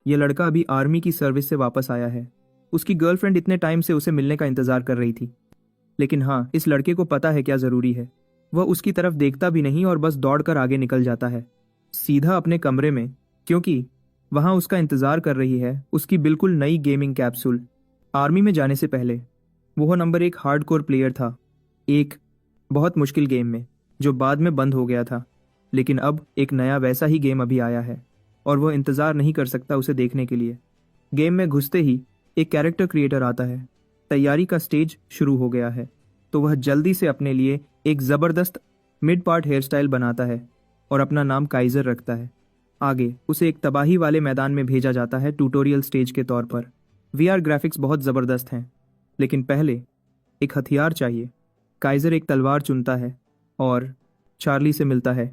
यह लड़का अभी आर्मी की सर्विस से वापस आया है। उसकी गर्लफ्रेंड इतने टाइम से उसे मिलने का इंतजार कर रही थी, लेकिन हाँ, इस लड़के को पता है क्या जरूरी है। वह उसकी तरफ देखता भी नहीं और बस दौड़कर आगे निकल जाता है, सीधा अपने कमरे में, क्योंकि वहां उसका इंतजार कर रही है उसकी बिल्कुल नई गेमिंग कैप्सूल। आर्मी में जाने से पहले वह नंबर 1 हार्डकोर प्लेयर था, एक बहुत मुश्किल गेम में जो बाद में बंद हो गया था। लेकिन अब एक नया वैसा ही गेम अभी आया है और वह इंतजार नहीं कर सकता उसे देखने के लिए। गेम में घुसते ही एक कैरेक्टर क्रिएटर आता है। तैयारी का स्टेज शुरू हो गया है, तो वह जल्दी से अपने लिए एक ज़बरदस्त मिड पार्ट हेयर स्टाइल बनाता है और अपना नाम काइजर रखता है। आगे उसे एक तबाही वाले मैदान में भेजा जाता है ट्यूटोरियल स्टेज के तौर पर। वीआर ग्राफिक्स बहुत ज़बरदस्त हैं, लेकिन पहले एक हथियार चाहिए। काइजर एक तलवार चुनता है और चार्ली से मिलता है,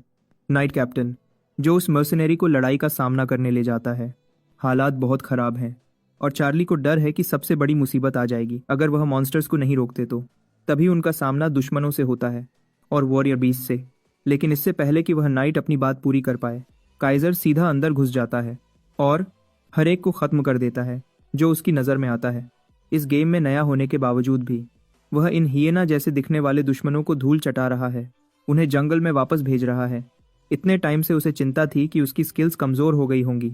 नाइट कैप्टन, जो उस मर्सनरी को लड़ाई का सामना करने ले जाता है। हालात बहुत ख़राब हैं और चार्ली को डर है कि सबसे बड़ी मुसीबत आ जाएगी अगर वह मॉन्स्टर्स को नहीं रोकते तो। तभी उनका सामना दुश्मनों से होता है और वॉरियर बीस्ट से। लेकिन इससे पहले कि वह नाइट अपनी बात पूरी कर पाए, काइजर सीधा अंदर घुस जाता है और हर एक को ख़त्म कर देता है जो उसकी नज़र में आता है। इस गेम में नया होने के बावजूद भी वह इन हियना जैसे दिखने वाले दुश्मनों को धूल चटा रहा है, उन्हें जंगल में वापस भेज रहा है। इतने टाइम से उसे चिंता थी कि उसकी स्किल्स कमज़ोर हो गई होंगी,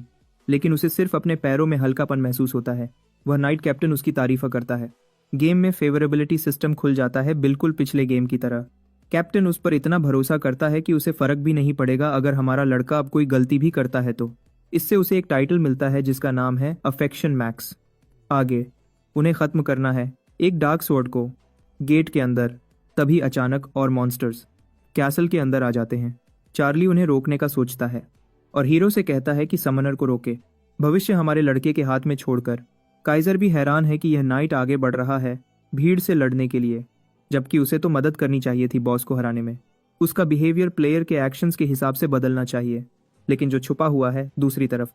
लेकिन उसे सिर्फ अपने पैरों में हल्कापन महसूस होता है। वह नाइट कैप्टन उसकी तारीफ करता है। गेम में फेवरेबिलिटी सिस्टम खुल जाता है, बिल्कुल पिछले गेम की तरह। कैप्टन उस पर इतना भरोसा करता है कि उसे फ़र्क भी नहीं पड़ेगा अगर हमारा लड़का अब कोई गलती भी करता है तो। इससे उसे एक टाइटल मिलता है जिसका नाम है अफेक्शन मैक्स। आगे उन्हें ख़त्म करना है एक डार्क स्वॉर्ड को गेट के अंदर। तभी अचानक और मॉन्स्टर्स कैसल के अंदर आ जाते हैं। चार्ली उन्हें रोकने का सोचता है और हीरो से कहता है कि समनर को रोके, भविष्य हमारे लड़के के हाथ में छोड़कर। काइजर भी हैरान है कि यह नाइट आगे बढ़ रहा है भीड़ से लड़ने के लिए, जबकि उसे तो मदद करनी चाहिए थी बॉस को हराने में। उसका बिहेवियर प्लेयर के एक्शंस के हिसाब से बदलना चाहिए, लेकिन जो छुपा हुआ है दूसरी तरफ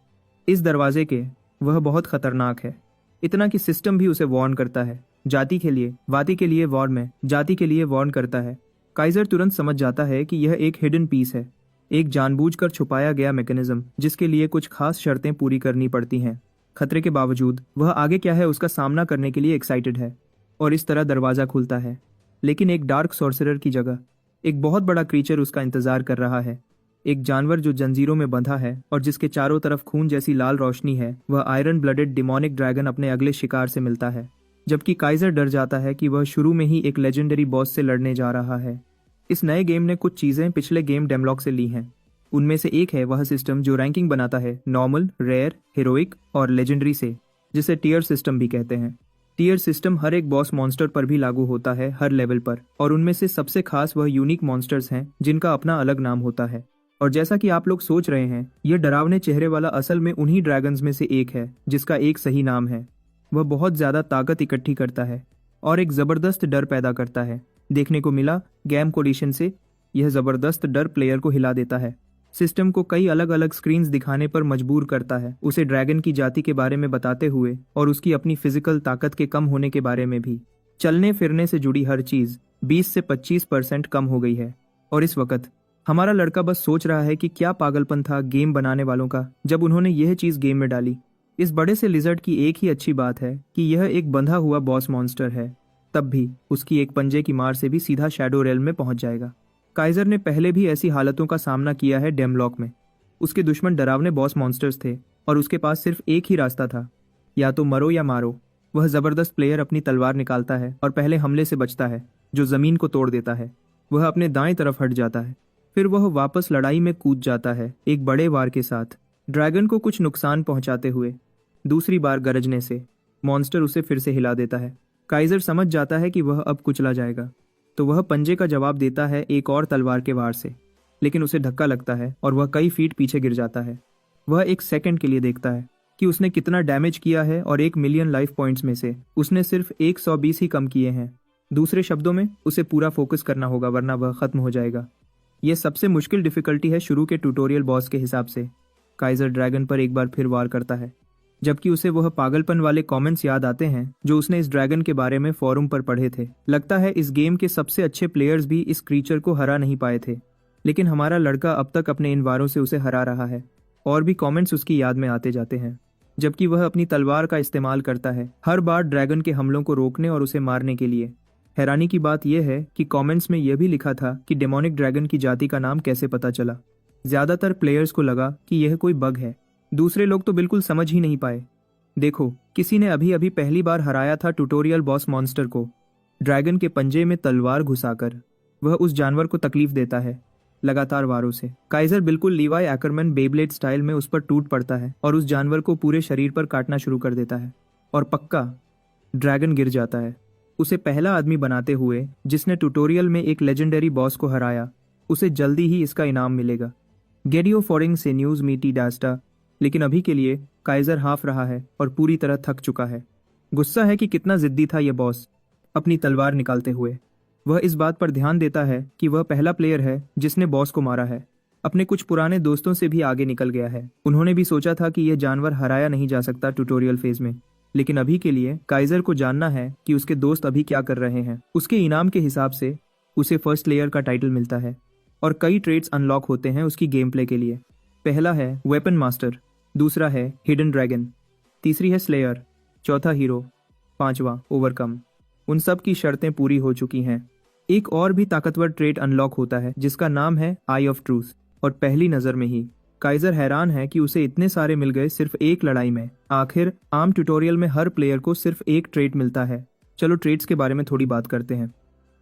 इस दरवाजे के, वह बहुत खतरनाक है। इतना कि सिस्टम भी उसे वार्न करता है, जाति के लिए वाति के लिए वॉर में जाति के लिए वार्न करता है। काइजर तुरंत समझ जाता है कि यह एक हिडन पीस है, एक जानबूझकर छुपाया गया मैकेनिज्म जिसके लिए कुछ खास शर्तें पूरी करनी पड़ती हैं। खतरे के बावजूद वह आगे क्या है उसका सामना करने के लिए एक्साइटेड है और इस तरह दरवाज़ा खुलता है। लेकिन एक डार्क सॉर्सरर की जगह एक बहुत बड़ा क्रीचर उसका इंतजार कर रहा है। एक जानवर जो जंजीरों में बंधा है और जिसके चारों तरफ खून जैसी लाल रोशनी है। वह आयरन ब्लडेड डिमोनिक ड्रैगन अपने अगले शिकार से मिलता है, जबकि काइजर डर जाता है कि वह शुरू में ही एक लेजेंडरी बॉस से लड़ने जा रहा है। इस नए गेम ने कुछ चीज़ें पिछले गेम डेमलॉक से ली हैं। उनमें से एक है वह सिस्टम जो रैंकिंग बनाता है नॉर्मल, रेयर, हीरोइक और लेजेंडरी से, जिसे टीयर सिस्टम भी कहते हैं। टीयर सिस्टम हर एक बॉस मॉन्स्टर पर भी लागू होता है हर लेवल पर, और उनमें से सबसे खास वह यूनिक मॉन्स्टर्स हैं जिनका अपना अलग नाम होता है। और जैसा कि आप लोग सोच रहे हैं, यह डरावने चेहरे वाला असल में उन्हीं ड्रैगन्स में से एक है जिसका एक सही नाम है। वह बहुत ज़्यादा ताकत इकट्ठी करता है और एक ज़बरदस्त डर पैदा करता है। देखने को मिला गेम कोलिशन से यह ज़बरदस्त डर प्लेयर को हिला देता है। सिस्टम को कई अलग अलग स्क्रीन्स दिखाने पर मजबूर करता है, उसे ड्रैगन की जाति के बारे में बताते हुए और उसकी अपनी फिजिकल ताकत के कम होने के बारे में भी। चलने फिरने से जुड़ी हर चीज़ 20 से 25% कम हो गई है। और इस वक्त हमारा लड़का बस सोच रहा है कि क्या पागलपन था गेम बनाने वालों का जब उन्होंने यह चीज़ गेम में डाली। इस बड़े से लिजर्ड की एक ही अच्छी बात है कि यह एक बंधा हुआ बॉस मॉन्स्टर है, तब भी उसकी एक पंजे की मार से भी सीधा शैडो रेल्म में पहुंच जाएगा। काइजर ने पहले भी ऐसी हालतों का सामना किया है डेमलॉक में। उसके दुश्मन डरावने बॉस मॉन्स्टर्स थे और उसके पास सिर्फ एक ही रास्ता था, या तो मरो या मारो। वह ज़बरदस्त प्लेयर अपनी तलवार निकालता है और पहले हमले से बचता है जो ज़मीन को तोड़ देता है। वह अपने दाएं तरफ हट जाता है, फिर वह वापस लड़ाई में कूद जाता है एक बड़े वार के साथ, ड्रैगन को कुछ नुकसान पहुंचाते हुए। दूसरी बार गरजने से मॉन्स्टर उसे फिर से हिला देता है। काइजर समझ जाता है कि वह अब कुचला जाएगा, तो वह पंजे का जवाब देता है एक और तलवार के वार से, लेकिन उसे धक्का लगता है और वह कई फीट पीछे गिर जाता है। वह एक सेकंड के लिए देखता है कि उसने कितना डैमेज किया है और 1 मिलियन लाइफ पॉइंट्स में से उसने सिर्फ 120 ही कम किए हैं। दूसरे शब्दों में उसे पूरा फोकस करना होगा वरना वह खत्म हो जाएगा। यह सबसे मुश्किल डिफिकल्टी है शुरू के ट्यूटोरियल बॉस के हिसाब से। काइजर ड्रैगन पर एक बार फिर वार करता है, जबकि उसे वह पागलपन वाले कमेंट्स याद आते हैं जो उसने इस ड्रैगन के बारे में फोरम पर पढ़े थे। लगता है इस गेम के सबसे अच्छे प्लेयर्स भी इस क्रीचर को हरा नहीं पाए थे, लेकिन हमारा लड़का अब तक अपने इन वारों से उसे हरा रहा है। और भी कमेंट्स उसकी याद में आते जाते हैं, जबकि वह अपनी तलवार का इस्तेमाल करता है हर बार ड्रैगन के हमलों को रोकने और उसे मारने के लिए। हैरानी की बात यह है कि कमेंट्स में यह भी लिखा था कि डेमोनिक ड्रैगन की जाति का नाम कैसे पता चला। ज्यादातर प्लेयर्स को लगा कि यह कोई बग है, दूसरे लोग तो बिल्कुल समझ ही नहीं पाए। देखो, किसी ने अभी अभी पहली बार हराया था ट्यूटोरियल बॉस मॉन्स्टर को ड्रैगन के पंजे में तलवार घुसाकर। वह उस जानवर को तकलीफ देता है लगातार वारों से। काइजर बिल्कुल लीवाई एक्करमैन बेब्लेड स्टाइल में उस पर टूट पड़ता है और उस जानवर को पूरे शरीर पर काटना शुरू कर देता है। और पक्का ड्रैगन गिर जाता है। उसे पहला आदमी बनाते हुए जिसने ट्यूटोरियल में एक लेजेंडरी बॉस को हराया, उसे जल्दी ही इसका इनाम मिलेगा। गेडियो फोरिंग से न्यूज मीटी डास्टा। लेकिन अभी के लिए काइजर हाफ रहा है और पूरी तरह थक चुका है। गुस्सा है कि कितना जिद्दी था यह बॉस। अपनी तलवार निकालते हुए वह इस बात पर ध्यान देता है कि वह पहला प्लेयर है जिसने बॉस को मारा है। अपने कुछ पुराने दोस्तों से भी आगे निकल गया है। उन्होंने भी सोचा था कि यह जानवर हराया नहीं जा सकता ट्यूटोरियल फेज में, लेकिन अभी के लिए काइजर को जानना है कि उसके दोस्त अभी क्या कर रहे हैं। उसके इनाम के हिसाब से उसे फर्स्ट लेयर का टाइटल मिलता है और कई ट्रेड्स अनलॉक होते हैं उसकी गेम प्ले के लिए। पहला है वेपन मास्टर, दूसरा है हिडन ड्रैगन, तीसरी है स्लेयर, चौथा हीरो, पांचवा ओवरकम। उन सब की शर्तें पूरी हो चुकी हैं। एक और भी ताकतवर ट्रेड अनलॉक होता है जिसका नाम है आई ऑफ ट्रूथ। और पहली नजर में ही काइजर हैरान है कि उसे इतने सारे मिल गए सिर्फ एक लड़ाई में। आखिर आम ट्यूटोरियल में हर प्लेयर को सिर्फ एक ट्रेड मिलता है। चलो ट्रेड्स के बारे में थोड़ी बात करते हैं।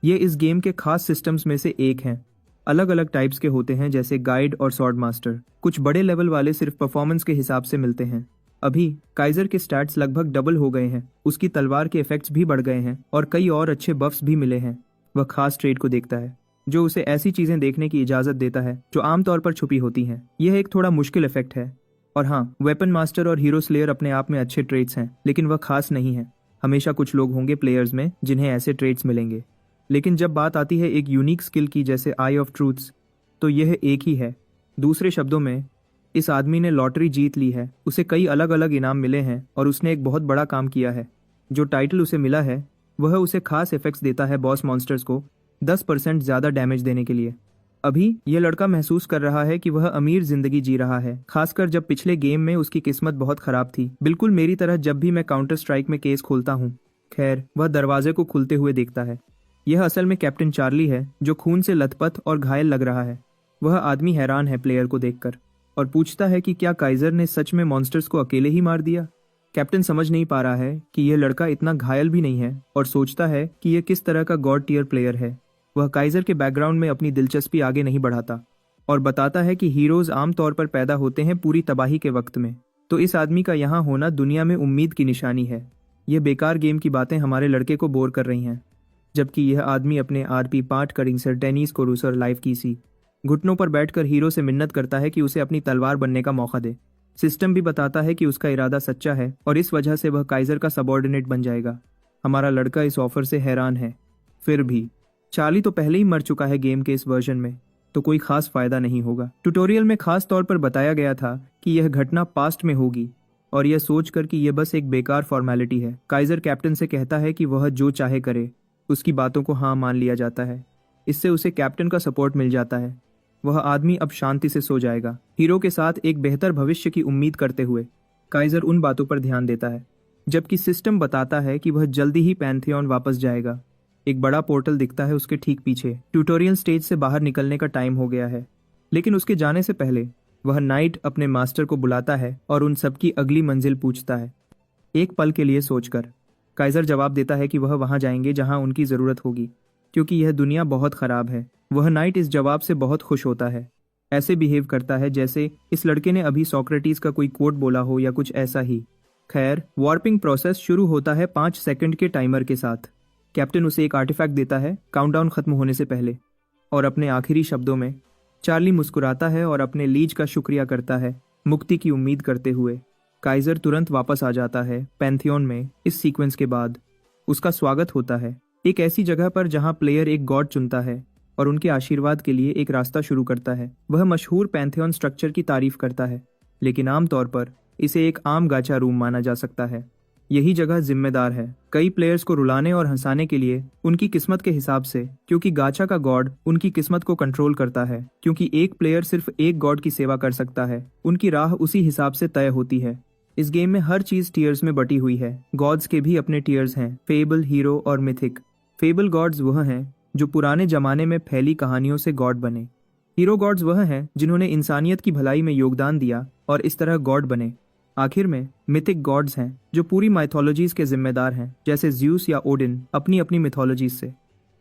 ये इस गेम के खास सिस्टम्स में से एक हैं। अलग अलग टाइप्स के होते हैं जैसे गाइड और स्वॉर्ड मास्टर। कुछ बड़े लेवल वाले सिर्फ परफॉर्मेंस के हिसाब से मिलते हैं। अभी काइजर के स्टैट्स लगभग डबल हो गए हैं, उसकी तलवार के इफेक्ट्स भी बढ़ गए हैं और कई और अच्छे बफ्स भी मिले हैं। वह खास ट्रेड को देखता है जो उसे ऐसी चीजें देखने की इजाजत देता है जो आमतौर पर छुपी होती हैं। यह एक थोड़ा मुश्किल इफेक्ट है। और हाँ, वेपन मास्टर और हीरो स्लेयर अपने आप में अच्छे ट्रेड्स हैं, लेकिन वह खास नहीं है। हमेशा कुछ लोग होंगे प्लेयर्स में जिन्हें ऐसे ट्रेड्स मिलेंगे, लेकिन जब बात आती है एक यूनिक स्किल की जैसे आई ऑफ ट्रूथ्स, तो यह एक ही है। दूसरे शब्दों में, इस आदमी ने लॉटरी जीत ली है। उसे कई अलग अलग इनाम मिले हैं और उसने एक बहुत बड़ा काम किया है। जो टाइटल उसे मिला है वह उसे खास इफेक्ट्स देता है बॉस मॉन्स्टर्स को 10% ज्यादा डैमेज देने के लिए। अभी यह लड़का महसूस कर रहा है कि वह अमीर जिंदगी जी रहा है, खासकर जब पिछले गेम में उसकी किस्मत बहुत खराब थी, बिल्कुल मेरी तरह जब भी मैं काउंटर स्ट्राइक में केस खोलता हूँ। खैर, वह दरवाजे को खुलते हुए देखता है। यह असल में कैप्टन चार्ली है जो खून से लथपथ और घायल लग रहा है। वह आदमी हैरान है प्लेयर को देखकर और पूछता है कि क्या काइजर ने सच में मॉन्स्टर्स को अकेले ही मार दिया। कैप्टन समझ नहीं पा रहा है कि यह लड़का इतना घायल भी नहीं है और सोचता है कि यह किस तरह का गॉड टियर प्लेयर है। वह काइजर के बैकग्राउंड में अपनी दिलचस्पी आगे नहीं बढ़ाता और बताता है कि हीरोज आमतौर पर पैदा होते हैं पूरी तबाही के वक्त में, तो इस आदमी का यहाँ होना दुनिया में उम्मीद की निशानी है। यह बेकार गेम की बातें हमारे लड़के को बोर कर रही हैं, जबकि यह आदमी अपने आरपी पार्ट करिंग सर डेनिस कोरूस और लाइफ की सी घुटनों पर बैठकर हीरो से मिन्नत करता है कि उसे अपनी तलवार बनने का मौका दे। सिस्टम भी बताता है कि उसका इरादा सच्चा है और इस वजह से वह काइजर का सबऑर्डिनेट बन जाएगा। हमारा लड़का इस ऑफर से हैरान है। फिर भी चार्ली तो पहले ही मर चुका है गेम के इस वर्जन में, तो कोई खास फायदा नहीं होगा। ट्यूटोरियल में खास तौर पर बताया गया था कि यह घटना पास्ट में होगी और यह सोचकर कि यह बस एक बेकार फॉर्मेलिटी है। काइजर कैप्टन से कहता है कि वह जो चाहे करे, उसकी बातों को हाँ मान लिया जाता है। इससे उसे कैप्टन का सपोर्ट मिल जाता है। वह आदमी अब शांति से सो जाएगा। हीरो के साथ एक बेहतर भविष्य की उम्मीद करते हुए काइजर उन बातों पर ध्यान देता है, जबकि सिस्टम बताता है कि वह जल्दी ही पैंथियन वापस जाएगा। एक बड़ा पोर्टल दिखता है उसके ठीक पीछे। ट्यूटोरियल स्टेज से बाहर निकलने का टाइम हो गया है, लेकिन उसके जाने से पहले वह नाइट अपने मास्टर को बुलाता है और उन सबकी अगली मंजिल पूछता है। एक पल के लिए सोचकर काइजर जवाब देता है कि वह वहां जाएंगे जहां उनकी जरूरत होगी, क्योंकि यह दुनिया बहुत खराब है। वह नाइट इस जवाब से बहुत खुश होता है, ऐसे बिहेव करता है जैसे इस लड़के ने अभी सोक्रेटिस का कोई कोट बोला हो या कुछ ऐसा ही। खैर, वार्पिंग प्रोसेस शुरू होता है 5 सेकंड के टाइमर के साथ। कैप्टन उसे एक आर्टिफैक्ट देता है काउंटडाउन खत्म होने से पहले, और अपने आखिरी शब्दों में चार्ली मुस्कुराता है और अपने लीज का शुक्रिया करता है, मुक्ति की उम्मीद करते हुए। काइजर तुरंत वापस आ जाता है पैंथियन में। इस सीक्वेंस के बाद उसका स्वागत होता है एक ऐसी जगह पर जहां प्लेयर एक गॉड चुनता है और उनके आशीर्वाद के लिए एक रास्ता शुरू करता है। वह मशहूर पैंथियन स्ट्रक्चर की तारीफ करता है, लेकिन आमतौर पर इसे एक आम गाचा रूम माना जा सकता है। यही जगह जिम्मेदार है कई प्लेयर्स को रुलाने और हंसाने के लिए उनकी किस्मत के हिसाब से, क्योंकि गाचा का गॉड उनकी किस्मत को कंट्रोल करता है। क्योंकि एक प्लेयर सिर्फ एक गॉड की सेवा कर सकता है, उनकी राह उसी हिसाब से तय होती है। इस गेम में हर चीज टीयर्स में बटी हुई है। गॉड्स के भी अपने टीयर्स हैं, फेबल, हीरो और मिथिक। फेबल गॉड्स वह हैं जो पुराने जमाने में फैली कहानियों से गॉड बने। हीरो गॉड्स वह हैं जिन्होंने इंसानियत की भलाई में योगदान दिया और इस तरह गॉड बने। आखिर में मिथिक गॉड्स हैं जो पूरी माइथोलॉजीज के जिम्मेदार हैं, जैसे ज्यूस या ओडिन अपनी अपनी मिथोलॉजीज से।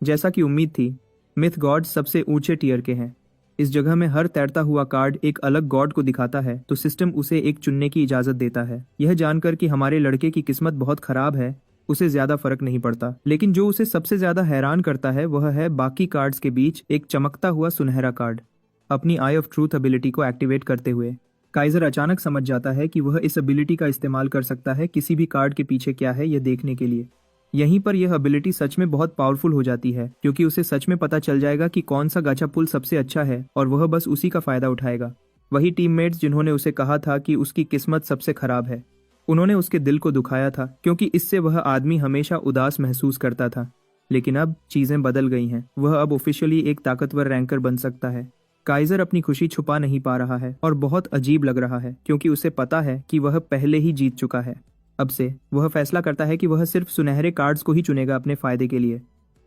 जैसा कि उम्मीद थी, मिथ गॉड्स सबसे ऊंचे टीयर के हैं। इस जगह में हर तैरता हुआ कार्ड एक अलग गॉड को दिखाता है, तो सिस्टम उसे एक चुनने की इजाजत देता है। यह जानकर कि हमारे लड़के की किस्मत बहुत खराब है, उसे ज्यादा फर्क नहीं पड़ता। लेकिन जो उसे सबसे ज्यादा हैरान करता है वह है बाकी कार्ड्स के बीच एक चमकता हुआ सुनहरा कार्ड। अपनी आई ऑफ ट्रूथ एबिलिटी को एक्टिवेट करते हुए काइजर अचानक समझ जाता है कि वह इस एबिलिटी का इस्तेमाल कर सकता है किसी भी कार्ड के पीछे क्या है यह देखने के लिए। यहीं पर यह एबिलिटी सच में बहुत पावरफुल हो जाती है, क्योंकि उसे सच में पता चल जाएगा कि कौन सा गाचा पुल सबसे अच्छा है और वह बस उसी का फायदा उठाएगा। वही टीममेट्स जिन्होंने उसे कहा था कि उसकी किस्मत सबसे खराब है, उन्होंने उसके दिल को दुखाया था, क्योंकि इससे वह आदमी हमेशा उदास महसूस करता था। लेकिन अब चीजें बदल गई हैं। वह अब ऑफिशियली एक ताकतवर रैंकर बन सकता है। काइजर अपनी खुशी छुपा नहीं पा रहा है और बहुत अजीब लग रहा है, क्योंकि उसे पता है कि वह पहले ही जीत चुका है। अब से वह फैसला करता है कि वह सिर्फ सुनहरे कार्ड्स को ही चुनेगा अपने फायदे के लिए।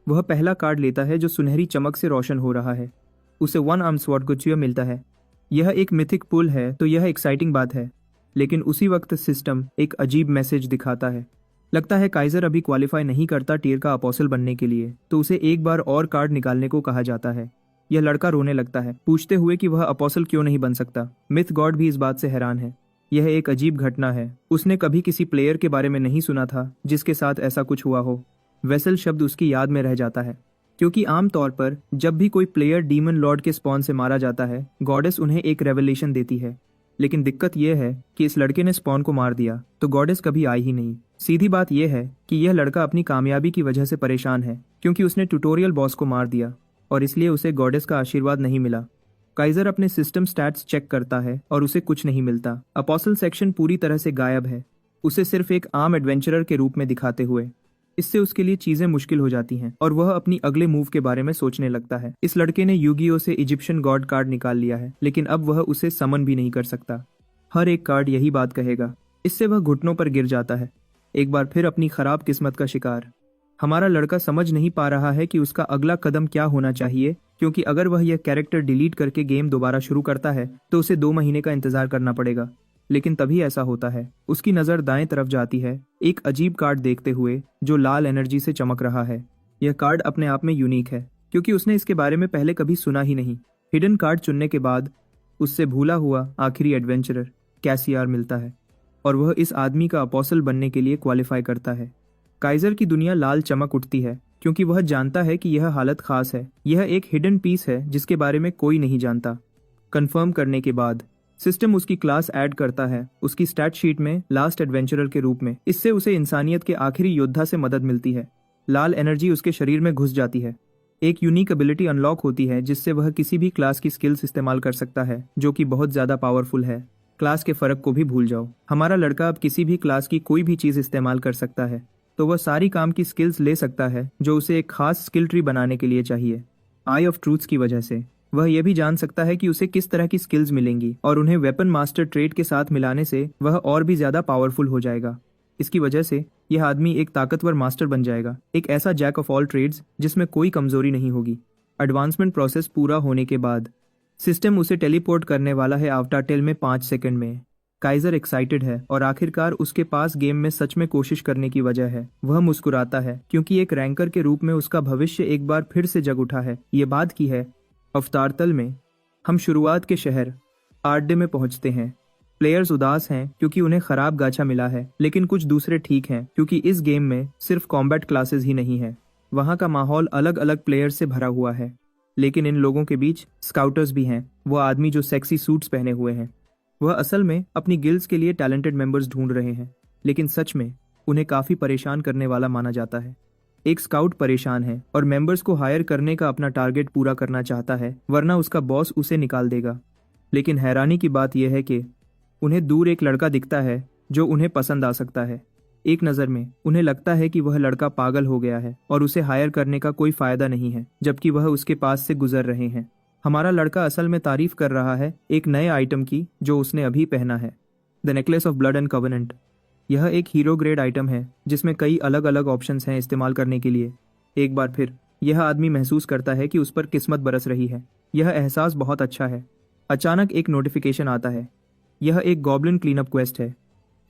वह पहला कार्ड लेता है जो सुनहरी चमक से रोशन हो रहा है। उसे वन आर्म स्वॉर्ड गुच्छिया मिलता है। यह एक मिथिक पुल है तो यह एक्साइटिंग बात है, लेकिन उसी वक्त सिस्टम एक अजीब मैसेज दिखाता है। लगता है काइजर अभी क्वालिफाई नहीं करता टीयर का अपोस्टल बनने के लिए, तो उसे एक बार और कार्ड निकालने को कहा जाता है। यह लड़का रोने लगता है, पूछते हुए कि वह अपोस्टल क्यों नहीं बन सकता। मिथ गॉड भी इस बात से हैरान है। यह एक अजीब घटना है। उसने कभी किसी प्लेयर के बारे में नहीं सुना था जिसके साथ ऐसा कुछ हुआ हो। वेसल शब्द उसकी याद में रह जाता है, क्योंकि आमतौर पर जब भी कोई प्लेयर डीमन लॉर्ड के स्पॉन से मारा जाता है, गॉडेस उन्हें एक रेवलेशन देती है। लेकिन दिक्कत यह है कि इस लड़के ने स्पॉन को मार दिया तो गॉडेस कभी आई ही नहीं। सीधी बात यह है कि यह लड़का अपनी कामयाबी की वजह से परेशान है, क्योंकि उसने ट्यूटोरियल बॉस को मार दिया और इसलिए उसे गॉडेस का आशीर्वाद नहीं मिला। काइजर अपने सिस्टम स्टैट्स चेक करता है और उसे कुछ नहीं मिलता। अपोस्टल सेक्शन पूरी तरह से गायब है, उसे सिर्फ एक आम एडवेंचरर के रूप में दिखाते हुए। इससे उसके लिए चीजें मुश्किल हो जाती हैं और वह अपनी अगले मूव के बारे में सोचने लगता है। इस लड़के ने यूगियो से इजिप्शियन गॉड कार्ड निकाल लिया है, लेकिन अब वह उसे समन भी नहीं कर सकता। हर एक कार्ड यही बात कहेगा। इससे वह घुटनों पर गिर जाता है, एक बार फिर अपनी खराब किस्मत का शिकार। हमारा लड़का समझ नहीं पा रहा है कि उसका अगला कदम क्या होना चाहिए, क्योंकि अगर वह यह कैरेक्टर डिलीट करके गेम दोबारा शुरू करता है तो उसे 2 महीने का इंतजार करना पड़ेगा। लेकिन तभी ऐसा होता है। उसकी नज़र दाएं तरफ जाती है, एक अजीब कार्ड देखते हुए जो लाल एनर्जी से चमक रहा है। यह कार्ड अपने आप में यूनिक है, क्योंकि उसने इसके बारे में पहले कभी सुना ही नहीं। हिडन कार्ड चुनने के बाद उससे भूला हुआ आखिरी एडवेंचरर कैसियार मिलता है और वह इस आदमी का अपोस्टल बनने के लिए क्वालिफाई करता है। काइजर की दुनिया लाल चमक उठती है, क्योंकि वह जानता है कि यह हालत खास है। यह एक हिडन पीस है जिसके बारे में कोई नहीं जानता। कंफर्म करने के बाद सिस्टम उसकी क्लास ऐड करता है उसकी स्टैट शीट में लास्ट एडवेंचरर के रूप में। इससे उसे इंसानियत के आखिरी योद्धा से मदद मिलती है। लाल एनर्जी उसके शरीर में घुस जाती है। एक यूनिक एबिलिटी अनलॉक होती है जिससे वह किसी भी क्लास की स्किल्स इस्तेमाल कर सकता है, जो कि बहुत ज्यादा पावरफुल है। क्लास के फर्क को भी भूल जाओ। हमारा लड़का अब किसी भी क्लास की कोई भी चीज इस्तेमाल कर सकता है, तो वह सारी काम की स्किल्स ले सकता है जो उसे एक खास स्किल ट्री बनाने के लिए चाहिए। आई ऑफ ट्रूथ्स की वजह से वह यह भी जान सकता है कि उसे किस तरह की स्किल्स मिलेंगी और उन्हें वेपन मास्टर ट्रेड के साथ मिलाने से वह और भी ज्यादा पावरफुल हो जाएगा। इसकी वजह से यह आदमी एक ताकतवर मास्टर बन जाएगा, एक ऐसा जैक ऑफ ऑल ट्रेड्स जिसमें कोई कमजोरी नहीं होगी। एडवांसमेंट प्रोसेस पूरा होने के बाद सिस्टम उसे टेलीपोर्ट करने वाला है अवतार में 5 सेकंड में। काइजर एक्साइटेड है और आखिरकार उसके पास गेम में सच में कोशिश करने की वजह है। वह मुस्कुराता है, क्योंकि एक रैंकर के रूप में उसका भविष्य एक बार फिर से जग उठा है। ये बात की है अवतारतल में हम शुरुआत के शहर आर्डे में पहुंचते हैं। प्लेयर्स उदास हैं क्योंकि उन्हें खराब गाचा मिला है, लेकिन कुछ दूसरे ठीक हैं क्योंकि इस गेम में सिर्फ कॉम्बैट क्लासेस ही नहीं है। वहाँ का माहौल अलग अलग प्लेयर्स से भरा हुआ है, लेकिन इन लोगों के बीच स्काउटर्स भी हैं, वो आदमी जो सेक्सी सूट्स पहने हुए हैं। वह असल में अपनी गिल्ड्स के लिए टैलेंटेड मेंबर्स ढूंढ रहे हैं, लेकिन सच में उन्हें काफी परेशान करने वाला माना जाता है। एक स्काउट परेशान है और मेंबर्स को हायर करने का अपना टारगेट पूरा करना चाहता है, वरना उसका बॉस उसे निकाल देगा। लेकिन हैरानी की बात यह है कि उन्हें दूर एक लड़का दिखता है जो उन्हें पसंद आ सकता है। एक नज़र में उन्हें लगता है कि वह लड़का पागल हो गया है और उसे हायर करने का कोई फायदा नहीं है, जबकि वह उसके पास से गुजर रहे हैं। हमारा लड़का असल में तारीफ कर रहा है एक नए आइटम की जो उसने अभी पहना है। The necklace of blood and covenant. यह एक हीरो ग्रेड आइटम है जिसमें कई अलग अलग ऑप्शंस हैं इस्तेमाल करने के लिए। एक बार फिर यह आदमी महसूस करता है कि उस पर किस्मत बरस रही है। यह एहसास बहुत अच्छा है। अचानक एक नोटिफिकेशन आता है। यह एक गॉब्लिन क्लीनअप क्वेस्ट है।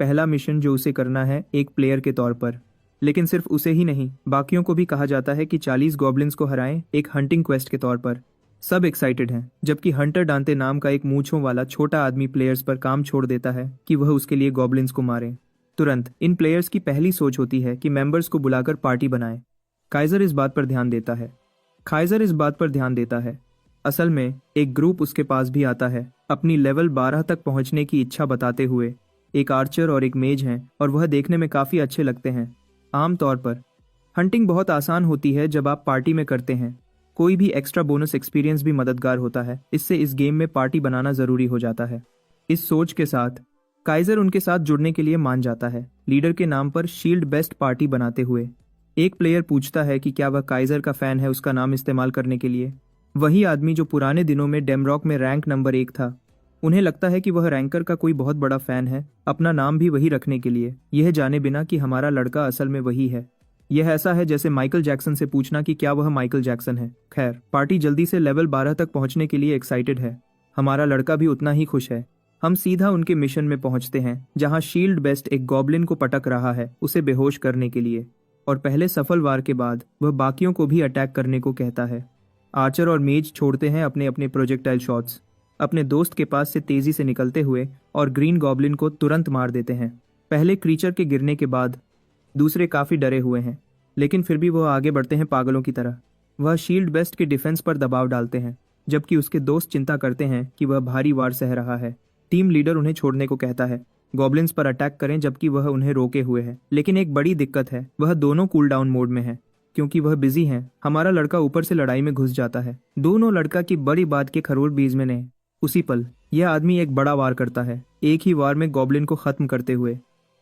पहला मिशन जो उसे करना है एक प्लेयर के तौर पर, लेकिन सिर्फ उसे ही नहीं, बाकियों को भी कहा जाता है कि 40 गॉब्लिन्स को हराएं एक हंटिंग क्वेस्ट के तौर पर। सब एक्साइटेड हैं, जबकि हंटर डांते नाम का एक मूंछों वाला छोटा आदमी प्लेयर्स पर काम छोड़ देता है कि वह उसके लिए गॉब्लिन्स को मारे। तुरंत इन प्लेयर्स की पहली सोच होती है कि मेंबर्स को बुलाकर पार्टी बनाए। काइजर इस बात पर ध्यान देता है। असल में एक ग्रुप उसके पास भी आता है, अपनी लेवल 12 तक पहुंचने की इच्छा बताते हुए। एक आर्चर और एक मेज हैं और वह देखने में काफ़ी अच्छे लगते हैं। आमतौर पर हंटिंग बहुत आसान होती है जब आप पार्टी में करते हैं। कोई भी एक्स्ट्रा बोनस एक्सपीरियंस भी मददगार होता है। इससे इस गेम में पार्टी बनाना ज़रूरी हो जाता है। इस सोच के साथ काइजर उनके साथ जुड़ने के लिए मान जाता है, लीडर के नाम पर शील्ड बेस्ट पार्टी बनाते हुए। एक प्लेयर पूछता है कि क्या वह काइजर का फैन है उसका नाम इस्तेमाल करने के लिए। वही आदमी जो पुराने दिनों में डेमरॉक में रैंक नंबर 1 था। उन्हें लगता है कि वह रैंकर का कोई बहुत बड़ा फैन है, अपना नाम भी वही रखने के लिए, यह जाने बिना कि हमारा लड़का असल में वही है। यह ऐसा है जैसे माइकल जैक्सन से पूछना कि क्या वह माइकल जैक्सन है। खैर, पार्टी जल्दी से लेवल 12 तक पहुंचने के लिए एक्साइटेड है। हमारा लड़का भी उतना ही खुश है। हम सीधा उनके मिशन में पहुंचते हैं, जहां शील्ड बेस्ट एक गॉब्लिन को पटक रहा है उसे बेहोश करने के लिए, और पहले सफल वार के बाद वह बाकियों को भी अटैक करने को कहता है। आर्चर और मेज छोड़ते हैं अपने अपने प्रोजेक्टाइल शॉट्स, अपने दोस्त के पास से तेजी से निकलते हुए, और ग्रीन गॉब्लिन को तुरंत मार देते हैं। पहले क्रीचर के गिरने के बाद दूसरे काफी डरे हुए हैं, लेकिन फिर भी वह आगे बढ़ते हैं पागलों की तरह। वह शील्ड बेस्ट के डिफेंस पर दबाव डालते हैं, जबकि उसके दोस्त चिंता करते हैं कि वह भारी वार सह रहा है। टीम लीडर उन्हें छोड़ने को कहता है, गॉब्लिन्स पर अटैक करें, जबकि वह उन्हें रोके हुए है। लेकिन एक बड़ी दिक्कत है, वह दोनों कूल डाउन मोड में है। क्योंकि वह बिजी हैं, हमारा लड़का ऊपर से लड़ाई में घुस जाता है। दोनों लड़का की बड़ी बात के खरोट बीज में ने। उसी पल यह आदमी एक बड़ा वार करता है, एक ही वार में गॉब्लिन को खत्म करते हुए।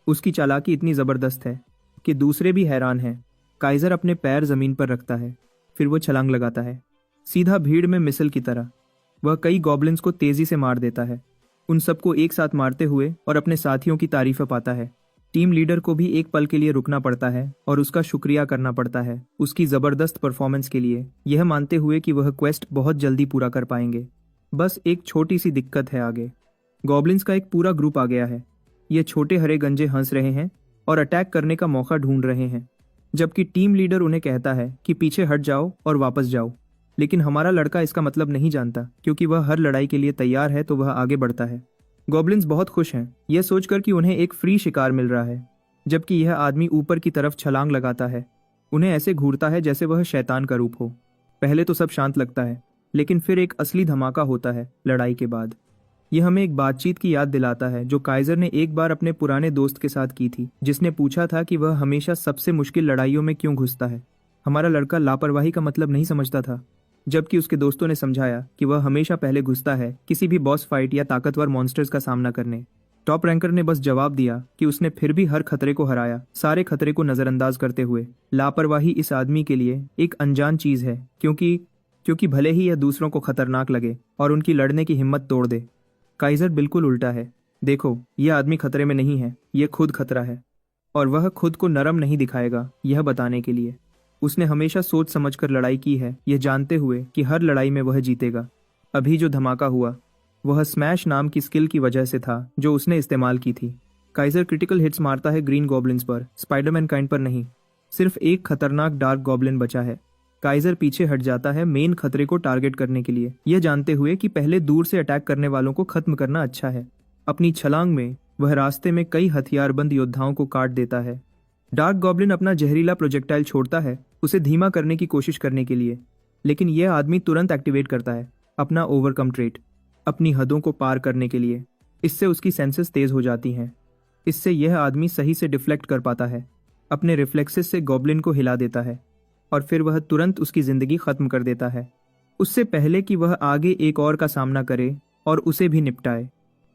उसकी चालाकी इतनी जबरदस्त है कि दूसरे भी हैरान हैं। काइजर अपने पैर जमीन पर रखता है, फिर वो छलांग लगाता है, सीधा भीड़ में मिसल की तरह। वह कई गॉब्लिन्स को तेजी से मार देता है, उन सबको एक साथ मारते हुए, और अपने साथियों की तारीफें पाता है। टीम लीडर को भी एक पल के लिए रुकना पड़ता है और उसका शुक्रिया करना पड़ता है उसकी जबरदस्त परफॉर्मेंस के लिए, यह मानते हुए कि वह क्वेस्ट बहुत जल्दी पूरा कर पाएंगे। बस एक छोटी सी दिक्कत है आगे। गॉब्लिन्स का एक पूरा ग्रुप आ गया है। ये छोटे हरे गंजे हंस रहे हैं और अटैक करने का मौका ढूंढ रहे हैं, जबकि टीम लीडर उन्हें कहता है कि पीछे हट जाओ और वापस जाओ। लेकिन हमारा लड़का इसका मतलब नहीं जानता, क्योंकि वह हर लड़ाई के लिए तैयार है, तो वह आगे बढ़ता है। गॉब्लिन्स बहुत खुश हैं, यह सोचकर कि उन्हें एक फ्री शिकार मिल रहा है, जबकि यह आदमी ऊपर की तरफ छलांग लगाता है। उन्हें ऐसे घूरता है जैसे वह शैतान का रूप हो। पहले तो सब शांत लगता है, लेकिन फिर एक असली धमाका होता है लड़ाई के बाद। यह हमें एक बातचीत की याद दिलाता है जो काइजर ने एक बार अपने पुराने दोस्त के साथ की थी, जिसने पूछा था कि वह हमेशा सबसे मुश्किल लड़ाइयों में क्यों घुसता है। हमारा लड़का लापरवाही का मतलब नहीं समझता था, जबकि उसके दोस्तों ने समझाया कि वह हमेशा पहले घुसता है किसी भी बॉस फाइट या ताकतवर मॉन्स्टर्स का सामना करने। टॉप रैंकर ने बस जवाब दिया कि उसने फिर भी हर खतरे को हराया, सारे खतरे को नजरअंदाज करते हुए। लापरवाही इस आदमी के लिए एक अनजान चीज है, क्योंकि भले ही यह दूसरों को खतरनाक लगे और उनकी लड़ने की हिम्मत तोड़ दे। काइजर बिल्कुल उल्टा है। देखो, यह आदमी खतरे में नहीं है, यह खुद खतरा है, और वह खुद को नरम नहीं दिखाएगा यह बताने के लिए। उसने हमेशा सोच समझकर लड़ाई की है, यह जानते हुए कि हर लड़ाई में वह जीतेगा। अभी जो धमाका हुआ वह स्मैश नाम की स्किल की वजह से था जो उसने इस्तेमाल की थी। काइजर क्रिटिकल हिट्स मारता है ग्रीन गॉब्लिन्स पर, स्पाइडरमैन काइंड पर नहीं। सिर्फ एक खतरनाक डार्क गॉब्लिन बचा है। काइजर पीछे हट जाता है मेन खतरे को टारगेट करने के लिए, यह जानते हुए कि पहले दूर से अटैक करने वालों को खत्म करना अच्छा है। अपनी छलांग में वह रास्ते में कई हथियारबंद योद्धाओं को काट देता है। डार्क गॉब्लिन अपना जहरीला प्रोजेक्टाइल छोड़ता है उसे धीमा करने की कोशिश करने के लिए, लेकिन यह आदमी तुरंत एक्टिवेट करता है अपना ओवरकम ट्रेट, अपनी हदों को पार करने के लिए। इससे उसकी सेंसेस तेज हो जाती हैं। इससे यह आदमी सही से डिफ्लेक्ट कर पाता है, अपने रिफ्लेक्सेस से गॉब्लिन को हिला देता है, और फिर वह तुरंत उसकी जिंदगी खत्म कर देता है, उससे पहले कि वह आगे एक और का सामना करे और उसे भी निपटाए।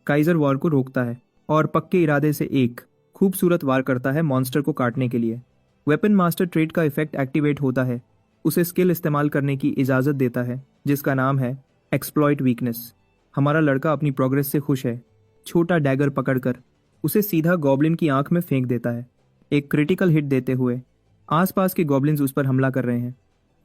काइजर वॉर को रोकता है और पक्के इरादे से एक खूबसूरत वार करता है मॉन्स्टर को काटने के लिए। वेपन मास्टर ट्रेट का इफेक्ट एक्टिवेट होता है, उसे स्किल इस्तेमाल करने की इजाज़त देता है जिसका नाम है एक्सप्लॉइट वीकनेस। हमारा लड़का अपनी प्रोग्रेस से खुश है। छोटा डैगर पकड़कर उसे सीधा गॉब्लिन की आंख में फेंक देता है, एक क्रिटिकल हिट देते हुए। आसपास के गॉब्लिन्स उस पर हमला कर रहे हैं।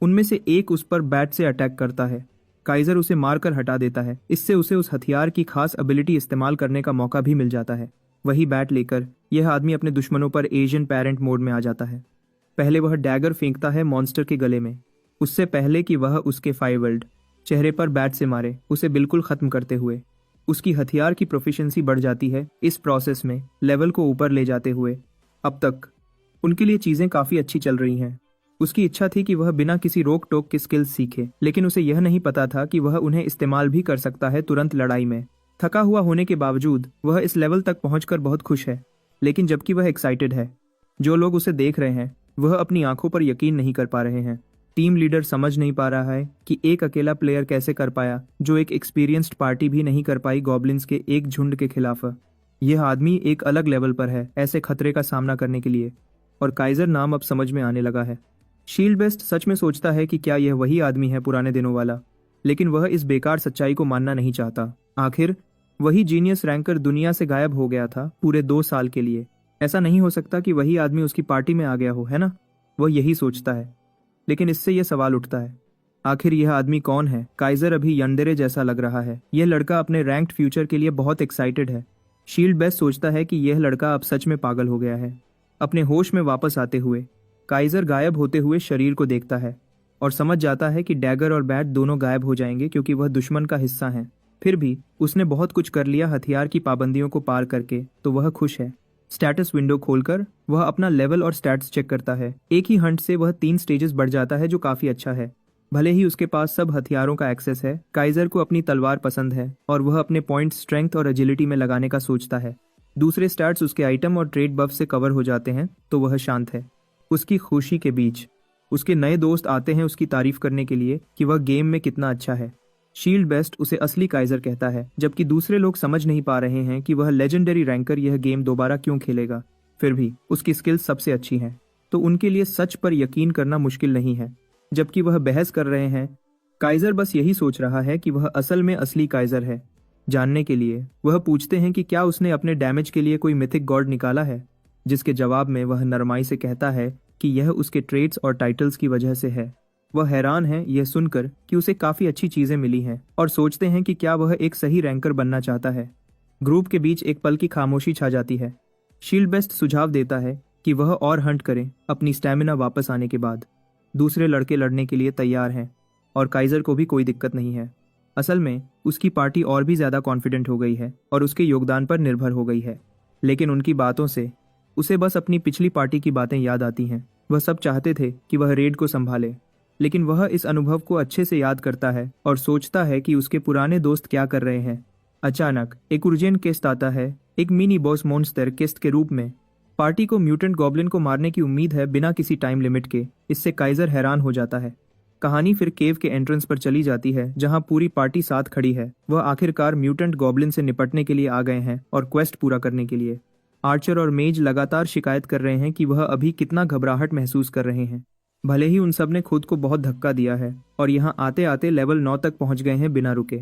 उनमें से एक उस पर बैट से अटैक करता है। काइजर उसे मारकर हटा देता है। इससे उसे उस हथियार की खास एबिलिटी इस्तेमाल करने का मौका भी मिल जाता है। वही बैट लेकर यह आदमी अपने दुश्मनों पर एशियन पेरेंट मोड में आ जाता है। पहले वह डैगर फेंकता है मॉन्स्टर के गले में, उससे पहले कि वह उसके 5 वर्ल्ड चेहरे पर बैट से मारे, उसे बिल्कुल खत्म करते हुए। उसकी हथियार की प्रोफिशिएंसी बढ़ जाती है इस प्रोसेस में, लेवल को ऊपर ले जाते हुए। अब तक उनके लिए चीजें काफी अच्छी चल रही हैं। उसकी इच्छा थी कि वह बिना किसी रोक टोक के स्किल्स सीखे, लेकिन उसे यह नहीं पता था कि वह उन्हें इस्तेमाल भी कर सकता है तुरंत लड़ाई में। थका हुआ होने के बावजूद वह इस लेवल तक पहुंचकर बहुत खुश है, लेकिन जबकि वह एक्साइटेड है, जो लोग उसे देख रहे हैं वह अपनी आंखों पर यकीन नहीं कर पा रहे हैं। टीम लीडर समझ नहीं पा रहा है कि एक अकेला प्लेयर कैसे कर पाया जो एक एक्सपीरियंस्ड पार्टी भी नहीं कर पाई गॉब्लिन्स के एक झुंड के खिलाफ। यह आदमी एक अलग लेवल पर है ऐसे खतरे का सामना करने के लिए, और काइजर नाम अब समझ में आने लगा है। शील्ड बेस्ट सच में सोचता है कि क्या यह वही आदमी है पुराने दिनों वाला, लेकिन वह इस बेकार सच्चाई को मानना नहीं चाहता। आखिर वही जीनियस रैंकर दुनिया से गायब हो गया था पूरे 2 साल के लिए। ऐसा नहीं हो सकता कि वही आदमी उसकी पार्टी में आ गया हो, है ना? वह यही सोचता है, लेकिन इससे यह सवाल उठता है, आखिर यह आदमी कौन है? काइजर अभी यंडेरे जैसा लग रहा है। यह लड़का अपने रैंक्ड फ्यूचर के लिए बहुत एक्साइटेड है। शील्ड बेस्ट सोचता है कि यह लड़का अब सच में पागल हो गया है। अपने होश में वापस आते हुए काइजर गायब होते हुए शरीर को देखता है और समझ जाता है कि डैगर और बैट दोनों गायब हो जाएंगे क्योंकि वह दुश्मन का हिस्सा हैं। फिर भी उसने बहुत कुछ कर लिया हथियार की पाबंदियों को पार करके, तो वह खुश है। स्टेटस विंडो खोलकर वह अपना लेवल और स्टैट्स चेक करता है। एक ही हंट से वह 3 स्टेजेस बढ़ जाता है, जो काफी अच्छा है। भले ही उसके पास सब हथियारों का एक्सेस है, काइजर को अपनी तलवार पसंद है और वह अपने पॉइंट स्ट्रेंथ और एजिलिटी में लगाने का सोचता है। दूसरे स्टैट्स उसके आइटम और ट्रेड बफ से कवर हो जाते हैं, तो वह शांत है। उसकी खुशी के बीच उसके नए दोस्त आते हैं उसकी तारीफ करने के लिए कि वह गेम में कितना अच्छा है। शील्ड बेस्ट उसे असली काइजर कहता है, जबकि दूसरे लोग समझ नहीं पा रहे हैं कि वह लेजेंडरी रैंकर यह गेम दोबारा क्यों खेलेगा। फिर भी उसकी स्किल्स सबसे अच्छी हैं, तो उनके लिए सच पर यकीन करना मुश्किल नहीं है। जबकि वह बहस कर रहे हैं, काइजर बस यही सोच रहा है कि वह असल में असली काइजर है। जानने के लिए वह पूछते हैं कि क्या उसने अपने डैमेज के लिए कोई मिथिक गॉड निकाला है, जिसके जवाब में वह नरमाई से कहता है कि यह उसके ट्रेड्स और टाइटल्स की वजह से है। वह हैरान है यह सुनकर कि उसे काफी अच्छी चीजें मिली हैं, और सोचते हैं कि क्या वह एक सही रैंकर बनना चाहता है। ग्रुप के बीच एक पल की खामोशी छा जाती है। शील्ड बेस्ट सुझाव देता है कि वह और हंट करें अपनी स्टैमिना वापस आने के बाद। दूसरे लड़के लड़ने के लिए तैयार हैं और काइजर को भी कोई दिक्कत नहीं है। असल में उसकी पार्टी और भी ज्यादा कॉन्फिडेंट हो गई है और उसके योगदान पर निर्भर हो गई है, लेकिन उनकी बातों से उसे बस अपनी पिछली पार्टी की बातें याद आती हैं। वह सब चाहते थे कि वह रेड को संभाले, लेकिन वह इस अनुभव को अच्छे से याद करता है और सोचता है कि उसके पुराने दोस्त क्या कर रहे हैं। अचानक एक उर्जेंट केस्ट आता है, एक मिनी बॉस मॉन्स्टर केस्ट के रूप में। पार्टी को म्यूटेंट गॉब्लिन को मारने की उम्मीद है बिना किसी टाइम लिमिट के। इससे काइजर हैरान हो जाता है। कहानी फिर केव के एंट्रेंस पर चली जाती है, जहां पूरी पार्टी साथ खड़ी है। वह आखिरकार म्यूटेंट गॉब्लिन से निपटने के लिए आ गए हैं और क्वेस्ट पूरा करने के लिए। आर्चर और मेज लगातार शिकायत कर रहे हैं कि वह अभी कितना घबराहट महसूस कर रहे हैं। भले ही उन सब ने खुद को बहुत धक्का दिया है और यहाँ आते आते लेवल 9 तक पहुंच गए हैं बिना रुके।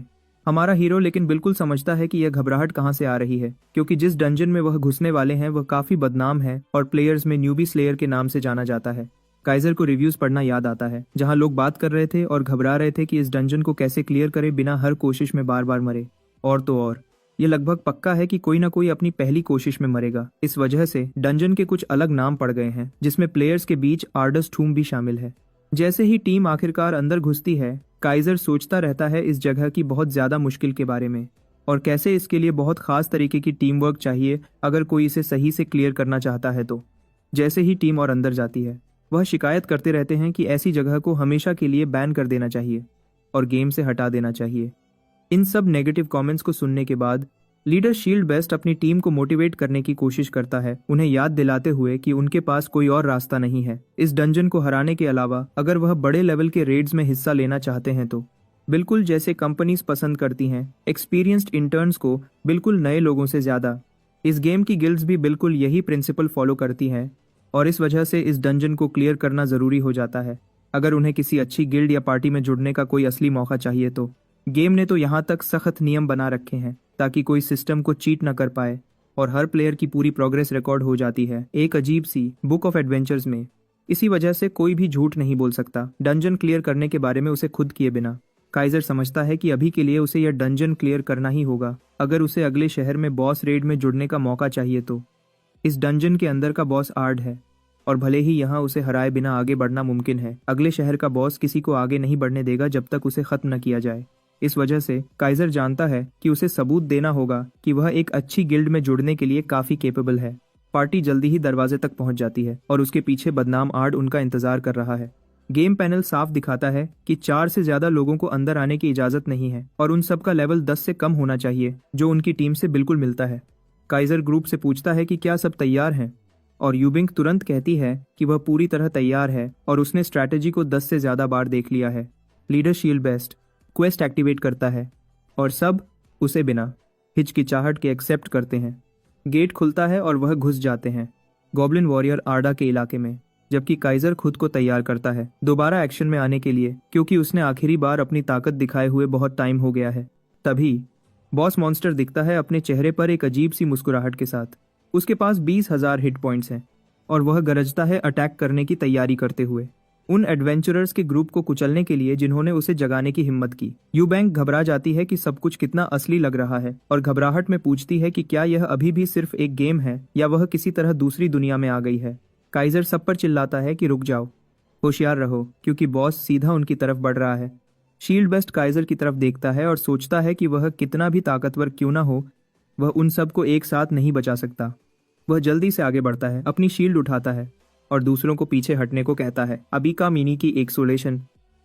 हमारा हीरो लेकिन बिल्कुल समझता है कि यह घबराहट कहाँ से आ रही है, क्योंकि जिस डंजन में वह घुसने वाले हैं वह काफी बदनाम है और प्लेयर्स में न्यूबी स्लेयर के नाम से जाना जाता है। काइजर को रिव्यूज पढ़ना याद आता है, जहाँ लोग बात कर रहे थे और घबरा रहे थे कि इस डंजन को कैसे क्लियर करे बिना हर कोशिश में बार बार मरे। और तो और ये लगभग पक्का है कि कोई ना कोई अपनी पहली कोशिश में मरेगा। इस वजह से डंजन के कुछ अलग नाम पड़ गए हैं, जिसमें प्लेयर्स के बीच आर्डस टूम भी शामिल है। जैसे ही टीम आखिरकार अंदर घुसती है, काइजर सोचता रहता है इस जगह की बहुत ज्यादा मुश्किल के बारे में और कैसे इसके लिए बहुत खास तरीके की टीम वर्क चाहिए अगर कोई इसे सही से क्लियर करना चाहता है तो। जैसे ही टीम और अंदर जाती है, वह शिकायत करते रहते हैं कि ऐसी जगह को हमेशा के लिए बैन कर देना चाहिए और गेम से हटा देना चाहिए। इन सब नेगेटिव कमेंट्स को सुनने के बाद लीडर शील्ड बेस्ट अपनी टीम को मोटिवेट करने की कोशिश करता है, उन्हें याद दिलाते हुए कि उनके पास कोई और रास्ता नहीं है इस डंजन को हराने के अलावा अगर वह बड़े लेवल के रेड्स में हिस्सा लेना चाहते हैं तो। बिल्कुल जैसे कंपनीज पसंद करती हैं एक्सपीरियंस्ड इंटर्न्स को बिल्कुल नए लोगों से ज्यादा, इस गेम की गिल्ड्स भी बिल्कुल यही प्रिंसिपल फॉलो करती हैं और इस वजह से इस डंजन को क्लियर करना जरूरी हो जाता है अगर उन्हें किसी अच्छी गिल्ड या पार्टी में जुड़ने का कोई असली मौका चाहिए तो। गेम ने तो यहाँ तक सख्त नियम बना रखे हैं ताकि कोई सिस्टम को चीट न कर पाए और हर प्लेयर की पूरी प्रोग्रेस रिकॉर्ड हो जाती है एक अजीब सी बुक ऑफ एडवेंचर्स में। इसी वजह से कोई भी झूठ नहीं बोल सकता डंजन क्लियर करने के बारे में उसे खुद किए बिना। काइजर समझता है कि अभी के लिए उसे यह डंजन क्लियर करना ही होगा अगर उसे अगले शहर में बॉस रेड में जुड़ने का मौका चाहिए तो। इस डंजन के अंदर का बॉस आर्ड है और भले ही यहाँ उसे हराए बिना आगे बढ़ना मुमकिन है, अगले शहर का बॉस किसी को आगे नहीं बढ़ने देगा जब तक उसे खत्म न किया जाए। इस वजह से काइजर जानता है कि उसे सबूत देना होगा कि वह एक अच्छी गिल्ड में जुड़ने के लिए काफी केपेबल है। पार्टी जल्दी ही दरवाजे तक पहुंच जाती है और उसके पीछे बदनाम आर्ड उनका इंतजार कर रहा है। गेम पैनल साफ दिखाता है कि 4 से ज्यादा लोगों को अंदर आने की इजाजत नहीं है और उन सब का लेवल 10 से कम होना चाहिए, जो उनकी टीम से बिल्कुल मिलता है। काइजर ग्रुप से पूछता है कि क्या सब तैयार हैं और यूबिंग तुरंत कहती है कि वह पूरी तरह तैयार है और उसने स्ट्रैटेजी को 10 से ज्यादा बार देख लिया है। Leader shield best quest activate करता है और सब उसे बिना हिचकिचाहट के एक्सेप्ट करते हैं। गेट खुलता है और वह घुस जाते हैं गॉब्लिन वॉरियर आर्डा के इलाके में, जबकि काइजर खुद को तैयार करता है दोबारा एक्शन में आने के लिए क्योंकि उसने आखिरी बार अपनी ताकत दिखाए हुए बहुत टाइम हो गया है। तभी बॉस मॉन्स्टर दिखता है अपने चेहरे पर एक अजीब सी मुस्कुराहट के साथ। उसके पास 20,000 हिट पॉइंट्स हैं और वह गरजता है अटैक करने की तैयारी करते हुए उन एडवेंचरर्स के ग्रुप को कुचलने के लिए जिन्होंने उसे जगाने की हिम्मत की। यूबैंक घबरा जाती है कि सब कुछ कितना असली लग रहा है और घबराहट में पूछती है कि क्या यह अभी भी सिर्फ एक गेम है या वह किसी तरह दूसरी दुनिया में आ गई है। काइजर सब पर चिल्लाता है कि रुक जाओ, होशियार रहो, क्योंकि बॉस सीधा उनकी तरफ बढ़ रहा है। शील्ड बेस्ट काइजर की तरफ देखता है और सोचता है कि वह कितना भी ताकतवर क्यों ना हो, वह उन सब को एक साथ नहीं बचा सकता। वह जल्दी से आगे बढ़ता है, अपनी शील्ड उठाता है और दूसरों को पीछे हटने को कहता है, अभी का मिनी की एक्सोलेशन,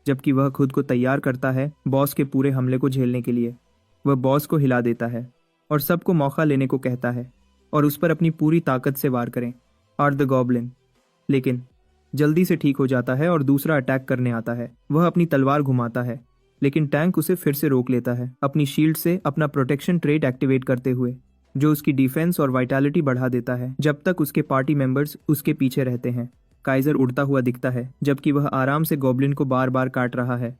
जबकि वह खुद को तैयार करता है बॉस के पूरे हमले को झेलने के लिए। वह बॉस को हिला देता है और सबको मौका लेने को कहता है और उस पर अपनी पूरी ताकत से वार करें। आर्ट द गॉब्लिन लेकिन जल्दी से ठीक हो जाता है और दूसरा अटैक करने आता है। वह अपनी तलवार घुमाता है लेकिन टैंक उसे फिर से रोक लेता है अपनी शील्ड से अपना प्रोटेक्शन ट्रेट एक्टिवेट करते हुए, जो उसकी डिफेंस और वाइटैलिटी बढ़ा देता है जब तक उसके पार्टी मेंबर्स उसके पीछे रहते हैं। काइजर उड़ता हुआ दिखता है जबकि वह आराम से गॉब्लिन को बार बार काट रहा है।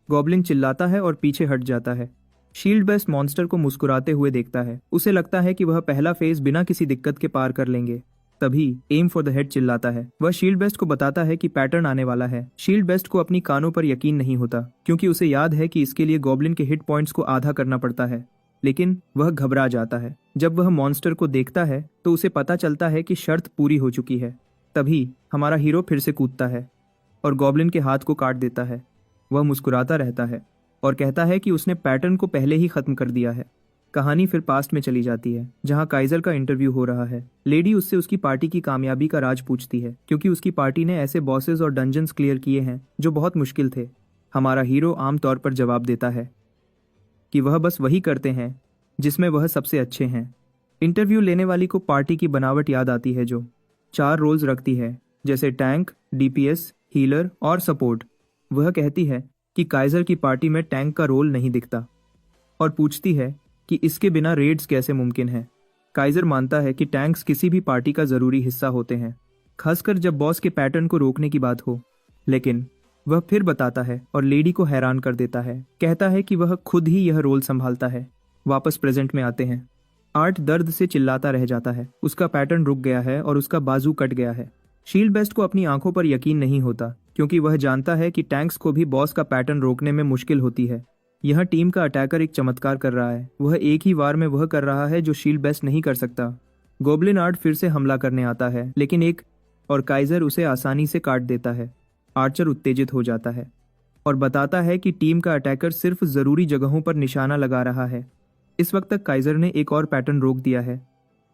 गॉब्लिन चिल्लाता है और पीछे हट जाता है। शील्ड बेस्ट मॉन्स्टर को मुस्कुराते हुए देखता है। उसे लगता है कि वह पहला फेज बिना किसी दिक्कत के पार कर लेंगे। तभी एम फॉर द हेड चिल्लाता है। वह शील्ड बेस्ट को बताता है कि पैटर्न आने वाला है। शील्ड बेस्ट को अपनी कानों पर यकीन नहीं होता क्योंकि उसे याद है कि इसके लिए गॉब्लिन के हिट पॉइंट्स को आधा करना पड़ता है, लेकिन वह घबरा जाता है। जब वह मॉन्स्टर को देखता है तो उसे पता चलता है कि शर्त पूरी हो चुकी है। तभी हमारा हीरो फिर से कूदता है और गॉब्लिन के हाथ को काट देता है। वह मुस्कुराता रहता है और कहता है कि उसने पैटर्न को पहले ही खत्म कर दिया है। कहानी फिर पास्ट में चली जाती है जहां काइजर का इंटरव्यू हो रहा है। लेडी उससे उसकी पार्टी की कामयाबी का राज पूछती है क्योंकि उसकी पार्टी ने ऐसे बॉसेस और डंजन्स क्लियर किए हैं जो बहुत मुश्किल थे। हमारा हीरो आमतौर पर जवाब देता है कि वह बस वही करते हैं जिसमें वह सबसे अच्छे हैं। इंटरव्यू लेने वाली को पार्टी की बनावट याद आती है जो 4 रोल्स रखती है, जैसे टैंक, डीपीएस, हीलर और सपोर्ट। वह कहती है कि काइजर की पार्टी में टैंक का रोल नहीं दिखता और पूछती है कि इसके बिना रेड्स कैसे मुमकिन है। काइजर मानता है कि टैंक्स किसी भी पार्टी का जरूरी हिस्सा होते हैं, खासकर जब बॉस के पैटर्न को रोकने की बात हो। लेकिन वह फिर बताता है और लेडी को हैरान कर देता है। कहता है कि वह खुद ही यह रोल संभालता है। वापस प्रेजेंट में आते हैं। आर्ट दर्द से चिल्लाता रह जाता है। उसका पैटर्न रुक गया है और उसका बाजू कट गया है। शील्ड बेस्ट को अपनी आंखों पर यकीन नहीं होता क्योंकि वह जानता है कि टैंक्स को भी बॉस का पैटर्न रोकने में मुश्किल होती है। यह टीम का अटैकर एक चमत्कार कर रहा है। वह एक ही वार में वह कर रहा है जो शील्ड बेस्ट नहीं कर सकता। गॉब्लिन आर्ट फिर से हमला करने आता है लेकिन एक और काइजर उसे आसानी से काट देता है। आर्चर उत्तेजित हो जाता है और बताता है कि टीम का अटैकर सिर्फ जरूरी जगहों पर निशाना लगा रहा है। इस वक्त तक काइजर ने एक और पैटर्न रोक दिया है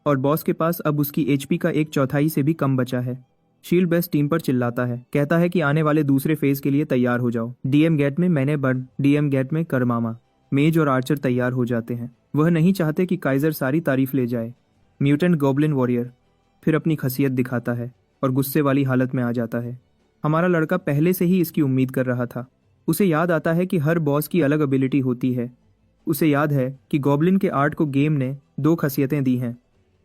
और बॉस के पास अब उसकी एचपी का 1/4 से भी कम बचा है। शील्ड बेस्ट टीम पर चिल्लाता है, कहता है कि आने वाले दूसरे फेज के लिए तैयार हो जाओ। डीएम गेट में मैंने बर्न, डीएम गेट में करमामा। मेज और आर्चर तैयार हो जाते हैं। वह नहीं चाहते कि काइजर सारी तारीफ ले जाए। म्यूटेंट गॉब्लिन वॉरियर फिर अपनी खसियत दिखाता है और गुस्से वाली हालत में आ जाता है। हमारा लड़का पहले से ही इसकी उम्मीद कर रहा था। उसे याद आता है कि हर बॉस की अलग एबिलिटी होती है। उसे याद है कि गॉब्लिन के आर्ट को गेम ने 2 खासियतें दी हैं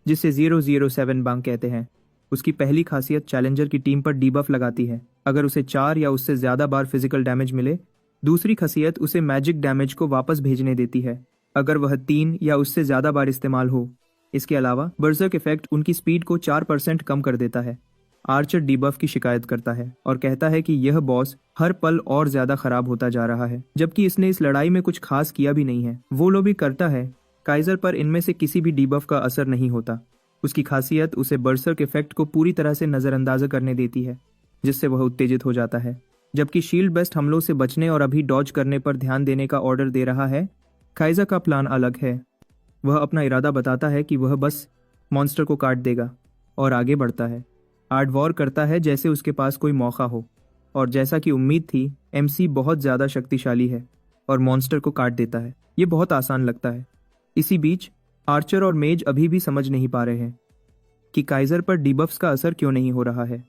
जिसे 007 बांग कहते हैं। उसकी पहली खासियत चैलेंजर की टीम पर डीबफ लगाती है। अगर उसे 4 या उससे ज्यादा बार फिजिकल डैमेज मिले दूसरी खासियत उसे मैजिक डैमेज को वापस भेजने देती है अगर वह 3 या उससे ज्यादा बार इस्तेमाल हो। इसके अलावा बर्जर्क इफेक्ट उनकी स्पीड को 4% कम कर देता है। आर्चर डीबफ की शिकायत करता है और कहता है कि यह बॉस हर पल और ज्यादा खराब होता जा रहा है, जबकि इसने इस लड़ाई में कुछ खास किया भी नहीं है। वो लो भी करता है, काइजर पर इनमें से किसी भी डीबफ का असर नहीं होता। उसकी खासियत उसे बर्सर्क इफेक्ट को पूरी तरह से नजरअंदाज करने देती है, जिससे वह उत्तेजित हो जाता है। जबकि शील्ड बेस्ट हमलों से बचने और अभी डॉज करने पर ध्यान देने का ऑर्डर दे रहा है, काइजर का प्लान अलग है। वह अपना इरादा बताता है कि वह बस मॉन्स्टर को काट देगा और आगे बढ़ता है। आर्डवॉर करता है जैसे उसके पास कोई मौका हो, और जैसा कि उम्मीद थी, एमसी बहुत ज्यादा शक्तिशाली है और मॉन्स्टर को काट देता है। ये बहुत आसान लगता है। इसी बीच आर्चर और मेज अभी भी समझ नहीं पा रहे हैं कि काइजर पर डीबफ्स का असर क्यों नहीं हो रहा है।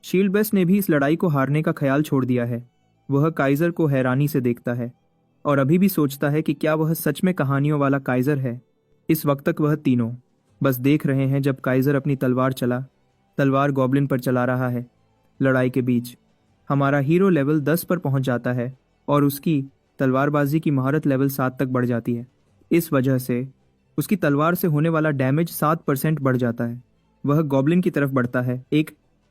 शील्ड बेस्ट ने भी इस लड़ाई को हारने का ख्याल छोड़ दिया है। वह काइजर को हैरानी से देखता है और अभी भी सोचता है कि क्या वह सच में कहानियों वाला काइजर है। इस वक्त तक वह तीनों बस देख रहे हैं जब काइजर अपनी तलवार गॉब्लिन पर चला रहा है। लड़ाई के बीच हमारा हीरो लेवल 10 पर पहुंच जाता है और उसकी तलवारबाजी की महारत लेवल 7 तक बढ़ जाती है। इस वजह से उसकी तलवार से होने वाला डैमेज 7% बढ़ जाता है। वह गॉब्लिन की तरफ बढ़ता है एक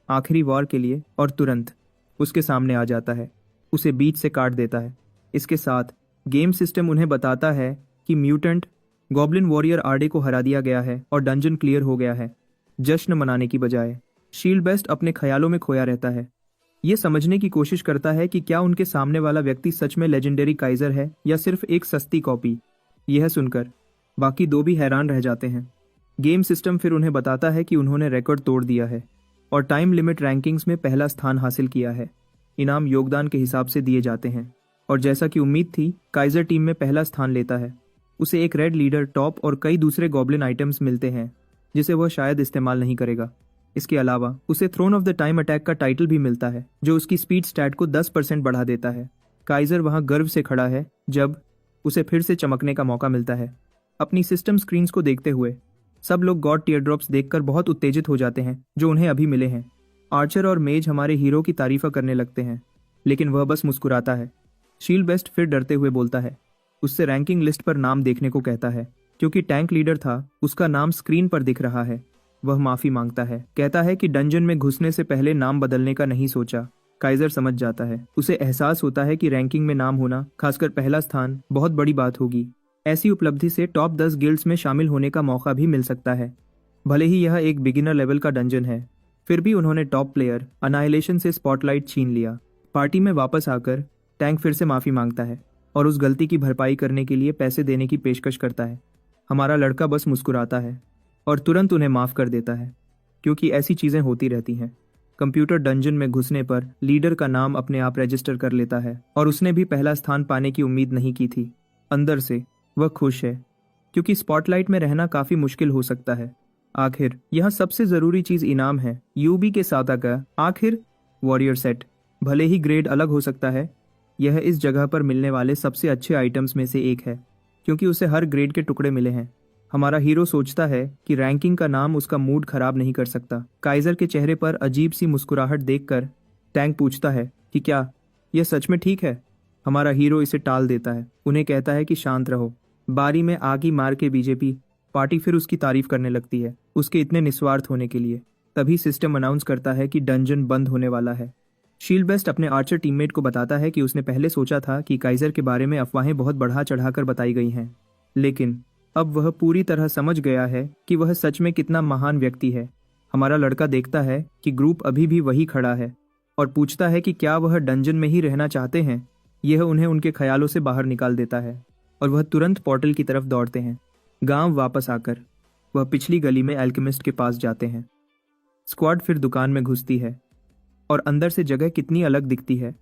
आखिरी वॉर के लिए और तुरंत उसके सामने आ जाता है, उसे बीच से काट देता है। इसके साथ गेम सिस्टम उन्हें बताता है कि म्यूटेंट गॉब्लिन वॉरियर आर्डे को हरा दिया गया है और डंजन क्लियर हो गया है। जश्न मनाने की बजाय शील्ड बेस्ट अपने ख्यालों में खोया रहता है। ये समझने की कोशिश करता है कि क्या उनके सामने वाला व्यक्ति सच में लेजेंडरी काइजर है या सिर्फ एक सस्ती कॉपी। यह सुनकर बाकी दो भी हैरान रह जाते हैं। गेम सिस्टम फिर उन्हें बताता है कि उन्होंने रिकॉर्ड तोड़ दिया है और टाइम लिमिट रैंकिंग्स में पहला स्थान हासिल किया है। इनाम योगदान के हिसाब से दिए जाते हैं और जैसा कि उम्मीद थी, काइजर टीम में पहला स्थान लेता है। उसे एक रेड लीडर टॉप और कई दूसरे गॉब्लिन आइटम्स मिलते हैं जिसे वह शायद इस्तेमाल नहीं करेगा। इसके अलावा उसे throne of the time attack का टाइटल भी मिलता है जो उसकी स्पीड स्टैट को 10% बढ़ा देता है। काइजर वहां गर्व से खड़ा है जब उसे फिर से चमकने का मौका मिलता है। अपनी सिस्टम स्क्रीन्स को देखते हुए सब लोग गॉड टीयर ड्रॉप्स देखकर बहुत उत्तेजित हो जाते हैं जो उन्हें अभी मिले हैं। आर्चर और मेज हमारे हीरो की तारीफ करने लगते हैं, लेकिन वह बस मुस्कुराता है। शील्ड बेस्ट फिर डरते हुए बोलता है, उससे रैंकिंग लिस्ट पर नाम देखने को कहता है। क्योंकि टैंक लीडर था, उसका नाम स्क्रीन पर दिख रहा है। वह माफी मांगता है, कहता है कि डंजन में घुसने से पहले नाम बदलने का नहीं सोचा। काइजर समझ जाता है। उसे एहसास होता है कि रैंकिंग में नाम होना, खासकर पहला स्थान, बहुत बड़ी बात होगी। ऐसी उपलब्धि से टॉप 10 गिल्ड्स में शामिल होने का मौका भी मिल सकता है। भले ही यह एक बिगिनर लेवल का डंजन है, फिर भी उन्होंने टॉप प्लेयर अनाइलेशन से स्पॉटलाइट छीन लिया। पार्टी में वापस आकर टैंक फिर से माफी मांगता है और उस गलती की भरपाई करने के लिए पैसे देने की पेशकश करता है। हमारा लड़का बस मुस्कुराता है और तुरंत उन्हें माफ कर देता है, क्योंकि ऐसी चीजें होती रहती हैं। कंप्यूटर डंजन में घुसने पर लीडर का नाम अपने आप रजिस्टर कर लेता है और उसने भी पहला स्थान पाने की उम्मीद नहीं की थी। अंदर से वह खुश है, क्योंकि स्पॉटलाइट में रहना काफी मुश्किल हो सकता है। आखिर यह सबसे जरूरी चीज इनाम है, यूबी के साथ का आखिर वॉरियर सेट। भले ही ग्रेड अलग हो सकता है, यह इस जगह पर मिलने वाले सबसे अच्छे आइटम्स में से एक है, क्योंकि उसे हर ग्रेड के टुकड़े मिले हैं। हमारा हीरो सोचता है कि रैंकिंग का नाम उसका मूड खराब नहीं कर सकता। काइजर के चेहरे पर अजीब सी मुस्कुराहट देखकर टैंक पूछता है कि क्या यह सच में ठीक है। हमारा हीरो इसे टाल देता है, उन्हें कहता है कि शांत रहो। बारी में आग ही मार के बीजेपी पार्टी फिर उसकी तारीफ करने लगती है, उसके इतने निस्वार्थ होने के लिए। तभी सिस्टम अनाउंस करता है कि डंजन बंद होने वाला है। शील्ड बेस्ट अपने आर्चर टीममेट को बताता है कि उसने पहले सोचा था कि काइजर के बारे में अफवाहें बहुत बढ़ा चढ़ाकर बताई गई हैं, लेकिन अब वह पूरी तरह समझ गया है कि वह सच में कितना महान व्यक्ति है। हमारा लड़का देखता है कि ग्रुप अभी भी वही खड़ा है और पूछता है कि क्या वह डंजन में ही रहना चाहते हैं। यह उन्हें उनके ख्यालों से बाहर निकाल देता है और वह तुरंत पोर्टल की तरफ दौड़ते हैं। गांव वापस आकर वह पिछली गली में एल्केमिस्ट के पास जाते हैं। स्क्वाड फिर दुकान में घुसती है और अंदर से जगह कितनी अलग दिखती है,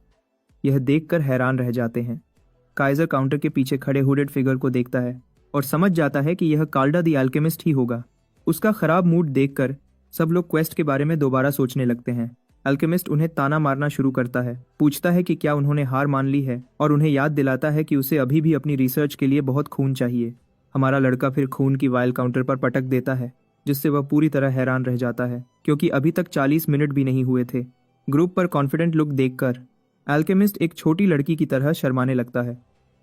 यह देखकर हैरान रह जाते हैं। काइजर काउंटर के पीछे खड़े हुडेड फिगर को देखता है और समझ जाता है कि यह काल्डा द एल्केमिस्ट ही होगा। उसका खराब मूड देखकर सब लोग क्वेस्ट के बारे में दोबारा सोचने लगते हैं। एल्केमिस्ट उन्हें ताना मारना शुरू करता है, पूछता है कि क्या उन्होंने हार मान ली है और उन्हें याद दिलाता है कि उसे अभी भी अपनी रिसर्च के लिए बहुत खून चाहिए। हमारा लड़का फिर खून की वायल काउंटर पर पटक देता है, जिससे वह पूरी तरह हैरान रह जाता है, क्योंकि अभी तक 40 मिनट भी नहीं हुए थे। ग्रुप पर कॉन्फिडेंट लुक देखकर अल्केमिस्ट एक छोटी लड़की की तरह शर्माने लगता है।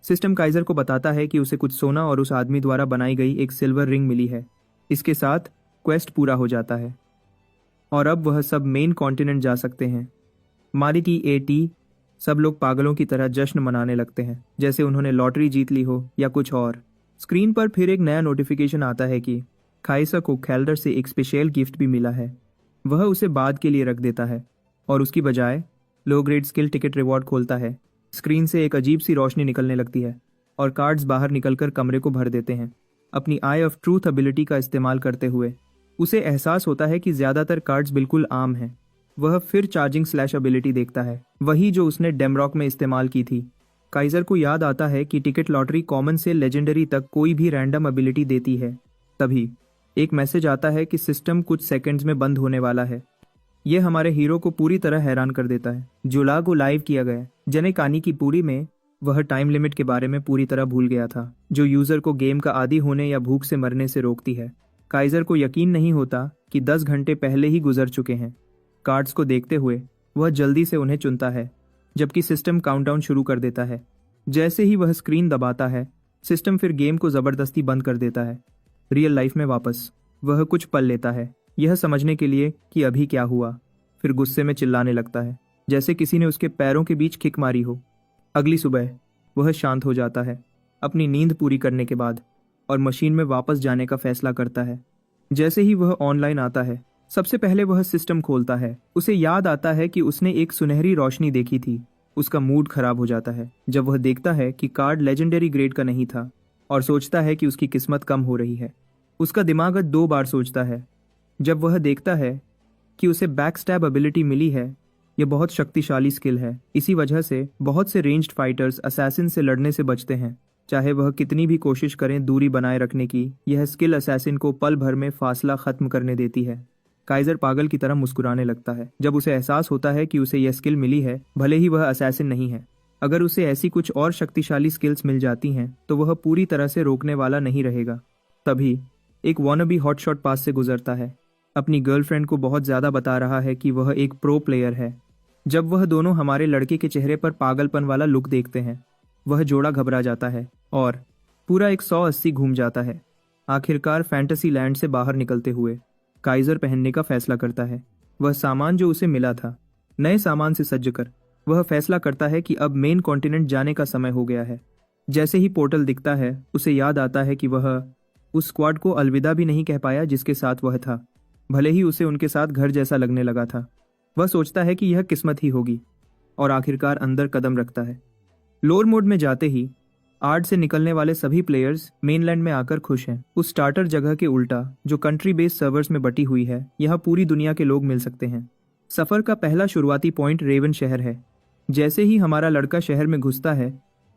सिस्टम काइजर को बताता है कि उसे कुछ सोना और उस आदमी द्वारा बनाई गई एक सिल्वर रिंग मिली है। इसके साथ क्वेस्ट पूरा हो जाता है और अब वह सब मेन कॉन्टिनेंट जा सकते हैं। मारिटी एटी सब लोग पागलों की तरह जश्न मनाने लगते हैं, जैसे उन्होंने लॉटरी जीत ली हो या कुछ और। स्क्रीन पर फिर एक नया नोटिफिकेशन आता है कि खाइसा को कैल्डर से एक स्पेशल गिफ्ट भी मिला है। वह उसे बाद के लिए रख देता है और उसकी बजाय low grade skill ticket reward खोलता है। स्क्रीन से एक अजीब सी रोशनी निकलने लगती है और कार्ड्स बाहर निकलकर कमरे को भर देते हैं। अपनी आई ऑफ ट्रूथ एबिलिटी का इस्तेमाल करते हुए उसे एहसास होता है कि ज्यादातर कार्ड्स बिल्कुल आम हैं। वह फिर चार्जिंग स्लैश एबिलिटी देखता है, वही जो उसने डेमरॉक में इस्तेमाल की थी। काइजर को याद आता है कि टिकट लॉटरी कॉमन से लेजेंडरी तक कोई भी रैंडम एबिलिटी देती है। तभी एक मैसेज आता है कि सिस्टम कुछ सेकंड्स में बंद होने वाला है। यह हमारे हीरो को पूरी तरह हैरान कर देता है। जुला को लाइव किया गया जने कानी की पूरी में वह टाइम लिमिट के बारे में पूरी तरह भूल गया था, जो यूजर को गेम का आदी होने या भूख से मरने से रोकती है। काइजर को यकीन नहीं होता कि 10 घंटे पहले ही गुजर चुके हैं। कार्ड्स को देखते हुए वह जल्दी से उन्हें चुनता है, जबकि सिस्टम काउंटडाउन शुरू कर देता है। जैसे ही वह स्क्रीन दबाता है, सिस्टम फिर गेम को जबरदस्ती बंद कर देता है। रियल लाइफ में वापस वह कुछ पल लेता है, यह समझने के लिए कि अभी क्या हुआ। फिर गुस्से में चिल्लाने लगता है, जैसे किसी ने उसके पैरों के बीच किक मारी हो। अगली सुबह वह शांत हो जाता है अपनी नींद पूरी करने के बाद और मशीन में वापस जाने का फैसला करता है। जैसे ही वह ऑनलाइन आता है, सबसे पहले वह सिस्टम खोलता है। उसे याद आता है कि उसने एक सुनहरी रोशनी देखी थी। उसका मूड खराब हो जाता है जब वह देखता है कि कार्ड लेजेंडरी ग्रेड का नहीं था और सोचता है कि उसकी किस्मत कम हो रही है। उसका दिमाग 2 बार सोचता है जब वह देखता है कि उसे बैक स्टैब एबिलिटी मिली है। यह बहुत शक्तिशाली स्किल है। इसी वजह से बहुत से रेंज्ड फाइटर्स असैसिन से लड़ने से बचते हैं। चाहे वह कितनी भी कोशिश करें दूरी बनाए रखने की, यह स्किल असैसिन को पल भर में फासला खत्म करने देती है। काइजर पागल की तरह मुस्कुराने लगता है जब उसे एहसास होता है कि उसे यह स्किल मिली है, भले ही वह असैसिन नहीं है। अगर उसे ऐसी कुछ और शक्तिशाली स्किल्स मिल जाती हैं तो वह पूरी तरह से रोकने वाला नहीं रहेगा। तभी एक वॉनबी हॉटशॉट पास से गुजरता है। अपनी गर्लफ्रेंड को बहुत ज्यादा बता रहा है कि वह एक प्रो प्लेयर है। जब वह दोनों हमारे लड़के के चेहरे पर पागलपन वाला लुक देखते हैं, वह जोड़ा घबरा जाता है और पूरा 180 घूम जाता है। आखिरकार फैंटेसी लैंड से बाहर निकलते हुए काइजर पहनने का फैसला करता है। वह सामान जो उसे मिला था, नए सामान से सज्ज कर वह फैसला करता है कि अब मेन कॉन्टिनेंट जाने का समय हो गया है। जैसे ही पोर्टल दिखता है, उसे याद आता है कि वह उस स्क्वाड को अलविदा भी नहीं कह पाया जिसके साथ वह था, भले ही उसे उनके साथ घर जैसा लगने लगा था। वह सोचता है कि यह किस्मत ही होगी और आखिरकार अंदर कदम रखता है। लोअर मोड में जाते ही आर्ट से निकलने वाले सभी प्लेयर्स मेनलैंड में आकर खुश हैं। उस स्टार्टर जगह के उल्टा जो कंट्री बेस्ड सर्वर्स में बटी हुई है, यहाँ पूरी दुनिया के लोग मिल सकते हैं। सफर का पहला शुरुआती पॉइंट रेवन शहर है। जैसे ही हमारा लड़का शहर में घुसता है,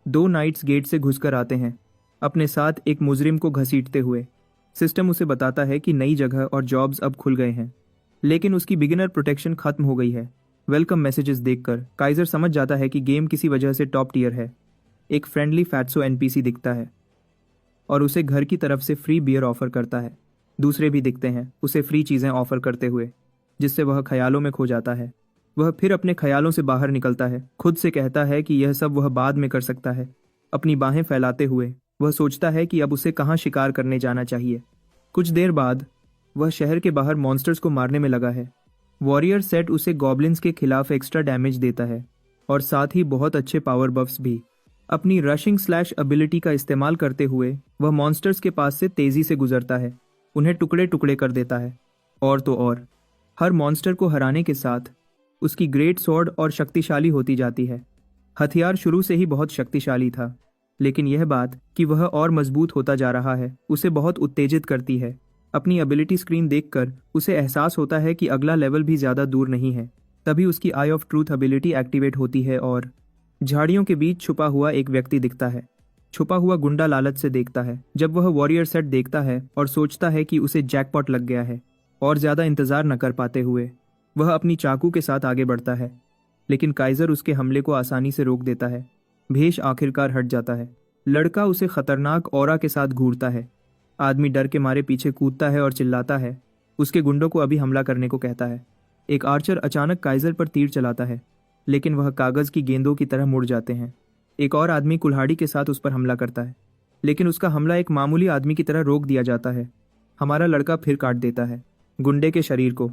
2 नाइट्स गेट से घुसकर आते हैं, अपने साथ एक मुजरिम को घसीटते हुए। सिस्टम उसे बताता है कि नई जगह और जॉब्स अब खुल गए हैं, लेकिन उसकी बिगिनर प्रोटेक्शन खत्म हो गई है। वेलकम मैसेजेस देखकर काइजर समझ जाता है कि गेम किसी वजह से टॉप टियर है। एक फ्रेंडली फैट्सो एनपीसी दिखता है और उसे घर की तरफ से फ्री बियर ऑफर करता है। दूसरे भी दिखते हैं उसे फ्री चीज़ें ऑफर करते हुए, जिससे वह ख्यालों में खो जाता है। वह फिर अपने ख्यालों से बाहर निकलता है, खुद से कहता है कि यह सब वह बाद में कर सकता है। अपनी बाहें फैलाते हुए वह सोचता है कि अब उसे कहाँ शिकार करने जाना चाहिए। कुछ देर बाद वह शहर के बाहर मॉन्स्टर्स को मारने में लगा है। वॉरियर सेट उसे गॉब्लिन्स के खिलाफ एक्स्ट्रा डैमेज देता है और साथ ही बहुत अच्छे पावर बफ्स भी। अपनी रशिंग स्लैश एबिलिटी का इस्तेमाल करते हुए वह मॉन्स्टर्स के पास से तेजी से गुजरता है, उन्हें टुकड़े टुकड़े कर देता है। और तो और हर मॉन्स्टर को हराने के साथ उसकी ग्रेट स्वॉर्ड और शक्तिशाली होती जाती है। हथियार शुरू से ही बहुत शक्तिशाली था, लेकिन यह बात कि वह और मजबूत होता जा रहा है उसे बहुत उत्तेजित करती है। अपनी एबिलिटी स्क्रीन देखकर उसे एहसास होता है कि अगला लेवल भी ज़्यादा दूर नहीं है। तभी उसकी आई ऑफ ट्रूथ एबिलिटी एक्टिवेट होती है और झाड़ियों के बीच छुपा हुआ एक व्यक्ति दिखता है। छुपा हुआ गुंडा लालच से देखता है जब वह वॉरियर सेट देखता है और सोचता है कि उसे जैकपॉट लग गया है। और ज़्यादा इंतज़ार न कर पाते हुए वह अपनी चाकू के साथ आगे बढ़ता है, लेकिन काइजर उसके हमले को आसानी से रोक देता है। भेष आखिरकार हट जाता है। लड़का उसे खतरनाक ऑरा के साथ घूरता है। आदमी डर के मारे पीछे कूदता है और चिल्लाता है, उसके गुंडों को अभी हमला करने को कहता है। एक आर्चर अचानक काइजर पर तीर चलाता है, लेकिन वह कागज की गेंदों की तरह मुड़ जाते हैं। एक और आदमी कुल्हाड़ी के साथ उस पर हमला करता है, लेकिन उसका हमला एक मामूली आदमी की तरह रोक दिया जाता है। हमारा लड़का फिर काट देता है गुंडे के शरीर को,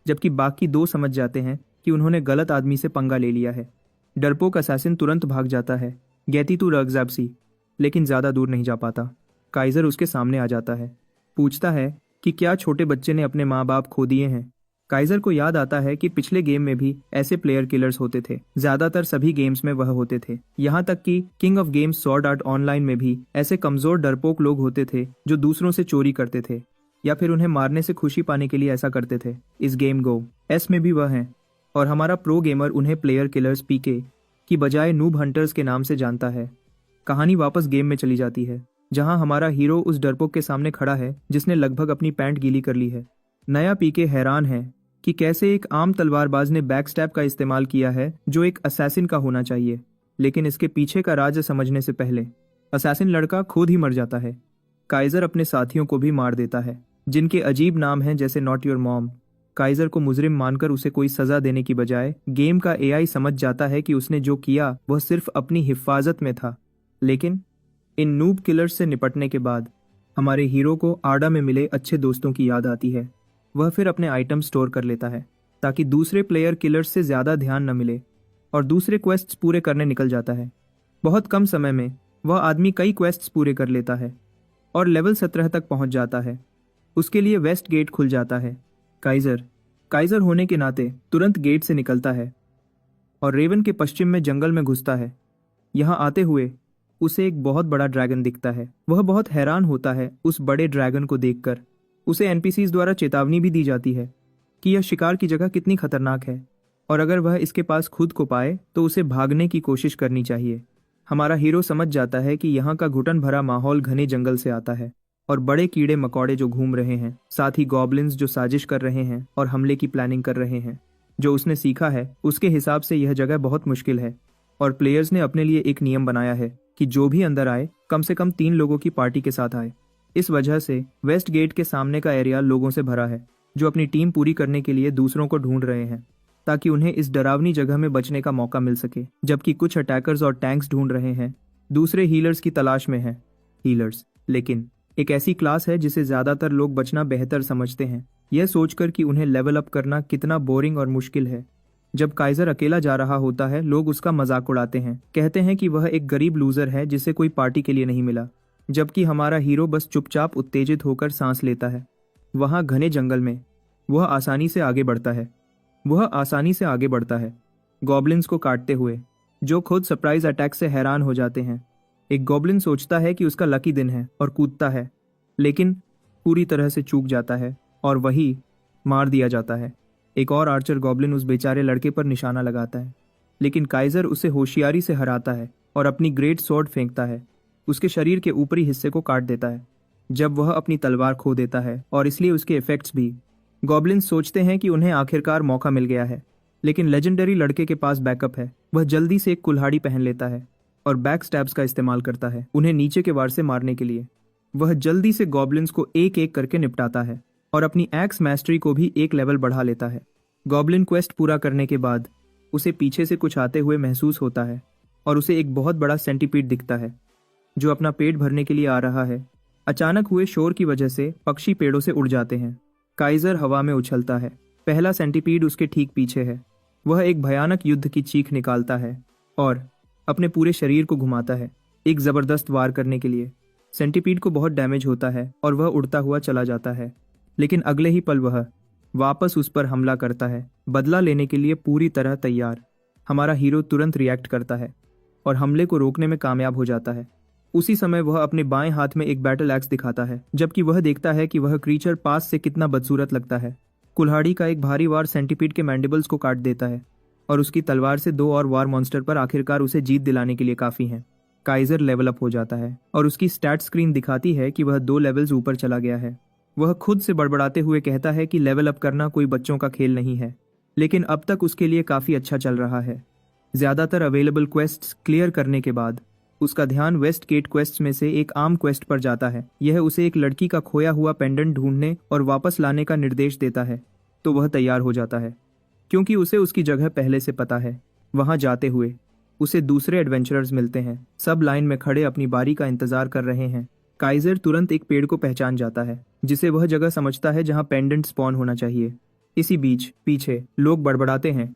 जबकि बाकी दो समझ जाते हैं कि उन्होंने गलत आदमी से पंगा ले लिया है। डरपोक असैसिन तुरंत भाग जाता है, गैती तू रगज़ाबसी, लेकिन ज्यादा दूर नहीं जा पाता। काइजर उसके सामने आ जाता है, पूछता है कि क्या छोटे बच्चे ने अपने माँ बाप खो दिए हैं। काइजर को याद आता है कि पिछले गेम में भी ऐसे प्लेयर किलर्स होते थे। ज्यादातर सभी गेम्स में वह होते थे, यहाँ तक कि king of games sword art online में भी ऐसे कमजोर डरपोक लोग होते थे जो दूसरों से चोरी करते थे या फिर उन्हें मारने से खुशी पाने के लिए ऐसा करते थे। इस गेम गो एस में भी वह हैं, और हमारा प्रो गेमर उन्हें प्लेयर किलर्स पीके की बजाय नूब हंटर्स के नाम से जानता है। कहानी वापस गेम में चली जाती है, जहां हमारा हीरो उस डरपोक के सामने खड़ा है जिसने लगभग अपनी पैंट गीली कर ली है। नया पीके हैरान है कि कैसे एक आम तलवारबाज ने बैकस्टैब का इस्तेमाल किया है जो एक असैसिन का होना चाहिए, लेकिन इसके पीछे का राज समझने से पहले असैसिन लड़का खुद ही मर जाता है। काइजर अपने साथियों को भी मार देता है, जिनके अजीब नाम हैं जैसे नॉट योर मॉम। काइजर को मुजरिम मानकर उसे कोई सजा देने की बजाय गेम का एआई समझ जाता है कि उसने जो किया वह सिर्फ अपनी हिफाजत में था। लेकिन इन नूब किलर्स से निपटने के बाद हमारे हीरो को आडा में मिले अच्छे दोस्तों की याद आती है। वह फिर अपने आइटम स्टोर कर लेता है ताकि दूसरे प्लेयर किलर्स से ज्यादा ध्यान न मिले, और दूसरे क्वेस्ट्स पूरे करने निकल जाता है। बहुत कम समय में वह आदमी कई क्वेस्ट्स पूरे कर लेता है और लेवल 17 तक पहुंच जाता है। उसके लिए वेस्ट गेट खुल जाता है। काइजर होने के नाते तुरंत गेट से निकलता है और रेवन के पश्चिम में जंगल में घुसता है। यहाँ आते हुए उसे एक बहुत बड़ा ड्रैगन दिखता है। वह बहुत हैरान होता है उस बड़े ड्रैगन को देखकर। उसे एनपीसीज द्वारा चेतावनी भी दी जाती है कि यह शिकार की जगह कितनी खतरनाक है, और अगर वह इसके पास खुद को पाए तो उसे भागने की कोशिश करनी चाहिए। हमारा हीरो समझ जाता है कि यहाँ का घुटन भरा माहौल घने जंगल से आता है, और बड़े कीड़े मकौड़े जो घूम रहे हैं, साथ ही गॉब्लिन्स जो साजिश कर रहे हैं और हमले की प्लानिंग कर रहे हैं। जो उसने सीखा है उसके हिसाब से यह जगह बहुत मुश्किल है, और प्लेयर्स ने अपने लिए एक नियम बनाया है कि जो भी अंदर आए कम से कम 3 लोगों की पार्टी के साथ आए। इस वजह से वेस्ट गेट के सामने का एरिया लोगों से भरा है जो अपनी टीम पूरी करने के लिए दूसरों को ढूंढ रहे हैं ताकि उन्हें इस डरावनी जगह में बचने का मौका मिल सके, जबकि कुछ अटैकर्स और टैंक्स ढूंढ रहे हैं, दूसरे हीलर्स की तलाश में हैं। हीलर्स लेकिन एक ऐसी क्लास है जिसे ज्यादातर लोग बचना बेहतर समझते हैं, यह सोचकर कि उन्हें लेवल अप करना कितना बोरिंग और मुश्किल है। जब काइजर अकेला जा रहा होता है लोग उसका मजाक उड़ाते हैं, कहते हैं कि वह एक गरीब लूजर है जिसे कोई पार्टी के लिए नहीं मिला, जबकि हमारा हीरो बस चुपचाप उत्तेजित होकर सांस लेता है। वहां घने जंगल में वह आसानी से आगे बढ़ता है गॉब्लिन्स को काटते हुए, जो खुद सरप्राइज अटैक से हैरान हो जाते हैं। एक गॉब्लिन सोचता है कि उसका लकी दिन है और कूदता है, लेकिन पूरी तरह से चूक जाता है और वही मार दिया जाता है। एक और आर्चर गॉब्लिन उस बेचारे लड़के पर निशाना लगाता है, लेकिन काइजर उसे होशियारी से हराता है और अपनी ग्रेट स्वॉर्ड फेंकता है, उसके शरीर के ऊपरी हिस्से को काट देता है जब वह अपनी तलवार खो देता है, और इसलिए उसके इफेक्ट्स भी। गॉब्लिन्स सोचते हैं कि उन्हें आखिरकार मौका मिल गया है, लेकिन लेजेंडरी लड़के के पास बैकअप है। वह जल्दी से एक कुल्हाड़ी पहन लेता है और बैक स्टैब्स का इस्तेमाल करता है उन्हें नीचे के वार से मारने के लिए। वह जल्दी से गॉब्लिन्स को एक एक करके निपटाता है और अपनी एक्स मैस्टरी को भी एक लेवल बढ़ा लेता है। गॉब्लिन क्वेस्ट पूरा करने के बाद उसे पीछे से कुछ आते हुए महसूस होता है और उसे एक बहुत बड़ा सेंटीपीड दिखता है जो अपना पेट भरने के लिए आ रहा है। अचानक हुए शोर की वजह से पक्षी पेड़ों से उड़ जाते हैं। काइजर हवा में उछलता है। पहला सेंटीपीड उसके ठीक पीछे है। वह एक भयानक युद्ध की चीख निकालता है और अपने पूरे शरीर को घुमाता है एक जबरदस्त वार करने के लिए। सेंटीपीड को बहुत डैमेज होता है और वह उड़ता हुआ चला जाता है, लेकिन अगले ही पल वह वापस उस पर हमला करता है, बदला लेने के लिए पूरी तरह तैयार। हमारा हीरो तुरंत रिएक्ट करता है और हमले को रोकने में कामयाब हो जाता है। उसी समय वह अपने बाएं हाथ में एक बैटल एक्स दिखाता है, जबकि वह देखता है कि वह क्रीचर पास से कितना बदसूरत लगता है। कुल्हाड़ी का एक भारी वार सेंटीपीड के मैंडिबल्स को काट देता है और उसकी तलवार से 2 और वार मॉन्स्टर पर आखिरकार उसे जीत दिलाने के लिए काफी है। काइजर लेवल अप हो जाता है और उसकी स्टैट स्क्रीन दिखाती है कि वह 2 लेवल्स ऊपर चला गया है। वह खुद से बड़बड़ाते हुए कहता है कि लेवल अप करना कोई बच्चों का खेल नहीं है, लेकिन अब तक उसके लिए काफी अच्छा चल रहा है। ज्यादातर अवेलेबल क्वेस्ट्स क्लियर करने के बाद उसका ध्यान वेस्ट गेट क्वेस्ट में से एक आम क्वेस्ट पर जाता है। यह उसे एक लड़की का खोया हुआ पेंडेंट ढूंढने और वापस लाने का निर्देश देता है, तो वह तैयार हो जाता है क्योंकि उसे उसकी जगह पहले से पता है। वहां जाते हुए उसे दूसरे एडवेंचरर्स मिलते हैं। सब लाइन में खड़े अपनी बारी का इंतजार कर रहे हैं। काइजर तुरंत एक पेड़ को पहचान जाता है जिसे वह जगह समझता है जहां पेंडेंट स्पॉन होना चाहिए। इसी बीच पीछे लोग बड़बड़ाते हैं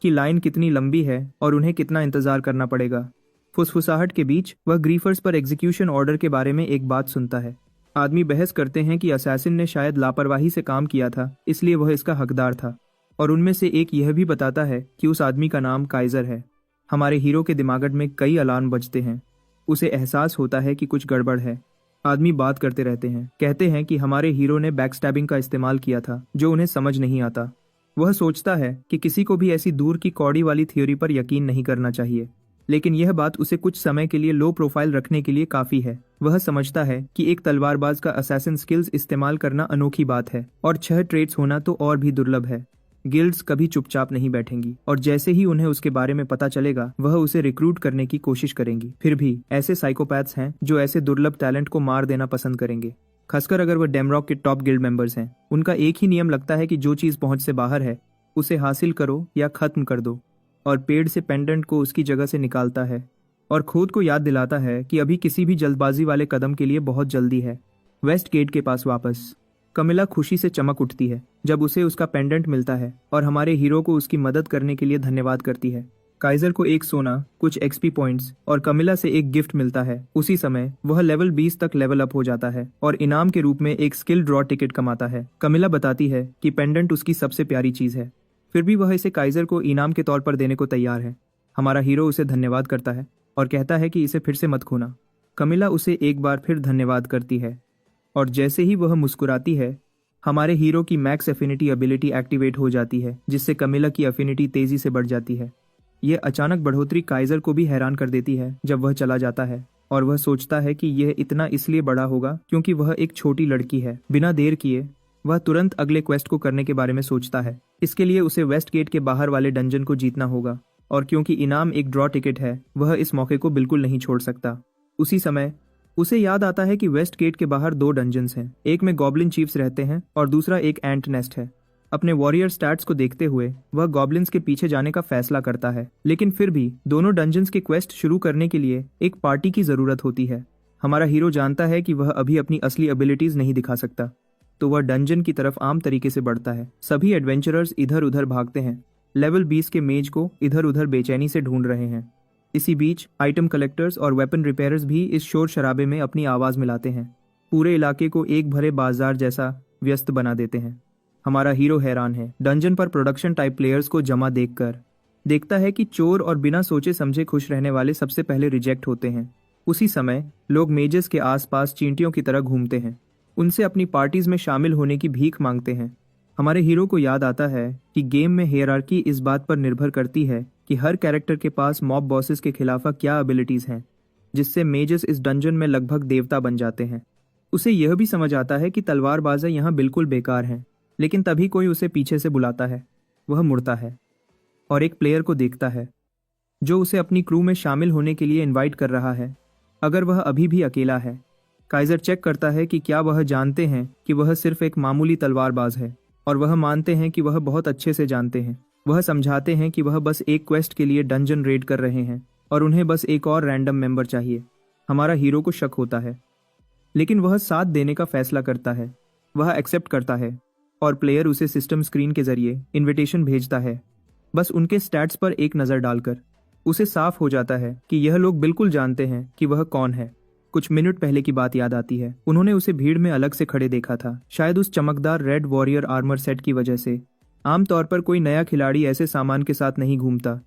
कि लाइन कितनी लंबी है और उन्हें कितना इंतजार करना पड़ेगा। फुसफुसाहट के बीच वह ग्रीफर्स पर एग्जीक्यूशन ऑर्डर के बारे में एक बात सुनता है। आदमी बहस करते हैं कि असैसिन ने शायद लापरवाही से काम किया था, इसलिए वह इसका हकदार था। और उनमें से एक यह भी बताता है कि उस आदमी का नाम काइजर है। हमारे हीरो के दिमाग में कई अलार्म बजते हैं। उसे एहसास होता है कि कुछ गड़बड़ है। आदमी बात करते रहते हैं, कहते हैं कि हमारे हीरो ने बैकस्टैबिंग का इस्तेमाल किया था जो उन्हें समझ नहीं आता। वह सोचता है कि किसी को भी ऐसी दूर की कौड़ी वाली थ्योरी पर यकीन नहीं करना चाहिए, लेकिन यह बात उसे कुछ समय के लिए लो प्रोफाइल रखने के लिए काफी है। वह समझता है कि एक तलवारबाज का असैसिन स्किल्स इस्तेमाल करना अनोखी बात है और 6 ट्रेट्स होना तो और भी दुर्लभ है। गिल्ड्स कभी चुपचाप नहीं बैठेंगी और जैसे ही उन्हें उसके बारे में पता चलेगा वह उसे रिक्रूट करने की कोशिश करेंगी। फिर भी ऐसे साइकोपैथ्स हैं जो ऐसे दुर्लभ टैलेंट को मार देना पसंद करेंगे, खासकर अगर वह डेमरॉक के टॉप गिल्ड मेंबर्स हैं। उनका एक ही नियम लगता है कि जो चीज पहुंच से बाहर है उसे हासिल करो या खत्म कर दो, और पेड़ से पेंडेंट को उसकी जगह से निकालता है और खुद को याद दिलाता है कि अभी किसी भी जल्दबाजी वाले कदम के लिए बहुत जल्दी है। वेस्ट गेट के पास वापस कमिला खुशी से चमक उठती है जब उसे उसका पेंडेंट मिलता है और हमारे हीरो को उसकी मदद करने के लिए धन्यवाद करती है। काइजर को एक सोना, कुछ एक्सपी पॉइंट्स और कमिला से एक गिफ्ट मिलता है। उसी समय वह लेवल 20 तक लेवल अप हो जाता है और इनाम के रूप में एक स्किल ड्रॉ टिकट कमाता है। कमिला बताती है कि पेंडेंट उसकी सबसे प्यारी चीज है, फिर भी वह इसे काइजर को इनाम के तौर पर देने को तैयार है। हमारा हीरो उसे धन्यवाद करता है और कहता है कि इसे फिर से मत खोना। कमिला उसे एक बार फिर धन्यवाद करती है और जैसे ही वह मुस्कुराती है हमारे हीरो की मैक्स एफिनिटी एबिलिटी एक्टिवेट हो जाती है, जिससे कमिला की एफिनिटी तेजी से बढ़ जाती है। यह अचानक बढ़ोतरी काइजर को भी हैरान कर देती है जब वह चला जाता है और वह सोचता है कि यह इतना इसलिए बड़ा होगा क्योंकि वह एक छोटी लड़की है। बिना देर किए वह तुरंत अगले क्वेस्ट को करने के बारे में सोचता है। इसके लिए उसे वेस्ट गेट के बाहर वाले डंजन को जीतना होगा और क्योंकि इनाम एक ड्रॉ टिकट है वह इस मौके को बिल्कुल नहीं छोड़ सकता। उसी समय उसे याद आता है कि वेस्ट गेट के बाहर 2 डंजन्स हैं, एक में गॉब्लिन चीफ्स रहते हैं और दूसरा एक एंट नेस्ट है। अपने वॉरियर स्टैट्स को देखते हुए वह गॉब्लिन्स के पीछे जाने का फैसला करता है, लेकिन फिर भी दोनों डंजन्स के क्वेस्ट शुरू करने के लिए एक पार्टी की जरूरत होती है। हमारा हीरो जानता है कि वह अभी अपनी असली एबिलिटीज नहीं दिखा सकता, तो वह डंजन की तरफ आम तरीके से बढ़ता है। सभी एडवेंचरर्स इधर उधर भागते हैं, लेवल 20 के मेज को इधर उधर बेचैनी से ढूंढ रहे हैं। इसी बीच आइटम कलेक्टर्स और वेपन रिपेयर्स भी इस शोर शराबे में अपनी आवाज मिलाते हैं, पूरे इलाके को एक भरे बाजार जैसा व्यस्त बना देते हैं। हमारा हीरो हैरान है। डंजन पर प्रोडक्शन टाइप प्लेयर्स को जमा देखकर देखता है कि चोर और बिना सोचे समझे खुश रहने वाले सबसे पहले रिजेक्ट होते हैं। उसी समय लोग मेजेस के आसपास चींटियों की तरह घूमते हैं, उनसे अपनी पार्टीज में शामिल होने की भीख मांगते हैं। हमारे हीरो को याद आता है कि गेम में हियरार्की इस बात पर निर्भर करती है कि हर कैरेक्टर के पास मॉब बॉसेस के खिलाफ क्या एबिलिटीज हैं, जिससे मेजेस इस डंजन में लगभग देवता बन जाते हैं। उसे यह भी समझ आता है कि तलवारबाज़ी यहाँ बिल्कुल बेकार हैं, लेकिन तभी कोई उसे पीछे से बुलाता है। वह मुड़ता है और एक प्लेयर को देखता है जो उसे अपनी क्रू में शामिल होने के लिए इनवाइट कर रहा है, अगर वह अभी भी अकेला है। काइजर चेक करता है कि क्या वह जानते हैं कि वह सिर्फ एक मामूली तलवारबाज है, और वह मानते हैं कि वह बहुत अच्छे से जानते हैं। वह समझाते हैं कि वह बस एक क्वेस्ट के लिए डंजन रेड कर रहे हैं और उन्हें बस एक और रैंडम मेंबर चाहिए। हमारा हीरो को शक होता है, लेकिन वह साथ देने का फैसला करता है। वह एक्सेप्ट करता है और प्लेयर उसे सिस्टम स्क्रीन के जरिए इनविटेशन भेजता है। बस उनके स्टैट्स पर एक नज़र डालकर उसे साफ हो जाता है कि यह लोग बिल्कुल जानते हैं कि वह कौन है। कुछ मिनट पहले की बात याद आती है। उन्होंने उसे भीड़ में अलग से खड़े देखा था, शायद उस चमकदार रेड वॉरियर आर्मर सेट की वजह से। आमतौर पर कोई नया खिलाड़ी ऐसे सामान के साथ नहीं घूमता,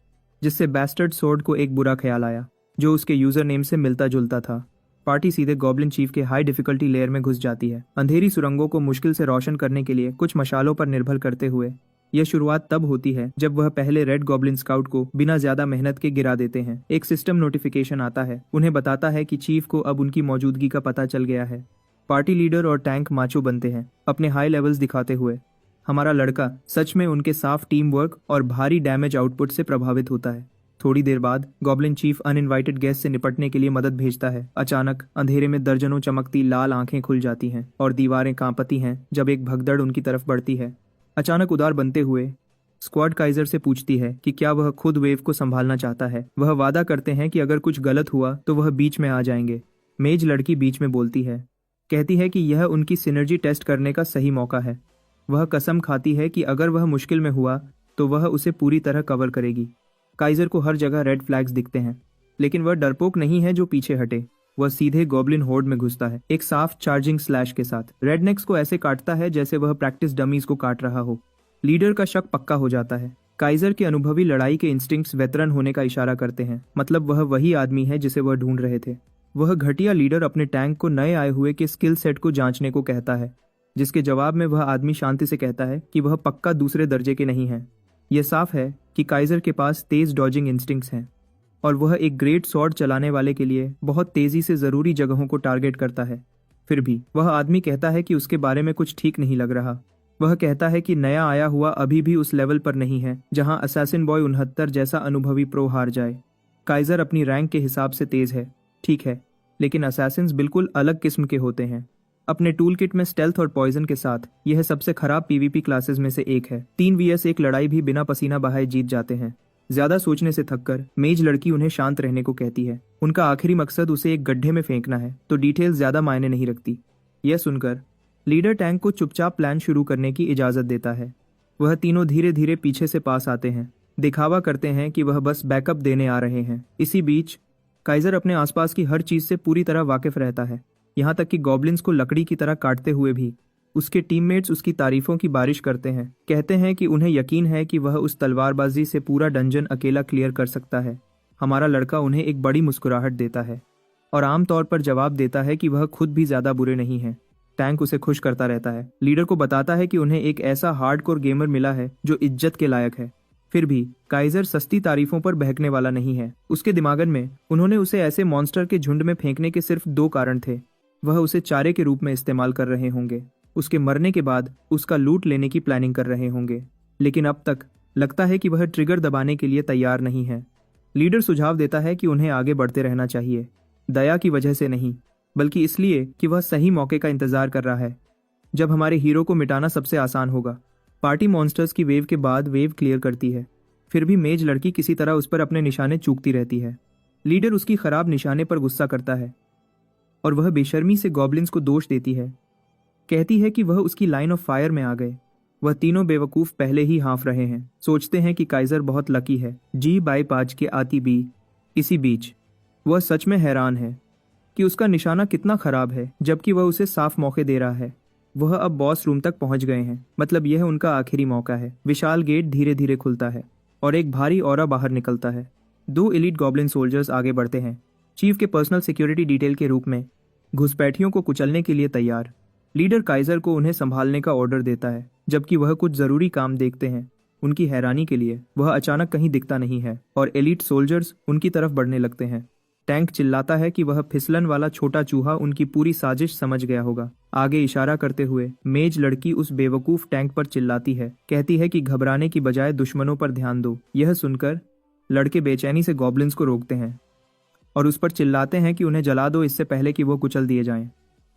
जिससे बैस्टर्ड सोर्ड को एक बुरा ख्याल आया जो उसके यूजर नेम से मिलता जुलता था। पार्टी सीधे गॉब्लिन चीफ के हाई डिफिकल्टी लेयर में घुस जाती है, अंधेरी सुरंगों को मुश्किल से रोशन करने के लिए कुछ मशालों पर निर्भर करते हुए। यह शुरुआत तब होती है जब वह पहले रेड गॉब्लिन स्काउट को बिना ज्यादा मेहनत के गिरा देते हैं। एक सिस्टम नोटिफिकेशन आता है, उन्हें बताता है कि चीफ को अब उनकी मौजूदगी का पता चल गया है। पार्टी लीडर और टैंक माचो बनते हैं, अपने हाई लेवल्स दिखाते हुए। हमारा लड़का सच में उनके साफ टीम वर्क और भारी डैमेज आउटपुट से प्रभावित होता है। थोड़ी देर बाद गॉब्लिन चीफ अनइनवाइटेड गेस्ट से निपटने के लिए मदद भेजता है। अचानक अंधेरे में दर्जनों चमकती लाल आंखें खुल जाती हैं और दीवारें कांपती हैं जब एक भगदड़ उनकी तरफ बढ़ती है। अचानक उदार बनते हुए स्क्वाड काइजर से पूछती है कि क्या वह खुद वेव को संभालना चाहता है। वह वादा करते हैं कि अगर कुछ गलत हुआ तो वह बीच में आ जाएंगे। मेज लड़की बीच में बोलती है, कहती है कि यह उनकी सिनर्जी टेस्ट करने का सही मौका है। वह कसम खाती है कि अगर वह मुश्किल में हुआ तो वह उसे पूरी तरह कवर करेगी। काइजर को हर जगह रेड फ्लैग्स दिखते हैं, लेकिन वह डरपोक नहीं है जो पीछे हटे। वह सीधे गॉब्लिन होर्ड में घुसता है, एक साफ चार्जिंग स्लैश के साथ। रेडनेक्स को ऐसे काटता है जैसे वह प्रैक्टिस डमीज को काट रहा हो। लीडर का शक पक्का हो जाता है। काइजर के अनुभवी लड़ाई के इंस्टिंक्ट्स वेतरन होने का इशारा करते हैं, मतलब वह वही आदमी है जिसे वह ढूंढ रहे थे। वह घटिया लीडर अपने टैंक को नए आए हुए के स्किल सेट को जांचने को कहता है, जिसके जवाब में वह आदमी शांति से कहता है कि वह पक्का दूसरे दर्जे के नहीं है। यह साफ है कि काइजर के पास तेज डॉजिंग इंस्टिंक्ट्स हैं और वह एक ग्रेट स्वॉर्ड चलाने वाले के लिए बहुत तेजी से जरूरी जगहों को टारगेट करता है। फिर भी वह आदमी कहता है कि उसके बारे में कुछ ठीक नहीं लग रहा। वह कहता है कि नया आया हुआ अभी भी उस लेवल पर नहीं है जहां असैसिन बॉय 69 जैसा अनुभवी प्रो हार जाए। काइजर अपनी रैंक के हिसाब से तेज है, ठीक है, लेकिन असैसिन्स बिल्कुल अलग किस्म के होते हैं। अपने टूल किट में स्टेल्थ और पॉइजन के साथ यह सबसे खराब पीवीपी क्लासेस में से एक है। 3 vs 1 लड़ाई भी बिना पसीना बहाए जीत जाते हैं। ज्यादा सोचने से थककर मेज लड़की उन्हें शांत रहने को कहती है। उनका आखिरी मकसद उसे एक गड्ढे में फेंकना है, तो डिटेल्स ज्यादा मायने नहीं रखती। यह सुनकर लीडर टैंक को चुपचाप प्लान शुरू करने की इजाजत देता है। वह तीनों धीरे धीरे पीछे से पास आते हैं, दिखावा करते हैं कि वह बस बैकअप देने आ रहे हैं। इसी बीच काइजर अपने आसपास की हर चीज से पूरी तरह वाकिफ रहता है, यहाँ तक कि गॉब्लिन्स को लकड़ी की तरह काटते हुए भी। उसके टीममेट्स उसकी तारीफों की बारिश करते हैं, कहते हैं कि उन्हें यकीन है कि वह उस तलवारबाजी से पूरा डंजन अकेला क्लियर कर सकता है। हमारा लड़का उन्हें एक बड़ी मुस्कुराहट देता है और आमतौर पर जवाब देता है कि वह खुद भी ज्यादा बुरे नहीं हैं। टैंक उसे खुश करता रहता है, लीडर को बताता है कि उन्हें एक ऐसा हार्डकोर गेमर मिला है जो इज्जत के लायक है। फिर भी काइजर सस्ती तारीफों पर बहकने वाला नहीं है। उसके दिमागन में उन्होंने उसे ऐसे मॉन्स्टर के झुंड में फेंकने के सिर्फ 2 कारण थे। वह उसे चारे के रूप में इस्तेमाल कर रहे होंगे, उसके मरने के बाद उसका लूट लेने की प्लानिंग कर रहे होंगे, लेकिन अब तक लगता है कि वह ट्रिगर दबाने के लिए तैयार नहीं है। लीडर सुझाव देता है कि उन्हें आगे बढ़ते रहना चाहिए, दया की वजह से नहीं, बल्कि इसलिए कि वह सही मौके का इंतजार कर रहा है जब हमारे हीरो को मिटाना सबसे आसान होगा। पार्टी मॉन्स्टर्स की वेव के बाद वेव क्लियर करती है, फिर भी मेज लड़की किसी तरह उस पर अपने निशाने चूकती रहती है। लीडर उसकी खराब निशाने पर गुस्सा करता है और वह बेशर्मी से गॉब्लिन्स को दोष देती है, कहती है कि वह उसकी लाइन ऑफ फायर में आ गए। वह तीनों बेवकूफ पहले ही हाँफ रहे हैं, सोचते हैं कि काइजर बहुत लकी है, G/5 के आती बी। इसी बीच वह सच में हैरान है कि उसका निशाना कितना खराब है, जबकि वह उसे साफ मौके दे रहा है। वह अब बॉस रूम तक पहुंच गए हैं, मतलब यह उनका आखिरी मौका है। विशाल गेट धीरे धीरे खुलता है और एक भारी ऑरा बाहर निकलता है। 2 एलीट गॉब्लिन सोल्जर्स आगे बढ़ते हैं, चीफ के पर्सनल सिक्योरिटी डिटेल के रूप में, घुसपैठियों को कुचलने के लिए तैयार। लीडर काइजर को उन्हें संभालने का ऑर्डर देता है, जबकि वह कुछ जरूरी काम देखते हैं। उनकी हैरानी के लिए वह अचानक कहीं दिखता नहीं है और एलीट सोल्जर्स उनकी तरफ बढ़ने लगते हैं। टैंक चिल्लाता है कि वह फिसलन वाला छोटा चूहा उनकी पूरी साजिश समझ गया होगा। आगे इशारा करते हुए मेज लड़की उस बेवकूफ टैंक पर चिल्लाती है, कहती है कि घबराने की बजाय दुश्मनों पर ध्यान दो। यह सुनकर लड़के बेचैनी से गॉब्लिन्स को रोकते हैं और उस पर चिल्लाते हैं कि उन्हें जला दो इससे पहले कि वो कुचल दिए जाएं।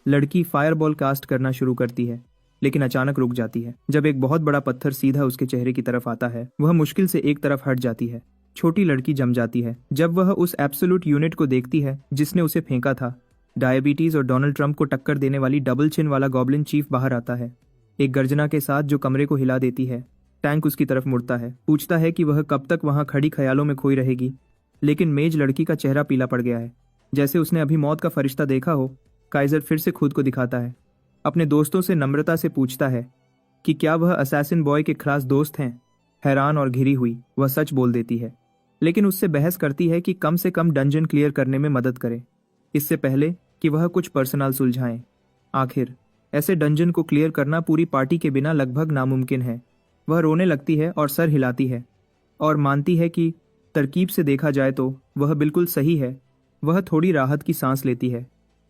लड़की फायरबॉल कास्ट करना शुरू करती है, लेकिन अचानक रुक जाती है जब एक बहुत बड़ा पत्थर सीधा उसके चेहरे की तरफ आता है। वह मुश्किल से एक तरफ हट जाती है। छोटी लड़की जम जाती है जब वह उस एब्सोल्यूट यूनिट को देखती है जिसने उसे फेंका था। डायबिटीज और डोनाल्ड ट्रंप को टक्कर देने वाली डबल चिन वाला गॉब्लिन चीफ बाहर आता है, एक गर्जना के साथ जो कमरे को हिला देती है। टैंक उसकी तरफ मुड़ता है, पूछता है कि वह कब तक वहां खड़ी ख्यालों में खोई रहेगी, लेकिन मेज लड़की का चेहरा पीला पड़ गया है, जैसे उसने अभी मौत का फरिश्ता देखा हो। काइजर फिर से खुद को दिखाता है, अपने दोस्तों से नम्रता से पूछता है कि क्या वह असैसिन बॉय के खास दोस्त हैं। हैरान और घिरी हुई वह सच बोल देती है, लेकिन उससे बहस करती है कि कम से कम डंजन क्लियर करने में मदद करे, इससे पहले कि वह कुछ पर्सनल सुलझाएं। आखिर ऐसे डंजन को क्लियर करना पूरी पार्टी के बिना लगभग नामुमकिन है। वह रोने लगती है और सर हिलाती है और मानती है कि तरकीब से देखा जाए तो वह बिल्कुल सही है। वह थोड़ी राहत की सांस लेती है,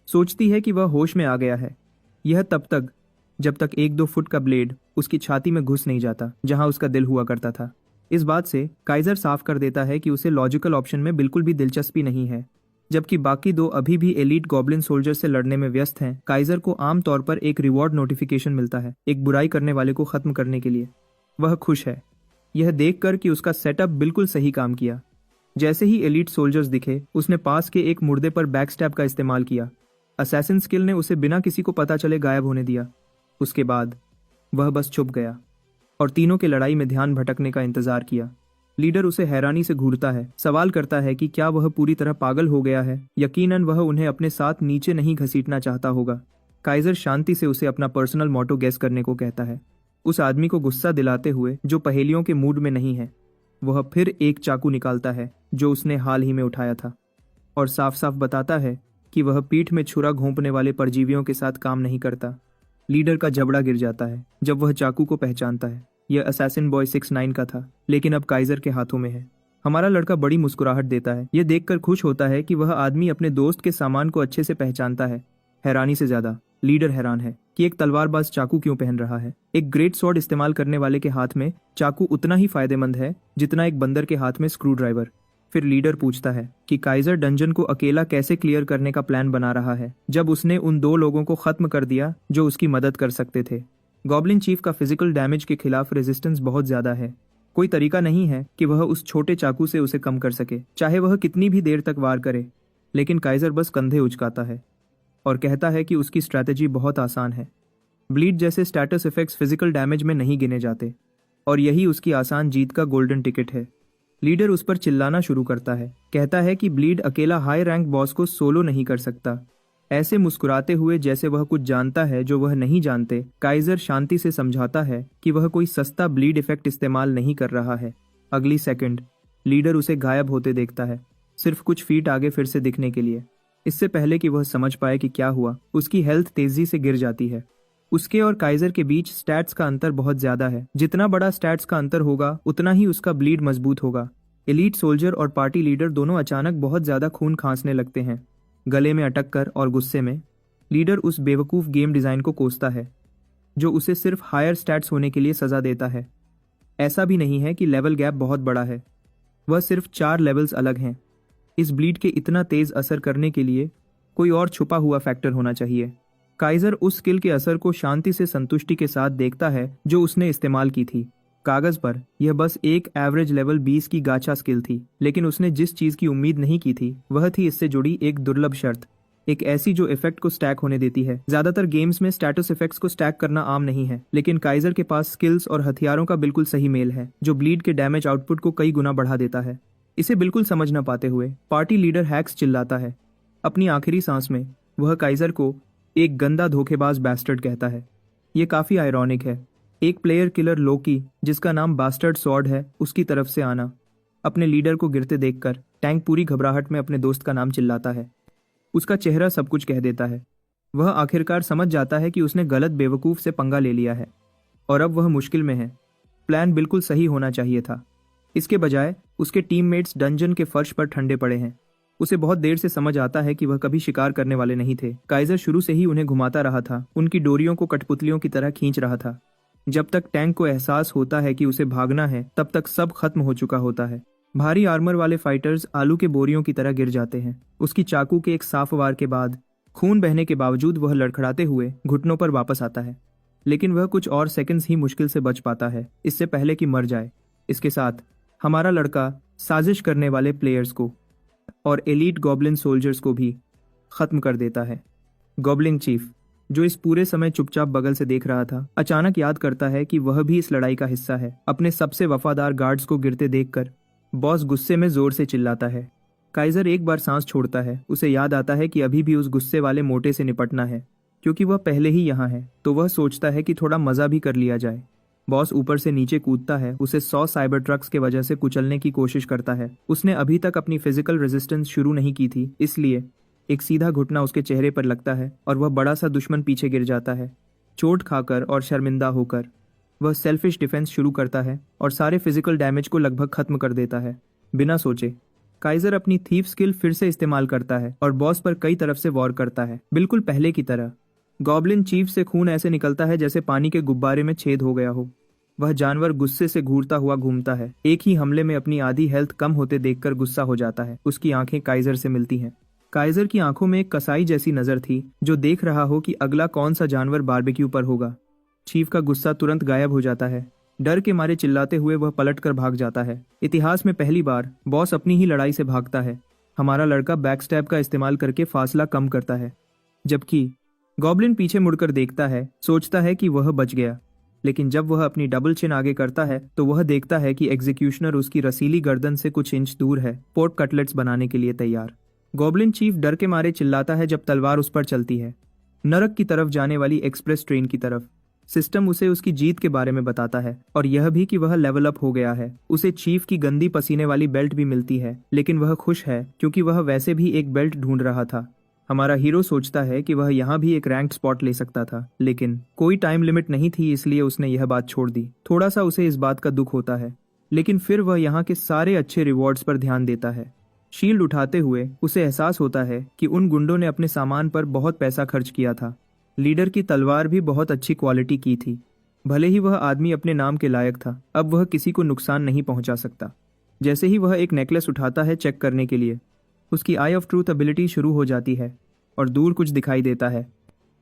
सोचती है कि वह होश में आ गया है। यह तब तक जब तक 1-2 फुट का ब्लेड उसकी छाती में घुस नहीं जाता जहां उसका दिल हुआ करता था। इस बात से काइजर साफ कर देता है कि उसे लॉजिकल ऑप्शन में बिल्कुल भी दिलचस्पी नहीं है, जबकि बाकी 2 अभी भी एलीट गॉब्लिन सोल्जर से लड़ने में व्यस्त हैं। काइजर को आमतौर पर एक रिवॉर्ड नोटिफिकेशन मिलता है, एक बुराई करने वाले को खत्म करने के लिए। वह खुश है, यह देखकर कि उसका सेटअप बिल्कुल सही काम किया। जैसे ही एलीट सोल्जर्स दिखे, उसने पास के एक मुर्दे पर बैकस्टैब का इस्तेमाल किया। असैसिन स्किल ने उसे बिना किसी को पता चले गायब होने दिया। उसके बाद वह बस छुप गया और तीनों के लड़ाई में ध्यान भटकने का इंतजार किया। लीडर उसे हैरानी से घूरता है, सवाल करता है कि क्या वह पूरी तरह पागल हो गया है। यकीनन वह उन्हें अपने साथ नीचे नहीं घसीटना चाहता होगा। काइजर शांति से उसे अपना पर्सनल मोटो गेस करने को कहता है, उस आदमी को गुस्सा दिलाते हुए जो पहेलियों के मूड में नहीं है। वह फिर एक चाकू निकालता है जो उसने हाल ही में उठाया था और साफ साफ बताता है कि वह पीठ में छुरा घोंपने वाले परजीवियों के साथ काम नहीं करता। लीडर का जबड़ा गिर जाता है जब वह चाकू को पहचानता है। यह असैसिन बॉय 6-9 का था, लेकिन अब काइजर के हाथों में है। हमारा लड़का बड़ी मुस्कुराहट देता है। यह देखकर खुश होता है कि वह आदमी अपने दोस्त के सामान को अच्छे से पहचानता है। हैरानी से ज्यादा लीडर हैरान है कि एक तलवारबाज चाकू क्यों पहन रहा है। एक ग्रेट स्वॉर्ड इस्तेमाल करने वाले के हाथ में चाकू उतना ही फायदेमंद है जितना एक बंदर के हाथ में स्क्रू ड्राइवर। फिर लीडर पूछता है कि काइजर डंजन को अकेला कैसे क्लियर करने का प्लान बना रहा है, जब उसने उन 2 लोगों को खत्म कर दिया जो उसकी मदद कर सकते थे। गॉब्लिन चीफ का फिजिकल डैमेज के खिलाफ रेजिस्टेंस बहुत ज्यादा है। कोई तरीका नहीं है कि वह उस छोटे चाकू से उसे कम कर सके, चाहे वह कितनी भी देर तक वार करे। लेकिन काइजर बस कंधे उचकाता है और कहता है कि उसकी स्ट्रैटेजी बहुत आसान है। ब्लीड जैसे स्टेटस इफेक्ट्स फिजिकल डैमेज में नहीं गिने जाते और यही उसकी आसान जीत का गोल्डन टिकट है। लीडर उस पर चिल्लाना शुरू करता है, कहता है कि ब्लीड अकेला हाई रैंक बॉस को सोलो नहीं कर सकता। ऐसे मुस्कुराते हुए जैसे वह कुछ जानता है जो वह नहीं जानते, काइजर शांति से समझाता है कि वह कोई सस्ता ब्लीड इफेक्ट इस्तेमाल नहीं कर रहा है। अगली सेकंड लीडर उसे गायब होते देखता है, सिर्फ कुछ फीट आगे फिर से दिखने के लिए। इससे पहले कि वह समझ पाए कि क्या हुआ, उसकी हेल्थ तेजी से गिर जाती है। उसके और काइजर के बीच स्टैट्स का अंतर बहुत ज्यादा है। जितना बड़ा स्टैट्स का अंतर होगा उतना ही उसका ब्लीड मजबूत होगा। एलीट सोल्जर और पार्टी लीडर दोनों अचानक बहुत ज्यादा खून खांसने लगते हैं। गले में अटक कर और गुस्से में लीडर उस बेवकूफ गेम डिजाइन को कोसता है जो उसे सिर्फ हायर स्टैट्स होने के लिए सजा देता है। ऐसा भी नहीं है कि लेवल गैप बहुत बड़ा है, वह सिर्फ 4 लेवल्स अलग हैं। इस ब्लीड के इतना तेज असर करने के लिए कोई और छुपा हुआ फैक्टर होना चाहिए। काइजर उस स्किल के असर को शांति से संतुष्टि के साथ देखता है जो उसने इस्तेमाल की थी। कागज पर यह बस एक एवरेज लेवल 20 की गाचा स्किल थी, लेकिन उसने जिस चीज की उम्मीद नहीं की थी वह थी इससे जुड़ी एक दुर्लभ शर्त, एक ऐसी जो इफेक्ट को स्टैक होने देती है। ज्यादातर गेम्स में स्टेटस इफेक्ट्स को स्टैक करना आम नहीं है, लेकिन काइजर के पास स्किल्स और हथियारों का बिल्कुल सही मेल है जो ब्लीड के डैमेज आउटपुट को कई गुना बढ़ा देता है। इसे बिल्कुल समझ न पाते हुए पार्टी लीडर हैक्स चिल्लाता है। अपनी आखिरी सांस में वह काइजर को एक गंदा धोखेबाज बैस्टर्ड कहता है। ये काफी आयरॉनिक है। एक प्लेयर किलर लोकी, जिसका नाम बास्टर्ड सॉर्ड है, उसकी तरफ से आना। अपने लीडर को गिरते देखकर टैंक पूरी घबराहट में अपने दोस्त का नाम चिल्लाता है। उसका चेहरा सब कुछ कह देता है। वह आखिरकार समझ जाता है कि उसने गलत बेवकूफ से पंगा ले लिया है और अब वह मुश्किल में है। प्लान बिल्कुल सही होना चाहिए था। इसके बजाय उसके टीममेट्स डंजन के फर्श पर ठंडे पड़े हैं। उसे बहुत देर से समझ आता है कि वह कभी शिकार करने वाले नहीं थे। काइजर शुरू से ही उन्हें घुमाता रहा था, उनकी डोरियों को कठपुतलियों की तरह खींच रहा था। जब तक टैंक को एहसास होता है कि उसे भागना है, तब तक सब खत्म हो चुका होता है। भारी आर्मर वाले फाइटर्स आलू के बोरियों की तरह गिर जाते हैं। उसकी चाकू के एक साफ वार के बाद खून बहने के बावजूद वह लड़खड़ाते हुए घुटनों पर वापस आता है, लेकिन वह कुछ और सेकंड्स ही मुश्किल से बच पाता है, इससे पहले कि मर जाए। इसके साथ हमारा लड़का साजिश करने वाले प्लेयर्स को और एलीट गॉब्लिन सोल्जर्स को भी खत्म कर देता है। गॉब्लिन चीफ, जो इस पूरे समय चुपचाप बगल से देख रहा था, अचानक याद करता है कि वह भी इस लड़ाई का हिस्सा है। अपने सबसे वफादार गार्ड्स को गिरते देखकर बॉस गुस्से में जोर से चिल्लाता है। काइजर एक बार सांस छोड़ता है। उसे याद आता है कि अभी भी उस गुस्से वाले मोटे से निपटना है, क्योंकि वह पहले ही यहाँ है। तो वह सोचता है कि थोड़ा मजा भी कर लिया जाए। बॉस ऊपर से नीचे कूदता है, उसे 100 साइबर ट्रक्स के वजह से कुचलने की कोशिश करता है। उसने अभी तक अपनी फिजिकल रेजिस्टेंस शुरू नहीं की थी, इसलिए एक सीधा घुटना उसके चेहरे पर लगता है और वह बड़ा सा दुश्मन पीछे गिर जाता है। चोट खाकर और शर्मिंदा होकर वह सेल्फिश डिफेंस शुरू करता है और सारे फिजिकल डैमेज को लगभग खत्म कर देता है। बिना सोचे काइजर अपनी थीफ स्किल फिर से इस्तेमाल करता है और बॉस पर कई तरफ से वॉर करता है, बिल्कुल पहले की तरह। गॉब्लिन चीफ से खून ऐसे निकलता है जैसे पानी के गुब्बारे में छेद हो गया हो। वह जानवर गुस्से से घूरता हुआ घूमता है। एक ही हमले में अपनी आधी हेल्थ कम होते देखकर गुस्सा हो जाता है। उसकी आंखें काइजर से मिलती हैं। काइजर की आंखों में एक कसाई जैसी नजर थी जो देख रहा हो कि अगला कौन सा जानवर बारबेक्यू पर होगा। चीफ का गुस्सा तुरंत गायब हो जाता है। डर के मारे चिल्लाते हुए वह पलटकर भाग जाता है। इतिहास में पहली बार बॉस अपनी ही लड़ाई से भागता है। हमारा लड़का बैकस्टैब का इस्तेमाल करके फासला कम करता है, जबकि गॉब्लिन पीछे मुड़कर देखता है, सोचता है कि वह बच गया। लेकिन जब वह अपनी डबल चिन आगे करता है तो वह देखता है कि एग्जीक्यूशनर उसकी रसीली गर्दन से कुछ इंच दूर है, पोर्क कटलेट्स बनाने के लिए तैयार। गॉब्लिन चीफ डर के मारे चिल्लाता है जब तलवार उस पर चलती है, नरक की तरफ जाने वाली एक्सप्रेस ट्रेन की तरफ। सिस्टम उसे उसकी जीत के बारे में बताता है और यह भी कि वह लेवल अप हो गया है। उसे चीफ की गंदी पसीने वाली बेल्ट भी मिलती है, लेकिन वह खुश है क्योंकि वह वैसे भी एक बेल्ट ढूंढ रहा था। हमारा हीरो सोचता है कि वह यहाँ भी एक रैंक्ड स्पॉट ले सकता था, लेकिन कोई टाइम लिमिट नहीं थी, इसलिए उसने यह बात छोड़ दी। थोड़ा सा उसे इस बात का दुख होता है, लेकिन फिर वह यहाँ के सारे अच्छे रिवॉर्ड्स पर ध्यान देता है। शील्ड उठाते हुए उसे एहसास होता है कि उन गुंडों ने अपने सामान पर बहुत पैसा खर्च किया था। लीडर की तलवार भी बहुत अच्छी क्वालिटी की थी। भले ही वह आदमी अपने नाम के लायक था, अब वह किसी को नुकसान नहीं पहुंचा सकता। जैसे ही वह एक नेकलेस उठाता है चेक करने के लिए, उसकी आई ऑफ ट्रूथ एबिलिटी शुरू हो जाती है और दूर कुछ दिखाई देता है।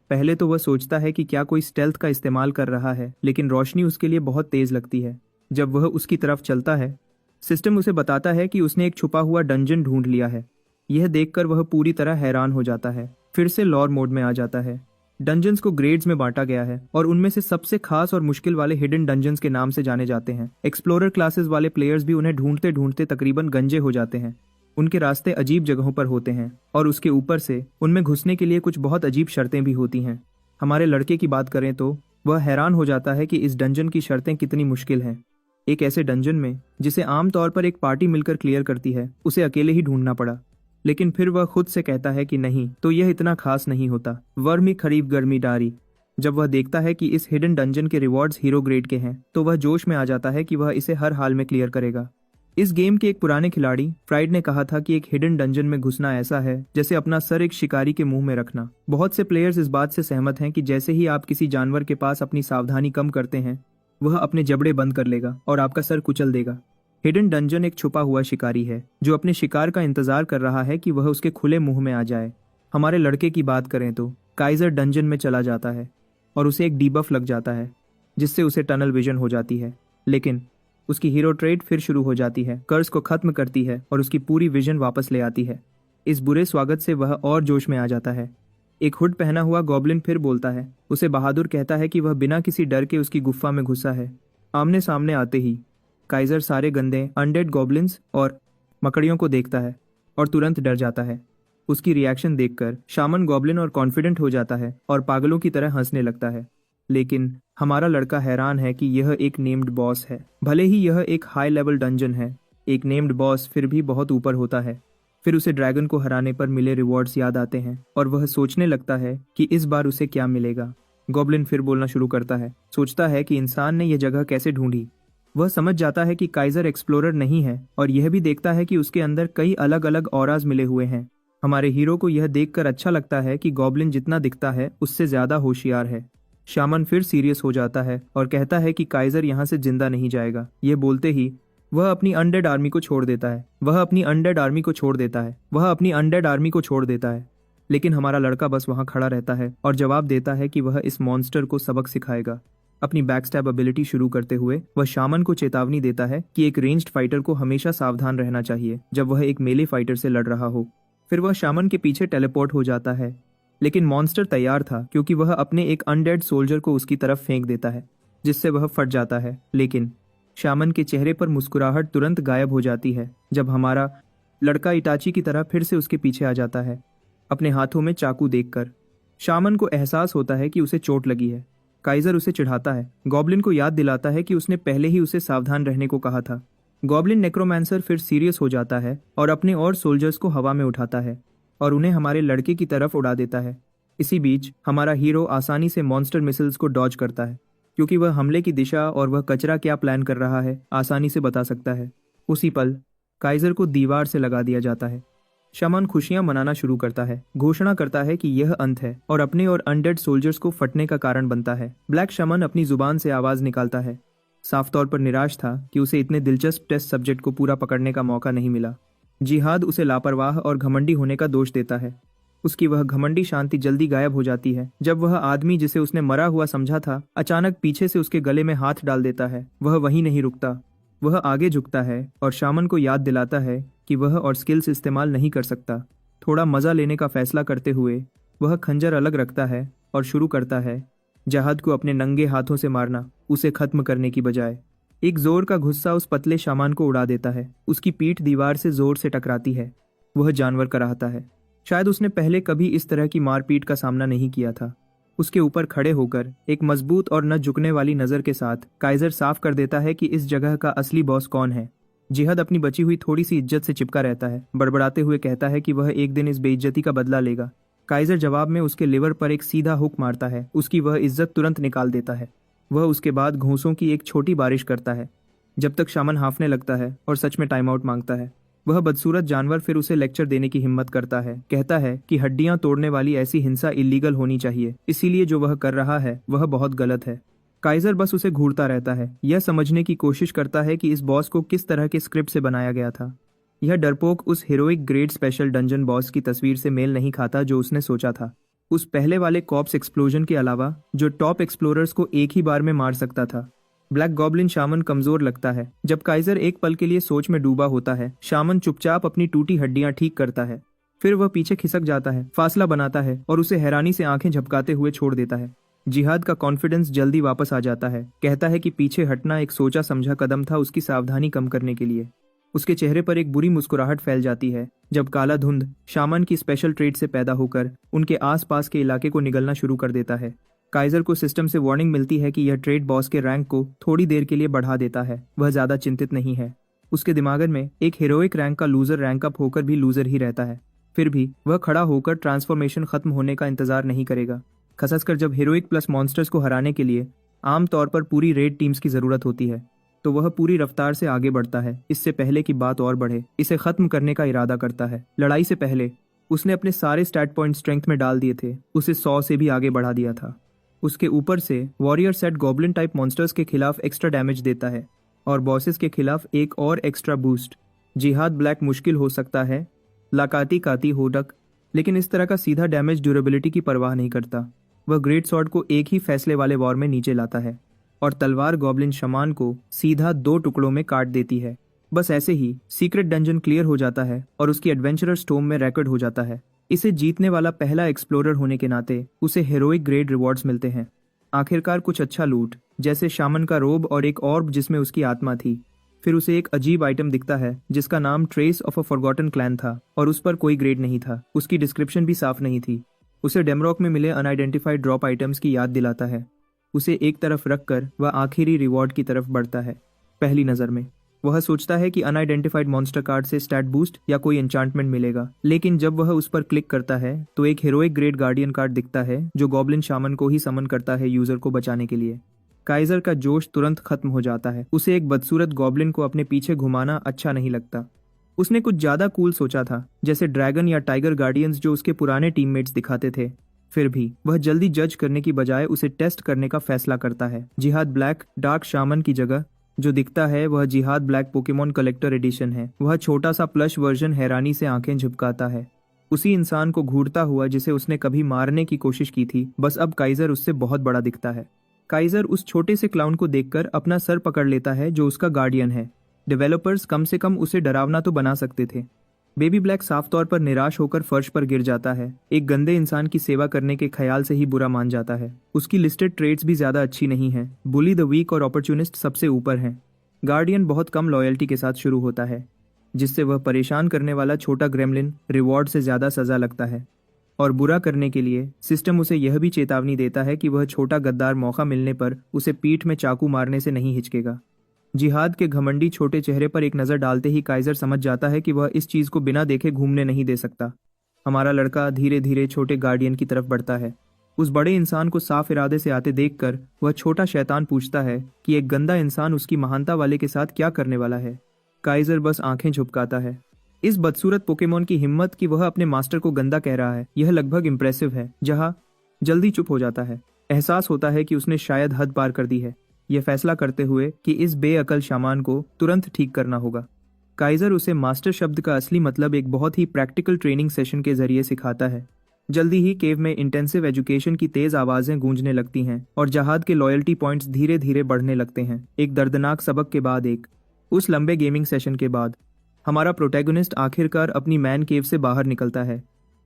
पहले तो वह सोचता है कि क्या कोई स्टेल्थ का इस्तेमाल कर रहा है, लेकिन रोशनी उसके लिए बहुत तेज लगती है। जब वह उसकी तरफ चलता है, सिस्टम उसे बताता है कि उसने एक छुपा हुआ डंजन ढूंढ लिया है। यह देखकर वह पूरी तरह हैरान हो जाता है, फिर से लॉर मोड में आ जाता है। डंजन्स को ग्रेड्स में बांटा गया है और उनमें से सबसे खास और मुश्किल वाले हिडन डंजन्स के नाम से जाने जाते हैं। एक्सप्लोरर क्लासेस वाले प्लेयर्स भी उन्हें ढूंढते ढूंढते तकरीबन गंजे हो जाते हैं। उनके रास्ते अजीब जगहों पर होते हैं और उसके ऊपर से उनमें घुसने के लिए कुछ बहुत अजीब शर्तें भी होती हैं। हमारे लड़के की बात करें तो वह हैरान हो जाता है कि इस डंजन की शर्तें कितनी मुश्किल हैं। एक ऐसे डंजन में जिसे आमतौर पर एक पार्टी मिलकर क्लियर करती है, उसे अकेले ही ढूंढना पड़ा। लेकिन फिर वह खुद से कहता है कि नहीं, तो यह इतना खास नहीं होता। वर्मी खरीफ गर्मी डारी। जब वह देखता है कि इस हिडन डंजन के रिवॉर्ड्स हीरो ग्रेड के हैं, तो वह जोश में आ जाता है कि वह इसे हर हाल में क्लियर करेगा। इस गेम के एक पुराने खिलाड़ी फ्राइड ने कहा था कि एक हिडन डंजन में घुसना ऐसा है जैसे अपना सर एक शिकारी के मुंह में रखना। बहुत से प्लेयर्स इस बात से सहमत हैं कि जैसे ही आप किसी जानवर के पास अपनी सावधानी कम करते हैं, वह अपने जबड़े बंद कर लेगा और आपका सर कुचल देगा। हिडन डंजन एक छुपा हुआ शिकारी है जो अपने शिकार का इंतजार कर रहा है कि वह उसके खुले मुंह में आ जाए। हमारे लड़के की बात करें तो काइजर डंजन में चला जाता है और उसे एक डीबफ लग जाता है जिससे उसे टनल विजन हो जाती है। लेकिन उसकी हीरो ट्रेड फिर शुरू हो जाती है, कर्ज को खत्म करती है और उसकी पूरी विजन वापस ले आती है। इस बुरे स्वागत से वह और जोश में आ जाता है। एक हुड पहना हुआ गॉब्लिन फिर बोलता है। उसे बहादुर कहता है कि वह बिना किसी डर के उसकी गुफा में घुसा है। आमने सामने आते ही काइजर सारे गंदे अनडेड गॉब्लिन्स और मकड़ियों को देखता है और तुरंत डर जाता है। उसकी रिएक्शन देखकर शामन गॉब्लिन और कॉन्फिडेंट हो जाता है और पागलों की तरह हंसने लगता है। लेकिन हमारा लड़का हैरान है कि यह एक नेम्ड बॉस है। भले ही यह एक हाई लेवल डंजन है, एक नेम्ड बॉस फिर भी बहुत ऊपर होता है। फिर उसे ड्रैगन को हराने पर मिले रिवॉर्ड्स याद आते हैं और वह सोचने लगता है कि इस बार उसे क्या मिलेगा। गॉब्लिन फिर बोलना शुरू करता है, सोचता है कि इंसान ने यह जगह कैसे ढूंढी। वह समझ जाता है कि काइजर एक्सप्लोरर नहीं है और यह भी देखता है कि उसके अंदर कई अलग अलग ऑराज मिले हुए हैं। हमारे हीरो को यह देखकर अच्छा लगता है कि गॉब्लिन जितना दिखता है उससे ज्यादा होशियार है। शामन फिर सीरियस हो जाता है और कहता है कि काइजर यहाँ से जिंदा नहीं जाएगा। ये बोलते ही वह अपनी अनडेड आर्मी को छोड़ देता है। वह अपनी अनडेड आर्मी को छोड़ देता है। लेकिन हमारा लड़का बस वहां खड़ा रहता है और जवाब देता है कि वह इस मॉन्स्टर को सबक सिखाएगा। अपनी बैकस्टैब एबिलिटी शुरू करते हुए वह शामन को चेतावनी देता है कि एक रेंज्ड फाइटर को हमेशा सावधान रहना चाहिए जब वह एक मेले फाइटर से लड़ रहा हो। फिर वह शामन के पीछे टेलीपोर्ट हो जाता है, लेकिन मॉन्स्टर तैयार था क्योंकि वह अपने एक अनडेड सोल्जर को उसकी तरफ फेंक देता है, जिससे वह फट जाता है। लेकिन शामन के चेहरे पर मुस्कुराहट तुरंत गायब हो जाती है जब हमारा लड़का इटाची की तरह फिर से उसके पीछे आ जाता है। अपने हाथों में चाकू देखकर शामन को एहसास होता है कि उसे चोट लगी है। काइजर उसे चिढ़ाता है। गॉब्लिन को याद दिलाता है कि उसने पहले ही उसे सावधान रहने को कहा था। गॉब्लिन नेक्रोमैंसर फिर सीरियस हो जाता है और अपने और सोल्जर्स को हवा में उठाता है और उन्हें हमारे लड़के की तरफ उड़ा देता है। इसी बीच हमारा हीरो आसानी से मॉन्स्टर मिसिल्स को डॉज करता है क्योंकि वह हमले की दिशा और वह कचरा क्या प्लान कर रहा है आसानी से बता सकता है। उसी पल काइजर को दीवार से लगा दिया जाता है। शमन खुशियां मनाना शुरू करता है, घोषणा करता है कि यह अंत है और अपने और अनडेड सोल्जर्स को फटने का कारण बनता है। ब्लैक शमन अपनी जुबान से आवाज निकालता है, साफ तौर पर निराश था कि उसे इतने दिलचस्प टेस्ट सब्जेक्ट को पूरा पकड़ने का मौका नहीं मिला। जिहाद उसे लापरवाह और घमंडी होने का दोष देता है। उसकी वह घमंडी शांति जल्दी गायब हो जाती है जब वह आदमी जिसे उसने मरा हुआ समझा था अचानक पीछे से उसके गले में हाथ डाल देता है। वह वहीं नहीं रुकता, वह आगे झुकता है और शामन को याद दिलाता है कि वह और स्किल्स इस्तेमाल नहीं कर सकता। थोड़ा मजा लेने का फैसला करते हुए वह खंजर अलग रखता है और शुरू करता है जहाद को अपने नंगे हाथों से मारना, उसे खत्म करने की बजाय। एक जोर का गुस्सा उस पतले शामान को उड़ा देता है। उसकी पीठ दीवार से जोर से टकराती है। वह जानवर कराहता है। शायद उसने पहले कभी इस तरह की मारपीट का सामना नहीं किया था। उसके ऊपर खड़े होकर एक मजबूत और न झुकने वाली नजर के साथ काइजर साफ कर देता है कि इस जगह का असली बॉस कौन है। जिहाद अपनी बची हुई थोड़ी सी इज्जत से चिपका रहता है, बड़बड़ाते हुए कहता है कि वह एक दिन इस बेइज्जती का बदला लेगा। काइजर जवाब में उसके लिवर पर एक सीधा हुक मारता है। उसकी वह इज्जत तुरंत निकाल देता है। वह उसके बाद घूंसों की एक छोटी बारिश करता है जब तक शामन हांफने लगता है और सच में टाइम आउट मांगता है। वह बदसूरत जानवर फिर उसे लेक्चर देने की हिम्मत करता है। कहता है कि हड्डियां तोड़ने वाली ऐसी हिंसा इलीगल होनी चाहिए, इसीलिए जो वह कर रहा है वह बहुत गलत है। काइजर बस उसे घूरता रहता है, यह समझने की कोशिश करता है कि इस बॉस को किस तरह के स्क्रिप्ट से बनाया गया था। यह डरपोक उस heroic grade special dungeon boss की तस्वीर से मेल नहीं खाता जो उसने सोचा था। उस पहले वाले कॉप्स एक्सप्लोजन के अलावा जो टॉप एक्सप्लोरर्स को एक ही बार में मार सकता था। ब्लैक गॉब्लिन शामन कमजोर लगता है। जब काइजर एक पल के लिए सोच में डूबा होता है, शामन चुपचाप अपनी टूटी हड्डियां ठीक करता है। फिर वह पीछे खिसक जाता है, फासला बनाता है और उसे हैरानी से आंखें झपकाते हुए छोड़ देता है। जिहाद का कॉन्फिडेंस जल्दी वापस आ जाता है। कहता है कि पीछे हटना एक सोचा समझा कदम था उसकी सावधानी कम करने के लिए। उसके चेहरे पर एक बुरी मुस्कुराहट फैल जाती है जब काला धुंध शामन की स्पेशल ट्रेड से पैदा होकर उनके आसपास के इलाके को निगलना शुरू कर देता है। काइजर को सिस्टम से वार्निंग मिलती है कि यह ट्रेड बॉस के रैंक को थोड़ी देर के लिए बढ़ा देता है। वह ज्यादा चिंतित नहीं है। उसके दिमाग में एक हीरोइक रैंक का लूजर रैंक अप होकर भी लूजर ही रहता है। फिर भी वह खड़ा होकर ट्रांसफॉर्मेशन खत्म होने का इंतजार नहीं करेगा, खासकर जब हीरोइक प्लस मॉन्स्टर्स को हराने के लिए आमतौर पर पूरी रेड टीम्स की जरूरत होती है। तो वह पूरी रफ्तार से आगे बढ़ता है। इससे पहले कि बात और बढ़े, इसे खत्म करने का इरादा करता है। लड़ाई से पहले उसने अपने सारे स्टैट पॉइंट स्ट्रेंथ में डाल दिए थे, उसे 100 से भी आगे बढ़ा दिया था। उसके ऊपर से warrior set goblin type monsters के खिलाफ एक्स्ट्रा डैमेज देता है और बॉसेस के खिलाफ एक और एक्स्ट्रा बूस्ट। जिहाद ब्लैक मुश्किल हो सकता है, लाकाती काती होडक, लेकिन इस तरह का सीधा डैमेज ड्यूरेबिलिटी की परवाह नहीं करता। वह ग्रेट सॉर्ड को एक ही फैसले वाले वॉर में नीचे लाता है और तलवार गॉब्लिन शमान को सीधा 2 टुकड़ों में काट देती है। बस ऐसे ही सीक्रेट डंजन क्लियर हो जाता है और उसकी एडवेंचरर स्टोम में रिकॉर्ड हो जाता है। इसे जीतने वाला पहला एक्सप्लोरर होने के नाते उसे हेरोइक ग्रेड रिवॉर्ड्स मिलते हैं। आखिरकार कुछ अच्छा लूट, जैसे शामन का रोब और एक ऑर्ब जिसमें उसकी आत्मा थी। फिर उसे एक अजीब आइटम दिखता है जिसका नाम trace of a forgotten clan था और उस पर कोई ग्रेड नहीं था। उसकी डिस्क्रिप्शन भी साफ नहीं थी। उसे डेमरॉक में मिले अनआइडेंटिफाइड ड्रॉप आइटम्स की याद दिलाता है। उसे एक तरफ रखकर वह आखिरी रिवॉर्ड की तरफ बढ़ता है। पहली नजर में वह सोचता है कि अनआइडेंटिफाइड मॉन्स्टर कार्ड से स्टैट बूस्ट या कोई एन्चांटमेंट मिलेगा, लेकिन जब वह उस पर क्लिक करता है तो एक हीरोइक ग्रेड गार्डियन कार्ड दिखता है जो गॉब्लिन शामन को ही समन करता है यूजर को बचाने के लिए। काइजर का जोश तुरंत खत्म हो जाता है। उसे एक बदसूरत गॉब्लिन को अपने पीछे घुमाना अच्छा नहीं लगता। उसने कुछ ज्यादा कूल सोचा था, जैसे ड्रैगन या टाइगर गार्डियंस जो उसके पुराने टीममेट्स दिखाते थे। फिर भी वह जल्दी जज करने की बजाय उसे टेस्ट करने का फैसला करता है। जिहाद ब्लैक डार्क शामन की जगह जो दिखता है वह जिहाद ब्लैक पोकेमॉन कलेक्टर एडिशन है। वह छोटा सा प्लश वर्जन हैरानी से आंखें झुपकाता है, उसी इंसान को घूरता हुआ जिसे उसने कभी मारने की कोशिश की थी। बस अब काइजर उससे बहुत बड़ा दिखता है। काइजर उस छोटे से क्लाउन को देखकर अपना सर पकड़ लेता है जो उसका गार्डियन है। डेवलपर्स कम से कम उसे डरावना तो बना सकते थे। बेबी ब्लैक साफ तौर पर निराश होकर फर्श पर गिर जाता है। एक गंदे इंसान की सेवा करने के ख्याल से ही बुरा मान जाता है। उसकी लिस्टेड ट्रेड्स भी ज्यादा अच्छी नहीं है। बुली द वीक और अपॉर्चुनिस्ट सबसे ऊपर हैं। गार्डियन बहुत कम लॉयल्टी के साथ शुरू होता है, जिससे वह परेशान करने वाला छोटा ग्रेमलिन रिवॉर्ड से ज्यादा सजा लगता है। और बुरा करने के लिए सिस्टम उसे यह भी चेतावनी देता है कि वह छोटा गद्दार मौका मिलने पर उसे पीठ में चाकू मारने से नहीं हिचकेगा। जिहाद के घमंडी छोटे चेहरे पर एक नजर डालते ही काइजर समझ जाता है कि वह इस चीज को बिना देखे घूमने नहीं दे सकता। हमारा लड़का धीरे धीरे छोटे गार्डियन की तरफ बढ़ता है। उस बड़े इंसान को साफ इरादे से आते देखकर वह छोटा शैतान पूछता है कि एक गंदा इंसान उसकी महानता वाले के साथ क्या करने वाला है। काइजर बस आंखें झुपकाता है। इस बदसूरत पोकेमॉन की हिम्मत कि वह अपने मास्टर को गंदा कह रहा है, यह लगभग इम्प्रेसिव है। जहां जल्दी चुप हो जाता है। एहसास होता है कि उसने शायद हद पार कर दी है, यह फैसला करते हुए कि इस बेअकल शामान को तुरंत ठीक करना होगा। काइजर उसे मास्टर शब्द का असली मतलब एक बहुत ही प्रैक्टिकल ट्रेनिंग सेशन के जरिए सिखाता है। जल्दी ही केव में इंटेंसिव एजुकेशन की तेज आवाजें गूंजने लगती हैं और जहाद के लॉयल्टी पॉइंट्स धीरे धीरे बढ़ने लगते हैं। एक दर्दनाक सबक के बाद उस लंबे गेमिंग सेशन के बाद हमारा प्रोटैगनिस्ट आखिरकार अपनी मैन केव से बाहर निकलता है।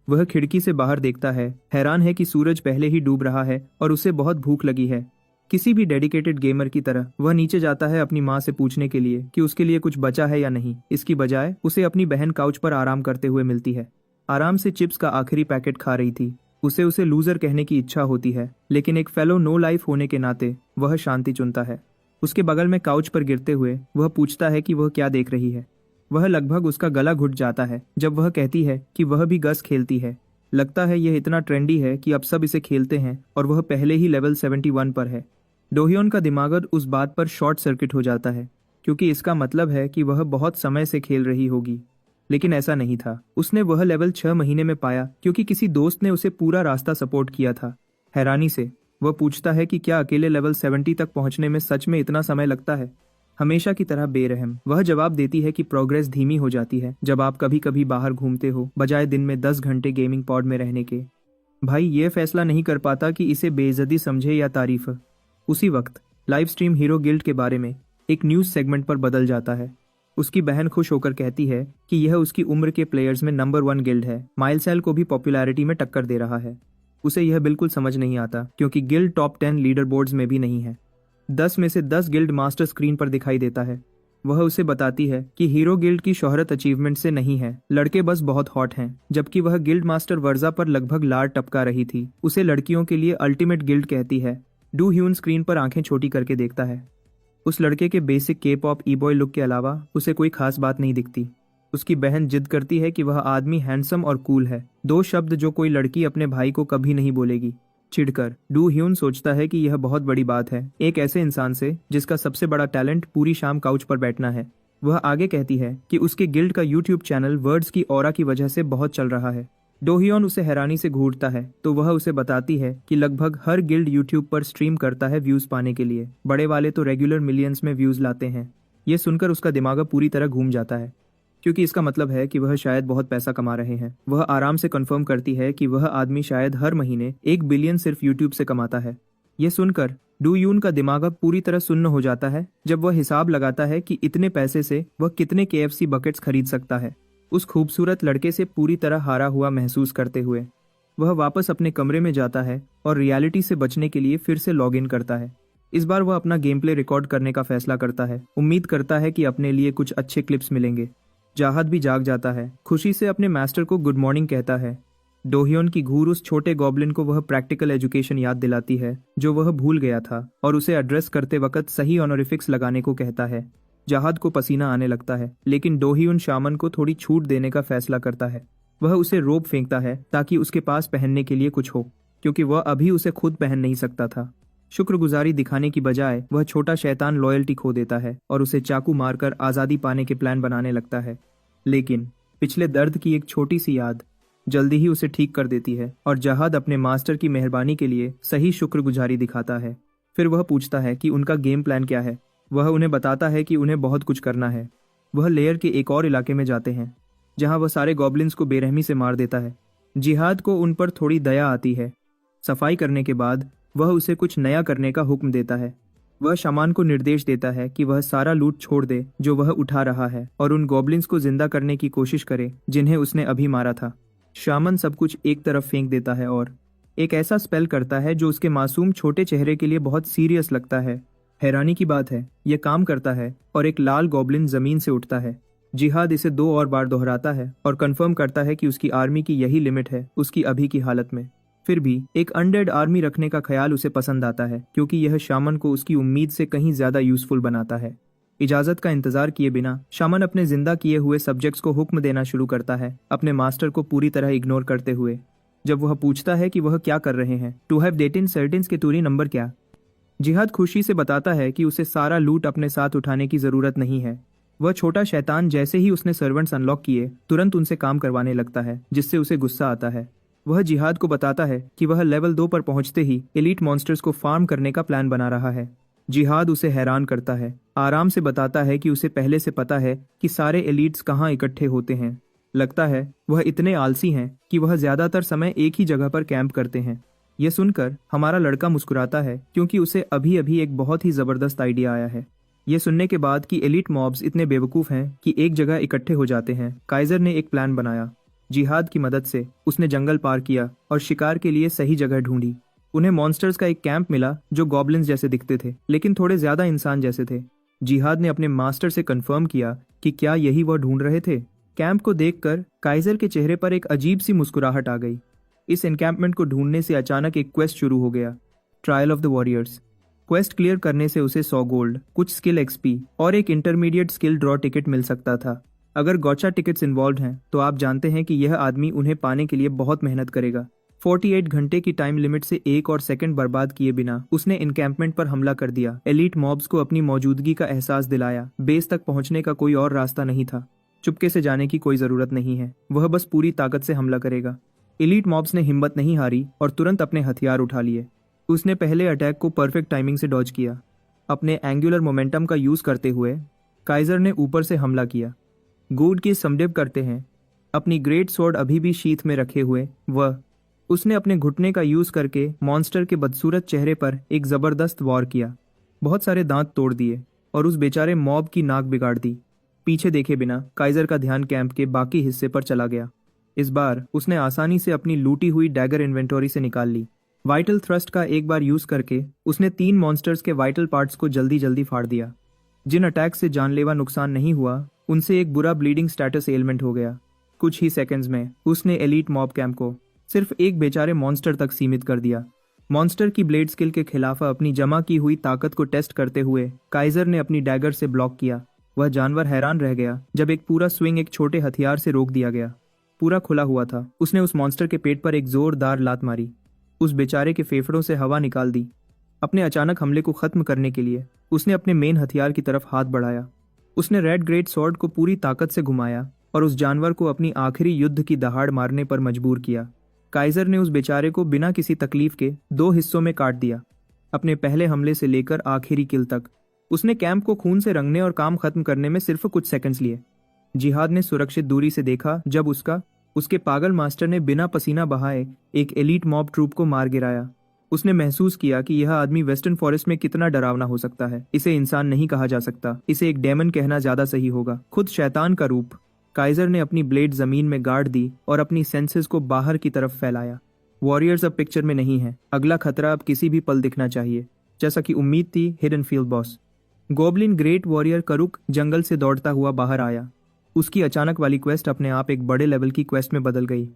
वह खिड़की से बाहर देखता है, हैरान है कि सूरज पहले ही डूब रहा है और उसे बहुत भूख लगी है। किसी भी डेडिकेटेड गेमर की तरह वह नीचे जाता है अपनी माँ से पूछने के लिए कि उसके लिए कुछ बचा है या नहीं। इसकी बजाय उसे अपनी बहन काउच पर आराम करते हुए मिलती है। आराम से चिप्स का आखिरी पैकेट खा रही थी। उसे लूजर कहने की इच्छा होती है, लेकिन एक फेलो नो लाइफ होने के नाते वह शांति चुनता है। उसके बगल में काउच पर गिरते हुए वह पूछता है कि वह क्या देख रही है। वह लगभग उसका गला घुट जाता है जब वह कहती है कि वह भी गस खेलती है। लगता है यह इतना ट्रेंडी है कि अब सब इसे खेलते हैं और वह पहले ही लेवल 71 पर है। डोहियोन का दिमाग उस बात पर शॉर्ट सर्किट हो जाता है, क्योंकि इसका मतलब है कि वह बहुत समय से खेल रही होगी। लेकिन ऐसा नहीं था। उसने वह लेवल 6 महीने में पाया, क्योंकि किसी दोस्त ने उसे पूरा रास्ता सपोर्ट किया था। हैरानी से वह पूछता है कि क्या अकेले लेवल 70 तक पहुंचने में सच में इतना समय लगता है। हमेशा की तरह बेरहम वह जवाब देती है कि प्रोग्रेस धीमी हो जाती है जब आप कभी कभी बाहर घूमते हो, बजाय दिन में 10 घंटे गेमिंग पॉड में रहने के। भाई ये फैसला नहीं कर पाता कि इसे बेइज्जती समझे या तारीफ। उसी वक्त लाइव स्ट्रीम हीरो गिल्ड के बारे में एक न्यूज सेगमेंट पर बदल जाता है। उसकी बहन खुश होकर कहती है कि यह उसकी उम्र के प्लेयर्स में नंबर 1 गिल्ड है। माइलसेल को भी पॉपुलैरिटी में टक्कर दे रहा है। उसे यह बिल्कुल समझ नहीं आता, क्योंकि गिल्ड टॉप 10 लीडर बोर्ड्स में भी नहीं है। 10 में से 10 गिल्ड मास्टर स्क्रीन पर दिखाई देता है। वह उसे बताती है कि हीरो गिल्ड की शोहरत अचीवमेंट से नहीं है, लड़के बस बहुत हॉट हैं। जबकि वह गिल्ड मास्टर वर्जा पर लगभग लार टपका रही थी। उसे लड़कियों के लिए अल्टीमेट गिल्ड कहती है। डू ह्यून स्क्रीन पर आंखें छोटी करके देखता है। उस लड़के के बेसिक के पॉप ई बॉय लुक के अलावा उसे कोई खास बात नहीं दिखती। उसकी बहन जिद करती है कि वह आदमी हैंडसम और कूल है, 2 शब्द जो कोई लड़की अपने भाई को कभी नहीं बोलेगी। चिढ़कर डू ह्यून सोचता है कि यह बहुत बड़ी बात है, एक ऐसे इंसान से जिसका सबसे बड़ा टैलेंट पूरी शाम काउच पर बैठना है। वह आगे कहती है कि उसके गिल्ड का यूट्यूब चैनल वर्ड्स की ऑरा की वजह से बहुत चल रहा है। डोहियोन उसे हैरानी से घूरता है तो वह उसे बताती है कि लगभग हर गिल्ड यूट्यूब पर स्ट्रीम करता है व्यूज पाने के लिए। बड़े वाले तो रेगुलर मिलियंस में व्यूज लाते हैं। ये सुनकर उसका दिमाग पूरी तरह घूम जाता है, क्योंकि इसका मतलब है कि वह शायद बहुत पैसा कमा रहे हैं। वह आराम से कंफर्म करती है कि वह आदमी शायद हर महीने 1 बिलियन सिर्फ यूट्यूब से कमाता है। यह सुनकर डू यून का दिमाग पूरी तरह सुन्न हो जाता है जब वह हिसाब लगाता है कि इतने पैसे से वह कितने KFC बकेट्स खरीद सकता है। उस खूबसूरत लड़के से पूरी तरह हारा हुआ महसूस करते हुए वह वापस अपने कमरे में जाता है और रियलिटी से बचने के लिए फिर से लॉग इन करता है। इस बार वह अपना गेम प्ले रिकॉर्ड करने का फैसला करता है। उम्मीद करता है कि अपने लिए कुछ अच्छे क्लिप्स मिलेंगे। जहाद भी जाग जाता है, खुशी से अपने मास्टर को गुड मॉर्निंग कहता है। डोहियोन की घूर उस छोटे गॉब्लिन को वह प्रैक्टिकल एजुकेशन याद दिलाती है जो वह भूल गया था, और उसे एड्रेस करते वक्त सही ऑनरिफिक्स लगाने को कहता है। जहाद को पसीना आने लगता है, लेकिन डोहियोन शामन को थोड़ी छूट देने का फैसला करता है। वह उसे रोब फेंकता है ताकि उसके पास पहनने के लिए कुछ हो, क्योंकि वह अभी उसे खुद पहन नहीं सकता था। शुक्रगुजारी दिखाने की बजाय वह छोटा शैतान लॉयल्टी खो देता है और उसे चाकू मारकर आज़ादी पाने के प्लान बनाने लगता है। लेकिन पिछले दर्द की एक छोटी सी याद जल्दी ही उसे ठीक कर देती है और जहाद अपने मास्टर की मेहरबानी के लिए सही शुक्रगुजारी दिखाता है। फिर वह पूछता है कि उनका गेम प्लान क्या है। वह उन्हें बताता है कि उन्हें बहुत कुछ करना है। वह लेयर के एक और इलाके में जाते हैं जहां वह सारे गॉब्लिन्स को बेरहमी से मार देता है। जिहाद को उन पर थोड़ी दया आती है। सफाई करने के बाद वह उसे कुछ नया करने का हुक्म देता है। वह शामान को निर्देश देता है कि वह सारा लूट छोड़ दे जो वह उठा रहा है और उन गॉब्लिन्स को जिंदा करने की कोशिश करे जिन्हें उसने अभी मारा था। शामन सब कुछ एक तरफ फेंक देता है और एक ऐसा स्पेल करता है जो उसके मासूम छोटे चेहरे के लिए बहुत सीरियस लगता है। हैरानी की बात है, यह काम करता है और एक लाल गॉब्लिन जमीन से उठता है। जिहाद इसे 2 और बार दोहराता है और कंफर्म करता है कि उसकी आर्मी की यही लिमिट है उसकी अभी की हालत में। फिर भी एक अनडेड आर्मी रखने का ख्याल उसे पसंद आता है, क्योंकि यह शामन को उसकी उम्मीद से कहीं ज्यादा यूजफुल बनाता है। इजाजत का इंतजार किए बिना शामन अपने जिंदा किए हुए सब्जेक्ट्स को हुक्म देना शुरू करता है, अपने मास्टर को पूरी तरह इग्नोर करते हुए। जब वह पूछता है कि वह क्या कर रहे हैं, टू हैव डेटिन सर्टिन्स के टूरी नंबर क्या। जिहाद खुशी से बताता है कि उसे सारा लूट अपने साथ उठाने की जरूरत नहीं है। वह छोटा शैतान जैसे ही उसने सर्वेंट्स अनलॉक किए तुरंत उनसे काम करवाने लगता है, जिससे उसे गुस्सा आता है। वह जिहाद को बताता है कि वह लेवल 2 पर पहुंचते ही एलीट मॉन्स्टर्स को फार्म करने का प्लान बना रहा है। जिहाद उसे हैरान करता है, आराम से बताता है कि उसे पहले से पता है कि सारे एलीट्स कहाँ इकट्ठे होते हैं। लगता है वह इतने आलसी हैं कि वह ज्यादातर समय एक ही जगह पर कैंप करते हैं। यह सुनकर हमारा लड़का मुस्कुराता है क्योंकि उसे अभी अभी एक बहुत ही जबरदस्त आइडिया आया है। यह सुनने के बाद कि एलिट मॉब्स इतने बेवकूफ हैं कि एक जगह इकट्ठे हो जाते हैं, काइजर ने एक प्लान बनाया। जिहाद की मदद से उसने जंगल पार किया और शिकार के लिए सही जगह ढूंढी। उन्हें मॉन्स्टर्स का एक कैंप मिला जो गॉब्लिन्स जैसे दिखते थे लेकिन थोड़े ज्यादा इंसान जैसे थे। जिहाद ने अपने मास्टर से कंफर्म किया कि क्या यही वह ढूंढ रहे थे। कैंप को देखकर काइजर के चेहरे पर एक अजीब सी मुस्कुराहट आ गई। इस एनकैंपमेंट को ढूंढने से अचानक एक क्वेस्ट शुरू हो गया, trial of the warriors. Quest clear करने से उसे 100 गोल्ड, कुछ स्किल एक्सपी और एक इंटरमीडिएट स्किल ड्रॉ टिकट मिल सकता था। अगर गॉचा टिकट्स इन्वॉल्व हैं तो आप जानते हैं कि यह आदमी उन्हें पाने के लिए बहुत मेहनत करेगा। 48 घंटे की टाइम लिमिट से एक और सेकंड बर्बाद किए बिना उसने एनकैंपमेंट पर हमला कर दिया। एलीट मॉब्स को अपनी मौजूदगी का एहसास दिलाया। बेस तक पहुंचने का कोई और रास्ता नहीं था। चुपके से जाने की कोई जरूरत नहीं है, वह बस पूरी ताकत से हमला करेगा। एलीट मॉब्स ने हिम्मत नहीं हारी और तुरंत अपने हथियार उठा लिए। उसने पहले अटैक को परफेक्ट टाइमिंग से डॉज किया। अपने एंगुलर मोमेंटम का यूज करते हुए काइजर ने ऊपर से हमला किया। गूड की समडिव करते हैं। अपनी ग्रेट स्वॉर्ड अभी भी शीथ में रखे हुए उसने अपने घुटने का यूज करके मॉन्स्टर के बदसूरत चेहरे पर एक जबरदस्त वार किया। बहुत सारे दांत तोड़ दिए और उस बेचारे मॉब की नाक बिगाड़ दी। पीछे देखे बिना काइजर का ध्यान कैंप के बाकी हिस्से पर चला गया। इस बार उसने आसानी से अपनी लूटी हुई डैगर इन्वेंटरी से निकाल ली। वाइटल थ्रस्ट का एक बार यूज करके उसने 3 मॉन्स्टर्स के वाइटल पार्ट्स को जल्दी जल्दी फाड़ दिया। जिन अटैक से जानलेवा नुकसान नहीं हुआ उनसे एक बुरा ब्लीडिंग स्टेटस एलिमेंट हो गया। कुछ ही सेकंड्स में उसने एलीट मॉब कैंप को सिर्फ एक बेचारे मॉन्स्टर तक सीमित कर दिया। मॉन्स्टर की ब्लेड स्किल के खिलाफ अपनी जमा की हुई ताकत को टेस्ट करते हुए काइजर ने अपनी डैगर से ब्लॉक किया। वह जानवर हैरान रह गया जब एक पूरा स्विंग एक छोटे हथियार से रोक दिया गया। पूरा खुला हुआ था। उसने उस मॉन्स्टर के पेट पर एक जोरदार लात मारी। उस बेचारे के फेफड़ों से हवा निकाल दी। अपने अचानक हमले को खत्म करने के लिए उसने अपने मेन हथियार की तरफ हाथ बढ़ाया। उसने रेड ग्रेट स्वॉर्ड को पूरी ताकत से घुमाया और उस जानवर को अपनी आखिरी युद्ध की दहाड़ मारने पर मजबूर किया। काइजर ने उस बेचारे को बिना किसी तकलीफ के 2 हिस्सों में काट दिया। अपने पहले हमले से लेकर आखिरी किल तक उसने कैंप को खून से रंगने और काम खत्म करने में सिर्फ कुछ सेकंड्स लिए। जिहाद ने सुरक्षित दूरी से देखा जब उसके पागल मास्टर ने बिना पसीना बहाए एक एलीट मॉब ट्रूप को मार गिराया। उसने महसूस किया कि यह आदमी वेस्टर्न फॉरेस्ट में कितना डरावना हो सकता है। इसे इंसान नहीं कहा जा सकता, इसे एक डेमन कहना ज्यादा सही होगा, खुद शैतान का रूप। काइजर ने अपनी ब्लेड जमीन में गाड़ दी और अपनी सेंसेस को बाहर की तरफ फैलाया। वॉरियर्स अब पिक्चर में नहीं है। अगला खतरा अब किसी भी पल दिखना चाहिए। जैसा कि उम्मीद थी, hidden field boss goblin great warrior करुक जंगल से दौड़ता हुआ बाहर आया। उसकी अचानक वाली क्वेस्ट अपने आप एक बड़े लेवल की क्वेस्ट में बदल गई।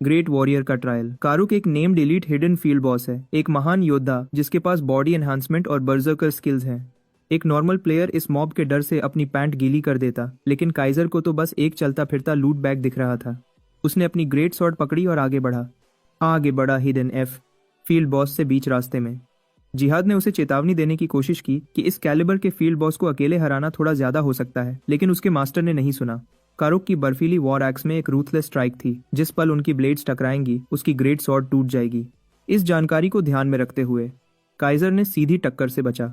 ग्रेट वॉरियर का ट्रायल। कारुक एक named elite hidden field boss है, एक महान योद्धा जिसके पास बॉडी एनहांसमेंट और बर्जर्कर स्किल्स हैं। एक नॉर्मल प्लेयर इस मॉब के डर से अपनी पैंट गीली कर देता, लेकिन काइजर को तो बस एक चलता फिरता लूट बैग दिख रहा था। उसने अपनी ग्रेट स्वॉर्ड पकड़ी और आगे बढ़ा हिडन एफ फील्ड बॉस से बीच रास्ते में। जिहाद ने उसे चेतावनी देने की कोशिश की कि इस कैलिबर के फील्ड बॉस को अकेले हराना थोड़ा ज्यादा हो सकता है, लेकिन उसके मास्टर ने नहीं सुना। कारुक की बर्फीली वॉर एक्स में एक रूथलेस स्ट्राइक थी। जिस पल उनकी ब्लेड्स टकराएंगी उसकी ग्रेट स्वॉर्ड टूट जाएगी। इस जानकारी को ध्यान में रखते हुए काइजर ने सीधी टक्कर से बचा,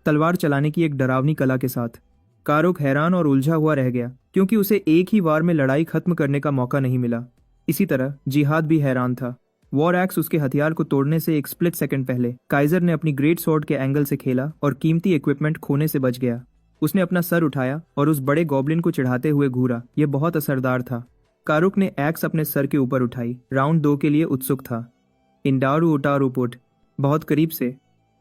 तलवार चलाने की एक डरावनी कला के साथ। कारुक हैरान और उलझा हुआ रह गया क्योंकि उसे एक ही वार में लड़ाई खत्म करने का मौका नहीं मिला। इसी तरह जिहाद भी हैरान था। वॉर एक्स उसके हथियार को तोड़ने से एक स्प्लिट सेकंड पहले काइजर ने अपनी ग्रेट स्वॉर्ड के एंगल से खेला और कीमती इक्विपमेंट खोने से बच गया। उसने अपना सर उठाया और उस बड़े गॉब्लिन को चिढ़ाते हुए घूरा। यह बहुत असरदार था। कारुक ने एक्स अपने सर के ऊपर उठाई। राउंड 2 के लिए उत्सुक था। इंडारू उटारू पुट। बहुत करीब से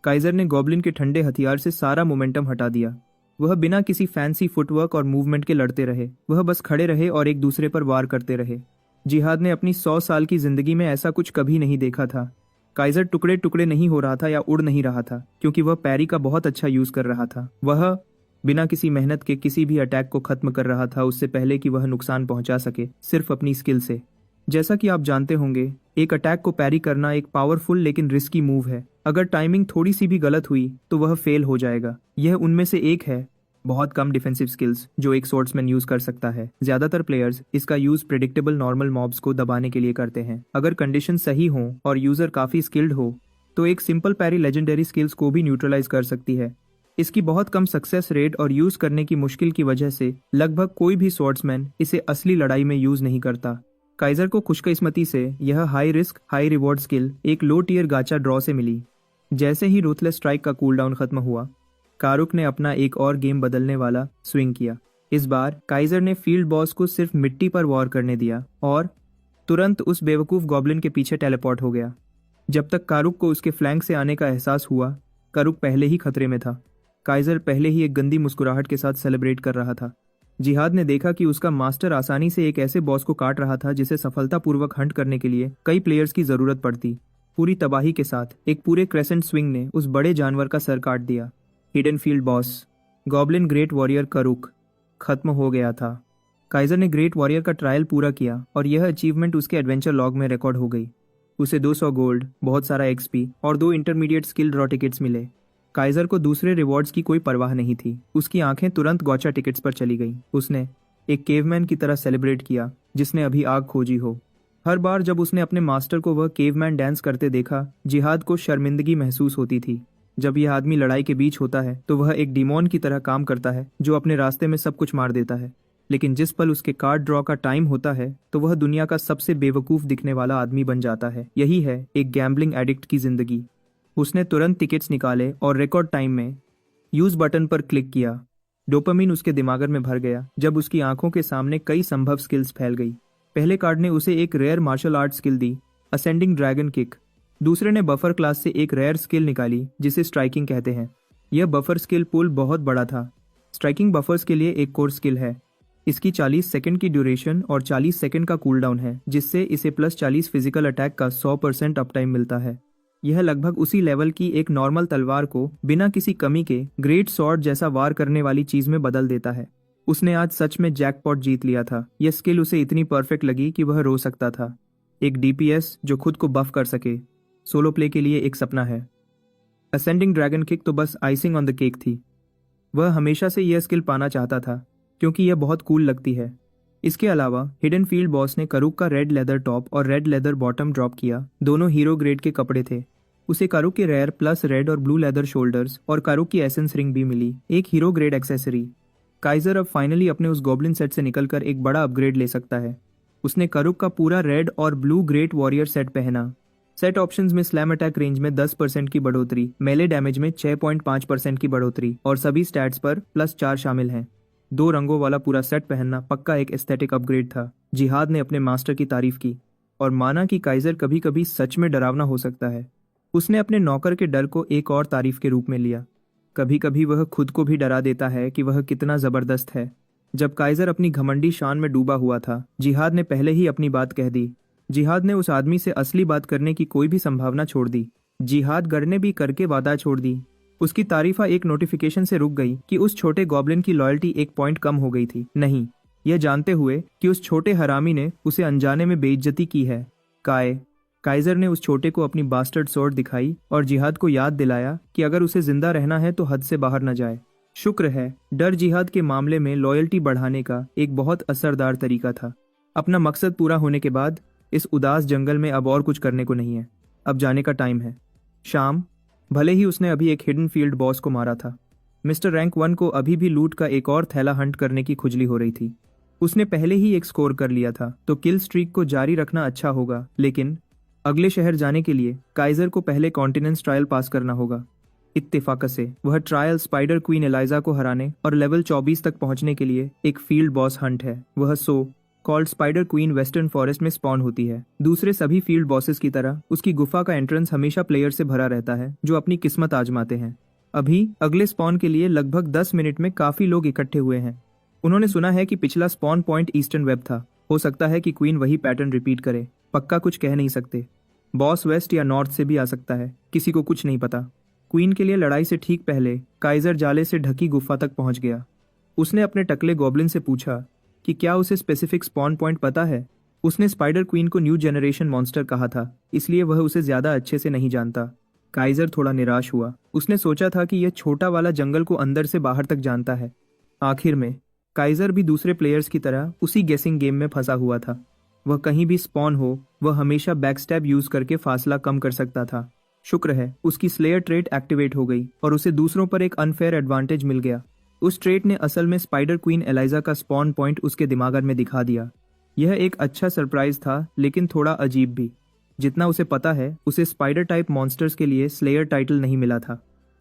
काइजर ने गॉब्लिन के ठंडे हथियार से सारा मोमेंटम हटा दिया। वह बिना किसी फैंसी फुटवर्क और मूवमेंट के लड़ते रहे। वह बस खड़े रहे और एक दूसरे पर वार करते रहे। जिहाद ने अपनी 100 साल की जिंदगी में ऐसा कुछ कभी नहीं देखा था। काइजर टुकड़े टुकड़े नहीं हो रहा था या उड़ नहीं रहा था, क्योंकि वह पैरी का बहुत अच्छा यूज कर रहा था। वह बिना किसी मेहनत के किसी भी अटैक को खत्म कर रहा था उससे पहले कि वह नुकसान पहुंचा सके, सिर्फ अपनी स्किल से। जैसा कि आप जानते होंगे, एक अटैक को पैरी करना एक पावरफुल लेकिन रिस्की मूव है। अगर टाइमिंग थोड़ी सी भी गलत हुई तो वह फेल हो जाएगा। यह उनमें से एक है। बहुत कम डिफेंसिव स्किल्स जो एक स्वॉर्ड्समैन यूज कर सकता है। ज्यादातर प्लेयर्स इसका यूज प्रेडिक्टेबल नॉर्मल मॉब्स को दबाने के लिए करते हैं। अगर कंडीशन सही हो और यूजर काफी स्किल्ड हो तो एक सिंपल पैरी लेजेंडरी स्किल्स को भी न्यूट्रलाइज कर सकती है। इसकी बहुत कम सक्सेस रेट और यूज करने की मुश्किल की वजह से लगभग कोई भी स्वॉर्ड्समैन इसे असली लड़ाई में यूज नहीं करता। काइजर को खुशकिस्मती से यह high risk high reward skill एक लो टियर गाचा ड्रॉ से मिली। जैसे ही रूथलेस स्ट्राइक का कूलडाउन खत्म हुआ, कारुक ने अपना एक और गेम बदलने वाला स्विंग किया। इस बार काइजर ने फील्ड बॉस को सिर्फ मिट्टी पर वॉर करने दिया और तुरंत उस बेवकूफ गॉब्लिन के पीछे टेलीपोर्ट हो गया। जब तक कारुक को उसके फ्लैंक से आने का एहसास हुआ, कारुक पहले ही खतरे में था। काइजर पहले ही एक गंदी मुस्कुराहट के साथ सेलिब्रेट कर रहा था। जिहाद ने देखा कि उसका मास्टर आसानी से एक ऐसे बॉस को काट रहा था जिसे सफलतापूर्वक हंट करने के लिए कई प्लेयर्स की जरूरत पड़ती। पूरी तबाही के साथ एक पूरे क्रेसेंट स्विंग ने उस बड़े जानवर का सर काट दिया। Hidden field boss goblin great warrior Karuk खत्म हो गया था। काइजर ने ग्रेट वॉरियर का ट्रायल पूरा किया और यह अचीवमेंट उसके एडवेंचर लॉग में रिकॉर्ड हो गई। उसे 200 गोल्ड, बहुत सारा एक्सपी और 2 इंटरमीडिएट स्किल ड्रॉ टिकट्स मिले। काइजर को दूसरे रिवॉर्ड्स की कोई परवाह नहीं थी। उसकी आंखें तुरंत गौचा टिकट्स पर चली गई। उसने एक केवमैन की तरह सेलिब्रेट किया जिसने अभी आग खोजी हो। हर बार जब उसने अपने मास्टर को वह केवमैन डांस करते देखा, जिहाद को शर्मिंदगी महसूस होती थी। जब यह आदमी लड़ाई के बीच होता है तो वह एक डिमोन की तरह काम करता है जो अपने रास्ते में सब कुछ मार देता है, लेकिन जिस पल उसके कार्ड ड्रॉ का टाइम होता है तो वह दुनिया का सबसे बेवकूफ दिखने वाला आदमी बन जाता है। यही है एक गैम्बलिंग एडिक्ट की जिंदगी। उसने तुरंत टिकट्स निकाले और रिकॉर्ड टाइम में यूज बटन पर क्लिक किया। डोपामिन उसके दिमाग में भर गया जब उसकी आंखों के सामने कई संभव स्किल्स फैल गई। पहले कार्ड ने उसे एक रेयर मार्शल आर्ट स्किल दी, असेंडिंग ड्रैगन किक। दूसरे ने बफर क्लास से एक रेयर स्किल निकाली जिसे स्ट्राइकिंग कहते हैं। यह बफर स्किल पूल बहुत बड़ा था। स्ट्राइकिंग बफर्स के लिए एक कोर स्किल है। इसकी 40 सेकंड की ड्यूरेशन और 40 सेकंड का कूलडाउन है, जिससे इसे प्लस 40 फिजिकल अटैक का 100% अप टाइम मिलता है। यह लगभग उसी लेवल की एक नॉर्मल तलवार को बिना किसी कमी के ग्रेट सॉर्ड जैसा वार करने वाली चीज में बदल देता है। उसने आज सच में जैकपॉट जीत लिया था। यह स्किल उसे इतनी परफेक्ट लगी कि वह रो सकता था। एक डीपीएस जो खुद को बफ कर सके, सोलो प्ले के लिए एक सपना है। असेंडिंग ड्रैगन किक तो बस आइसिंग ऑन द केक थी। वह हमेशा से यह स्किल पाना चाहता था क्योंकि यह बहुत कूल लगती है। इसके अलावा हिडन फील्ड बॉस ने कारुक का रेड लेदर टॉप और रेड लेदर बॉटम ड्रॉप किया। दोनों हीरो ग्रेड के कपड़े थे। उसे कारुक के रेयर प्लस रेड और ब्लू लेदर शोल्डर्स और कारुक की एसेंस रिंग भी मिली, एक हीरो ग्रेड एक्सेसरी। काइजर अब फाइनली अपने उस गॉब्लिन सेट से निकलकर एक बड़ा अपग्रेड ले सकता है। उसने कारुक का पूरा रेड और ब्लू ग्रेट वॉरियर सेट पहना। सेट ऑप्शंस में स्लैम अटैक रेंज में 10% की बढ़ोतरी, मेले डैमेज में 6.5% की बढ़ोतरी और सभी स्टैट्स पर +4 शामिल हैं। 2 रंगों वाला पूरा सेट पहनना पक्का एक एस्थेटिक अपग्रेड था। जिहाद ने अपने मास्टर की तारीफ की और माना कि काइजर कभी कभी सच में डरावना हो सकता है। उसने अपने नौकर के डर को एक और तारीफ के रूप में लिया। कभी कभी वह खुद को भी डरा देता है कि वह कितना जबरदस्त है। जब काइजर अपनी घमंडी शान में डूबा हुआ था, जिहाद ने पहले ही अपनी बात कह दी। जिहाद ने उस आदमी से असली बात करने की कोई भी संभावना छोड़ दी। जिहाद गढ़ने भी करके वादा छोड़ दी। उसकी तारीफा एक नोटिफिकेशन से रुक गई कि उस छोटे गॉब्लिन की लॉयल्टी 1 पॉइंट कम हो गई थी। नहीं, यह जानते हुए कि उस छोटे हरामी ने उसे अनजाने में बेइज्जती की है। काइजर ने उस छोटे को अपनी बास्टर्ड स्वॉर्ड दिखाई और जिहाद को याद दिलाया कि अगर उसे जिंदा रहना है तो हद से बाहर न जाए। शुक्र है, डर जिहाद के मामले में लॉयल्टी बढ़ाने का एक बहुत असरदार तरीका था। अपना मकसद पूरा होने के बाद इस उदास जंगल में अब और कुछ करने को नहीं है। अब जाने का टाइम है। शाम। भले ही उसने अभी एक हिडन फील्ड बॉस को मारा था, मिस्टर रैंक 1 को अभी भी लूट का एक और थैला हंट करने की खुजली हो रही थी। उसने पहले ही एक स्कोर कर लिया था तो किल स्ट्रीक को जारी रखना अच्छा होगा, लेकिन अगले शहर जाने के लिए काइजर को पहले कॉन्टिनेंस ट्रायल पास करना होगा। इत्तेफाक से वह ट्रायल स्पाइडर क्वीन एलाइजा को हराने और लेवल 24 तक पहुंचने के लिए एक फील्ड बॉस हंट है। वह called spider queen western forest में स्पॉन होती है। दूसरे सभी फील्ड बॉसेस की तरह उसकी गुफा का एंट्रेंस हमेशा प्लेयर से भरा रहता है जो अपनी किस्मत आजमाते हैं। अभी अगले स्पॉन के लिए लगभग 10 मिनट में काफी लोग इकट्ठे हुए हैं। उन्होंने सुना है कि पिछला स्पॉन पॉइंट ईस्टर्न वेब था। हो सकता है कि क्वीन वही पैटर्न रिपीट करे। पक्का कुछ कह नहीं सकते। बॉस वेस्ट या नॉर्थ से भी आ सकता है, किसी को कुछ नहीं पता। क्वीन के लिए लड़ाई से ठीक पहले काइजर जाले से ढकी गुफा तक पहुंच गया। उसने अपने टकले गॉब्लिन से पूछा कि क्या उसे स्पेसिफिक स्पॉन पॉइंट पता है। उसने स्पाइडर क्वीन को न्यू जनरेशन मॉन्स्टर कहा था, इसलिए वह उसे ज्यादा अच्छे से नहीं जानता। काइजर थोड़ा निराश हुआ। उसने सोचा था कि यह छोटा वाला जंगल को अंदर से बाहर तक जानता है। आखिर में काइजर भी दूसरे प्लेयर्स की तरह उसी गेसिंग गेम में फंसा हुआ था। वह कहीं भी स्पॉन हो, वह हमेशा बैकस्टैब यूज करके फासला कम कर सकता था। शुक्र है उसकी स्लेयर ट्रेट एक्टिवेट हो गई और उसे दूसरों पर एक अनफेयर एडवांटेज मिल गया। उस ट्रेट ने असल में स्पाइडर क्वीन एलाइजा का स्पॉन पॉइंट उसके दिमाग में दिखा दिया। यह एक अच्छा सरप्राइज था, लेकिन थोड़ा अजीब भी। जितना उसे पता है, उसे स्पाइडर टाइप मॉन्स्टर्स के लिए स्लेयर टाइटल नहीं मिला था।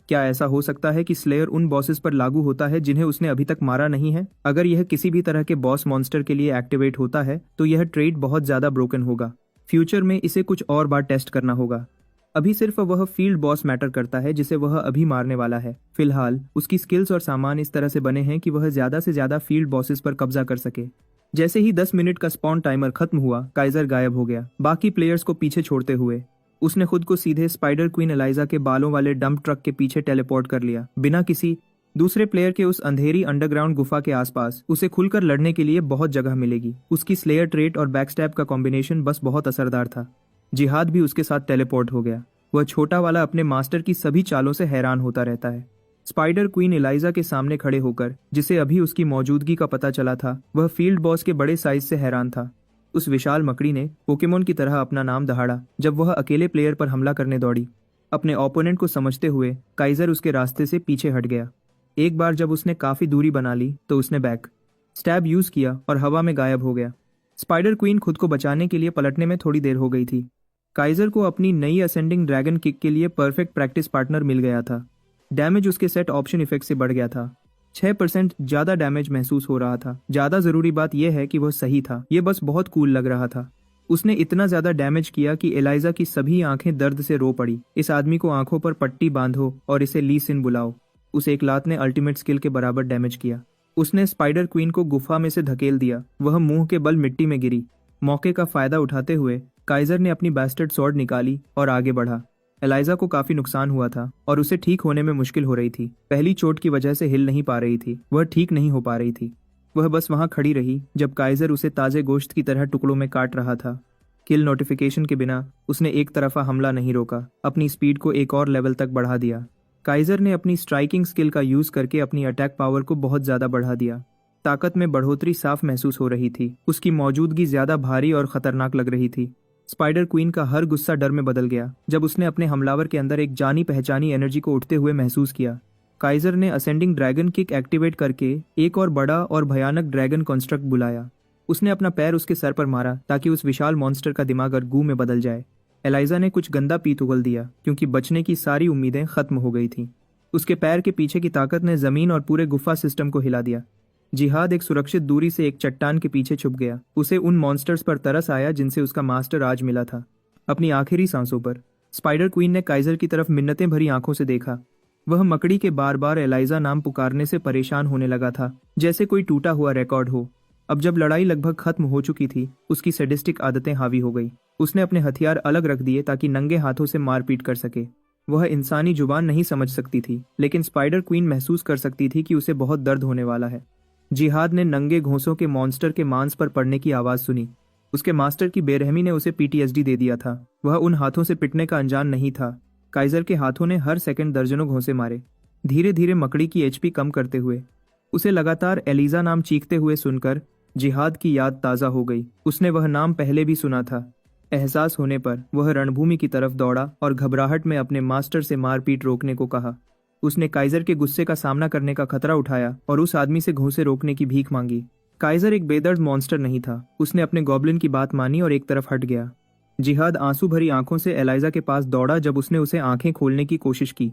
क्या ऐसा हो सकता है कि स्लेयर उन बॉसेस पर लागू होता है जिन्हें उसने अभी तक मारा नहीं है? अगर यह किसी भी तरह के बॉस मॉन्स्टर के लिए एक्टिवेट होता है तो यह ट्रेट बहुत ज्यादा ब्रोकन होगा। फ्यूचर में इसे कुछ और बार टेस्ट करना होगा। अभी सिर्फ वह फील्ड बॉस मैटर करता है जिसे वह अभी मारने वाला है। फिलहाल उसकी स्किल्स और सामान इस तरह से बने हैं कि वह ज्यादा से ज्यादा फील्ड बॉसेस पर कब्जा कर सके। जैसे ही 10 मिनट का स्पॉन टाइमर खत्म हुआ, काइजर गायब हो गया, बाकी प्लेयर्स को पीछे छोड़ते हुए। उसने खुद को सीधे स्पाइडर क्वीन एलाइजा के बालों वाले डंप ट्रक के पीछे टेलीपोर्ट कर लिया, बिना किसी दूसरे प्लेयर के। उस अंधेरी अंडरग्राउंड गुफा के आसपास उसे खुलकर लड़ने के लिए बहुत जगह मिलेगी। उसकी स्लेयर ट्रेट और बैकस्टैब का कॉम्बिनेशन बस बहुत असरदार था। जिहाद भी उसके साथ टेलीपोर्ट हो गया। वह छोटा वाला अपने मास्टर की सभी चालों से हैरान होता रहता है। स्पाइडर क्वीन एलाइजा के सामने खड़े होकर, जिसे अभी उसकी मौजूदगी का पता चला था, वह फील्ड बॉस के बड़े साइज से हैरान था। उस विशाल मकड़ी ने पोकेमोन की तरह अपना नाम दहाड़ा जब वह अकेले प्लेयर पर हमला करने दौड़ी। अपने ओपोनेंट को समझते हुए काइजर उसके रास्ते से पीछे हट गया। एक बार जब उसने काफी दूरी बना ली तो उसने बैक स्टैब यूज किया और हवा में गायब हो गया। स्पाइडर क्वीन खुद को बचाने के लिए पलटने में थोड़ी देर हो गई थी। काइजर को अपनी नई असेंडिंग ड्रैगन किक के लिए परफेक्ट प्रैक्टिस पार्टनर मिल गया था। डैमेज उसके सेट ऑप्शन इफेक्ट से बढ़ गया था। 6% ज्यादा डैमेज महसूस हो रहा था। ज्यादा जरूरी बात यह है कि वह सही था। यह बस बहुत कूल लग रहा था। उसने इतना ज्यादा डैमेज किया कि एलाइजा की सभी आंखें दर्द से रो पड़ी। इस आदमी को आंखों पर पट्टी बांधो और इसे ली सिन बुलाओ। उस एक लात ने अल्टीमेट स्किल के बराबर डैमेज किया। उसने स्पाइडर क्वीन को गुफा में से धकेल दिया। वह मुंह के बल मिट्टी में गिरी। मौके का फायदा उठाते हुए काइजर ने अपनी बैस्टर्ड स्वॉर्ड निकाली और आगे बढ़ा। एलाइजा को काफी नुकसान हुआ था और उसे ठीक होने में मुश्किल हो रही थी। पहली चोट की वजह से हिल नहीं पा रही थी। वह ठीक नहीं हो पा रही थी। वह बस वहां खड़ी रही जब काइजर उसे ताजे गोश्त की तरह टुकड़ों में काट रहा था। किल नोटिफिकेशन के बिना उसने एक तरफा हमला नहीं रोका, अपनी स्पीड को एक और लेवल तक बढ़ा दिया। काइजर ने अपनी स्ट्राइकिंग स्किल का यूज करके अपनी अटैक पावर को बहुत ज्यादा बढ़ा दिया। ताकत में बढ़ोतरी साफ महसूस हो रही थी। उसकी मौजूदगी ज्यादा भारी और खतरनाक लग रही थी। स्पाइडर क्वीन का हर गुस्सा डर में बदल गया जब उसने अपने हमलावर के अंदर एक जानी पहचानी एनर्जी को उठते हुए महसूस किया। काइजर ने असेंडिंग ड्रैगन किक एक्टिवेट करके एक और बड़ा और भयानक ड्रैगन कंस्ट्रक्ट बुलाया। उसने अपना पैर उसके सर पर मारा ताकि उस विशाल मॉन्स्टर का दिमाग गू में बदल जाए। एलाइजा ने कुछ गंदा पीत उगल दिया क्योंकि बचने की सारी उम्मीदें खत्म हो गई थीं। उसके पैर के पीछे की ताकत ने जमीन और पूरे गुफा सिस्टम को हिला दिया। जिहाद एक सुरक्षित दूरी से एक चट्टान के पीछे छुप गया। उसे उन मॉन्स्टर्स पर तरस आया जिनसे उसका मास्टर आज मिला था। अपनी आखिरी सांसों पर स्पाइडर क्वीन ने काइजर की तरफ मिन्नतें भरी आंखों से देखा। वह मकड़ी के बार बार एलाइजा नाम पुकारने से परेशान होने लगा था, जैसे कोई टूटा हुआ रिकॉर्ड हो। अब जब लड़ाई लगभग खत्म हो चुकी थी, उसकी सैडिस्टिक आदतें हावी हो गई। उसने अपने हथियार अलग रख दिए ताकि नंगे हाथों से मारपीट कर सके। वह इंसानी जुबान नहीं समझ सकती थी, लेकिन स्पाइडर क्वीन महसूस कर सकती थी कि उसे बहुत दर्द होने वाला है। जिहाद ने नंगे घोंसों के मॉन्स्टर के मांस पर पड़ने की आवाज सुनी। उसके मास्टर की बेरहमी ने उसे पीटीएसडी दे दिया था। वह उन हाथों से पिटने का अनजान नहीं था। काइजर के हाथों ने हर सेकंड दर्जनों घोंसे मारे, धीरे धीरे मकड़ी की एचपी कम करते हुए। उसे लगातार एलिजा नाम चीखते हुए सुनकर जिहाद की याद ताज़ा हो गई। उसने वह नाम पहले भी सुना था। एहसास होने पर वह रणभूमि की तरफ दौड़ा और घबराहट में अपने मास्टर से मारपीट रोकने को कहा। उसने काइजर के गुस्से का सामना करने का खतरा उठाया और उस आदमी से घोंसे रोकने की भीख मांगी। काइजर एक बेदर्द मॉन्स्टर नहीं था। उसने अपने गॉब्लिन की बात मानी और एक तरफ हट गया। जिहाद आंसू भरी आंखों से एलाइजा के पास दौड़ा जब उसने उसे आंखें खोलने की कोशिश की।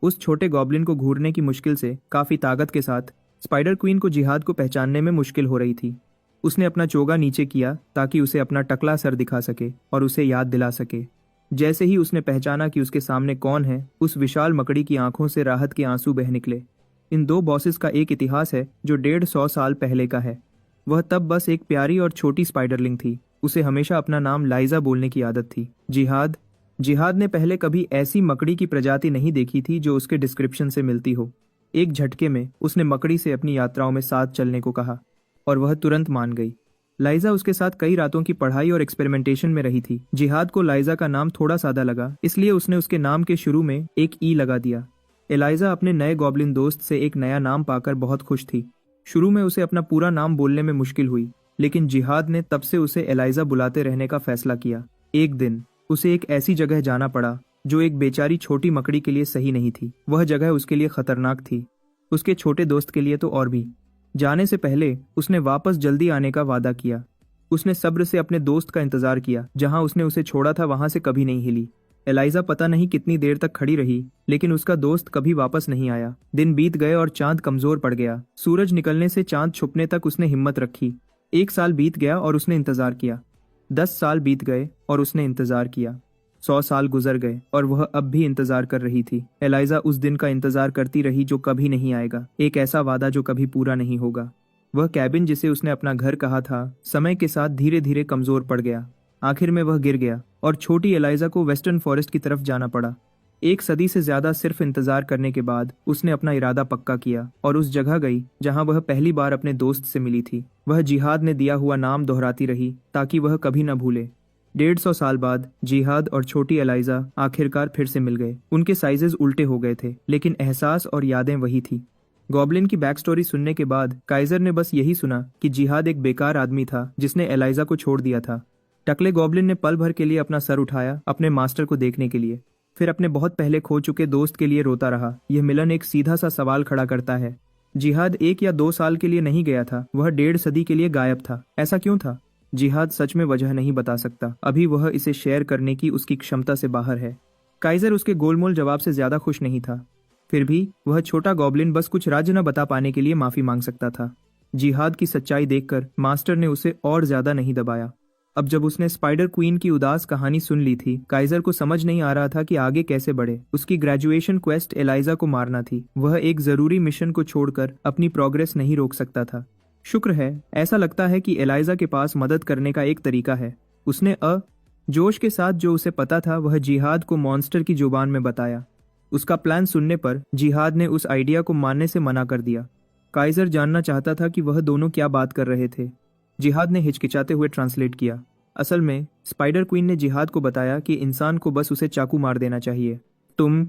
उस छोटे गॉब्लिन को घूरने की मुश्किल से काफी ताकत के साथ स्पाइडर क्वीन को जिहाद को पहचानने में मुश्किल हो रही थी। उसने अपना चोगा नीचे किया ताकि उसे अपना टकला सर दिखा सके और उसे याद दिला सके। जैसे ही उसने पहचाना कि उसके सामने कौन है, उस विशाल मकड़ी की आंखों से राहत के आंसू बह निकले। इन दो बॉसेस का एक इतिहास है जो 150 साल पहले का है। वह तब बस एक प्यारी और छोटी स्पाइडरलिंग थी। उसे हमेशा अपना नाम लाइजा बोलने की आदत थी। जिहाद ने पहले कभी ऐसी मकड़ी की प्रजाति नहीं देखी थी जो उसके डिस्क्रिप्शन से मिलती हो। एक झटके में उसने मकड़ी से अपनी यात्राओं में साथ चलने को कहा और वह तुरंत मान गई। लाइजा उसके साथ कई रातों की पढ़ाई और एक्सपेरिमेंटेशन में रही थी। जिहाद को लाइजा का नाम थोड़ा सादा लगा, इसलिए उसने उसके नाम के शुरू में एक ई लगा दिया। एलाइजा अपने नए गॉब्लिन दोस्त से एक नया नाम पाकर बहुत खुश थी। शुरू में उसे अपना पूरा नाम बोलने में मुश्किल हुई, लेकिन जिहाद ने तब से उसे एलाइजा बुलाते रहने का फैसला किया। एक दिन उसे एक ऐसी जगह जाना पड़ा जो एक बेचारी छोटी मकड़ी के लिए सही नहीं थी। वह जगह उसके लिए खतरनाक थी, उसके छोटे दोस्त के लिए तो और भी। जाने से पहले उसने वापस जल्दी आने का वादा किया। उसने सब्र से अपने दोस्त का इंतजार किया। जहां उसने उसे छोड़ा था वहां से कभी नहीं हिली। एलाइजा पता नहीं कितनी देर तक खड़ी रही, लेकिन उसका दोस्त कभी वापस नहीं आया। दिन बीत गए और चांद कमजोर पड़ गया। सूरज निकलने से चांद छुपने तक उसने हिम्मत रखी। 1 साल बीत गया और उसने इंतजार किया। 10 साल बीत गए और उसने इंतजार किया। 100 साल गुजर गए और वह अब भी इंतजार कर रही थी। एलाइजा उस दिन का इंतजार करती रही जो कभी नहीं आएगा, एक ऐसा वादा जो कभी पूरा नहीं होगा। वह कैबिन जिसे उसने अपना घर कहा था, समय के साथ धीरे धीरे कमजोर पड़ गया। आखिर में वह गिर गया और छोटी एलाइजा को वेस्टर्न फॉरेस्ट की तरफ जाना पड़ा। 1 सदी से ज्यादा सिर्फ इंतजार करने के बाद उसने अपना इरादा पक्का किया और उस जगह गई जहां वह पहली बार अपने दोस्त से मिली थी। वह जिहाद ने दिया हुआ नाम दोहराती रही ताकि वह कभी न भूले। 150 साल बाद जिहाद और छोटी एलाइजा आखिरकार फिर से मिल गए। उनके साइजेस उल्टे हो गए थे, लेकिन एहसास और यादें वही थी। गॉब्लिन की बैक स्टोरी सुनने के बाद काइजर ने बस यही सुना कि जिहाद एक बेकार आदमी था जिसने एलाइजा को छोड़ दिया था। टकले गॉब्लिन ने पल भर के लिए अपना सर उठाया अपने मास्टर को देखने के लिए, फिर अपने बहुत पहले खो चुके दोस्त के लिए रोता रहा। यह मिलन एक सीधा सा सवाल खड़ा करता है। जिहाद 1 या 2 साल के लिए नहीं गया था, वह 1.5 सदी के लिए गायब था। ऐसा क्यों था? जिहाद सच में वजह नहीं बता सकता। अभी वह इसे शेयर करने की उसकी क्षमता से बाहर है। काइजर उसके गोलमोल जवाब से ज्यादा खुश नहीं था। फिर भी वह छोटा गॉब्लिन बस कुछ राज न बता पाने के लिए माफी मांग सकता था। जिहाद की सच्चाई देखकर मास्टर ने उसे और ज्यादा नहीं दबाया। अब जब उसने स्पाइडर क्वीन की उदास कहानी सुन ली थी, काइजर को समझ नहीं आ रहा था कि आगे कैसे बढ़े। उसकी ग्रेजुएशन क्वेस्ट एलाइजा को मारना थी। वह एक जरूरी मिशन को छोड़कर अपनी प्रोग्रेस नहीं रोक सकता था। शुक्र है, ऐसा लगता है कि एलाइजा के पास मदद करने का एक तरीका है। उसने जोश के साथ जो उसे पता था वह जिहाद को मॉन्स्टर की जुबान में बताया। उसका प्लान सुनने पर जिहाद ने उस आइडिया को मानने से मना कर दिया। काइजर जानना चाहता था कि वह दोनों क्या बात कर रहे थे। जिहाद ने हिचकिचाते हुए ट्रांसलेट किया। असल में स्पाइडर क्वीन ने जिहाद को बताया कि इंसान को बस उसे चाकू मार देना चाहिए। तुम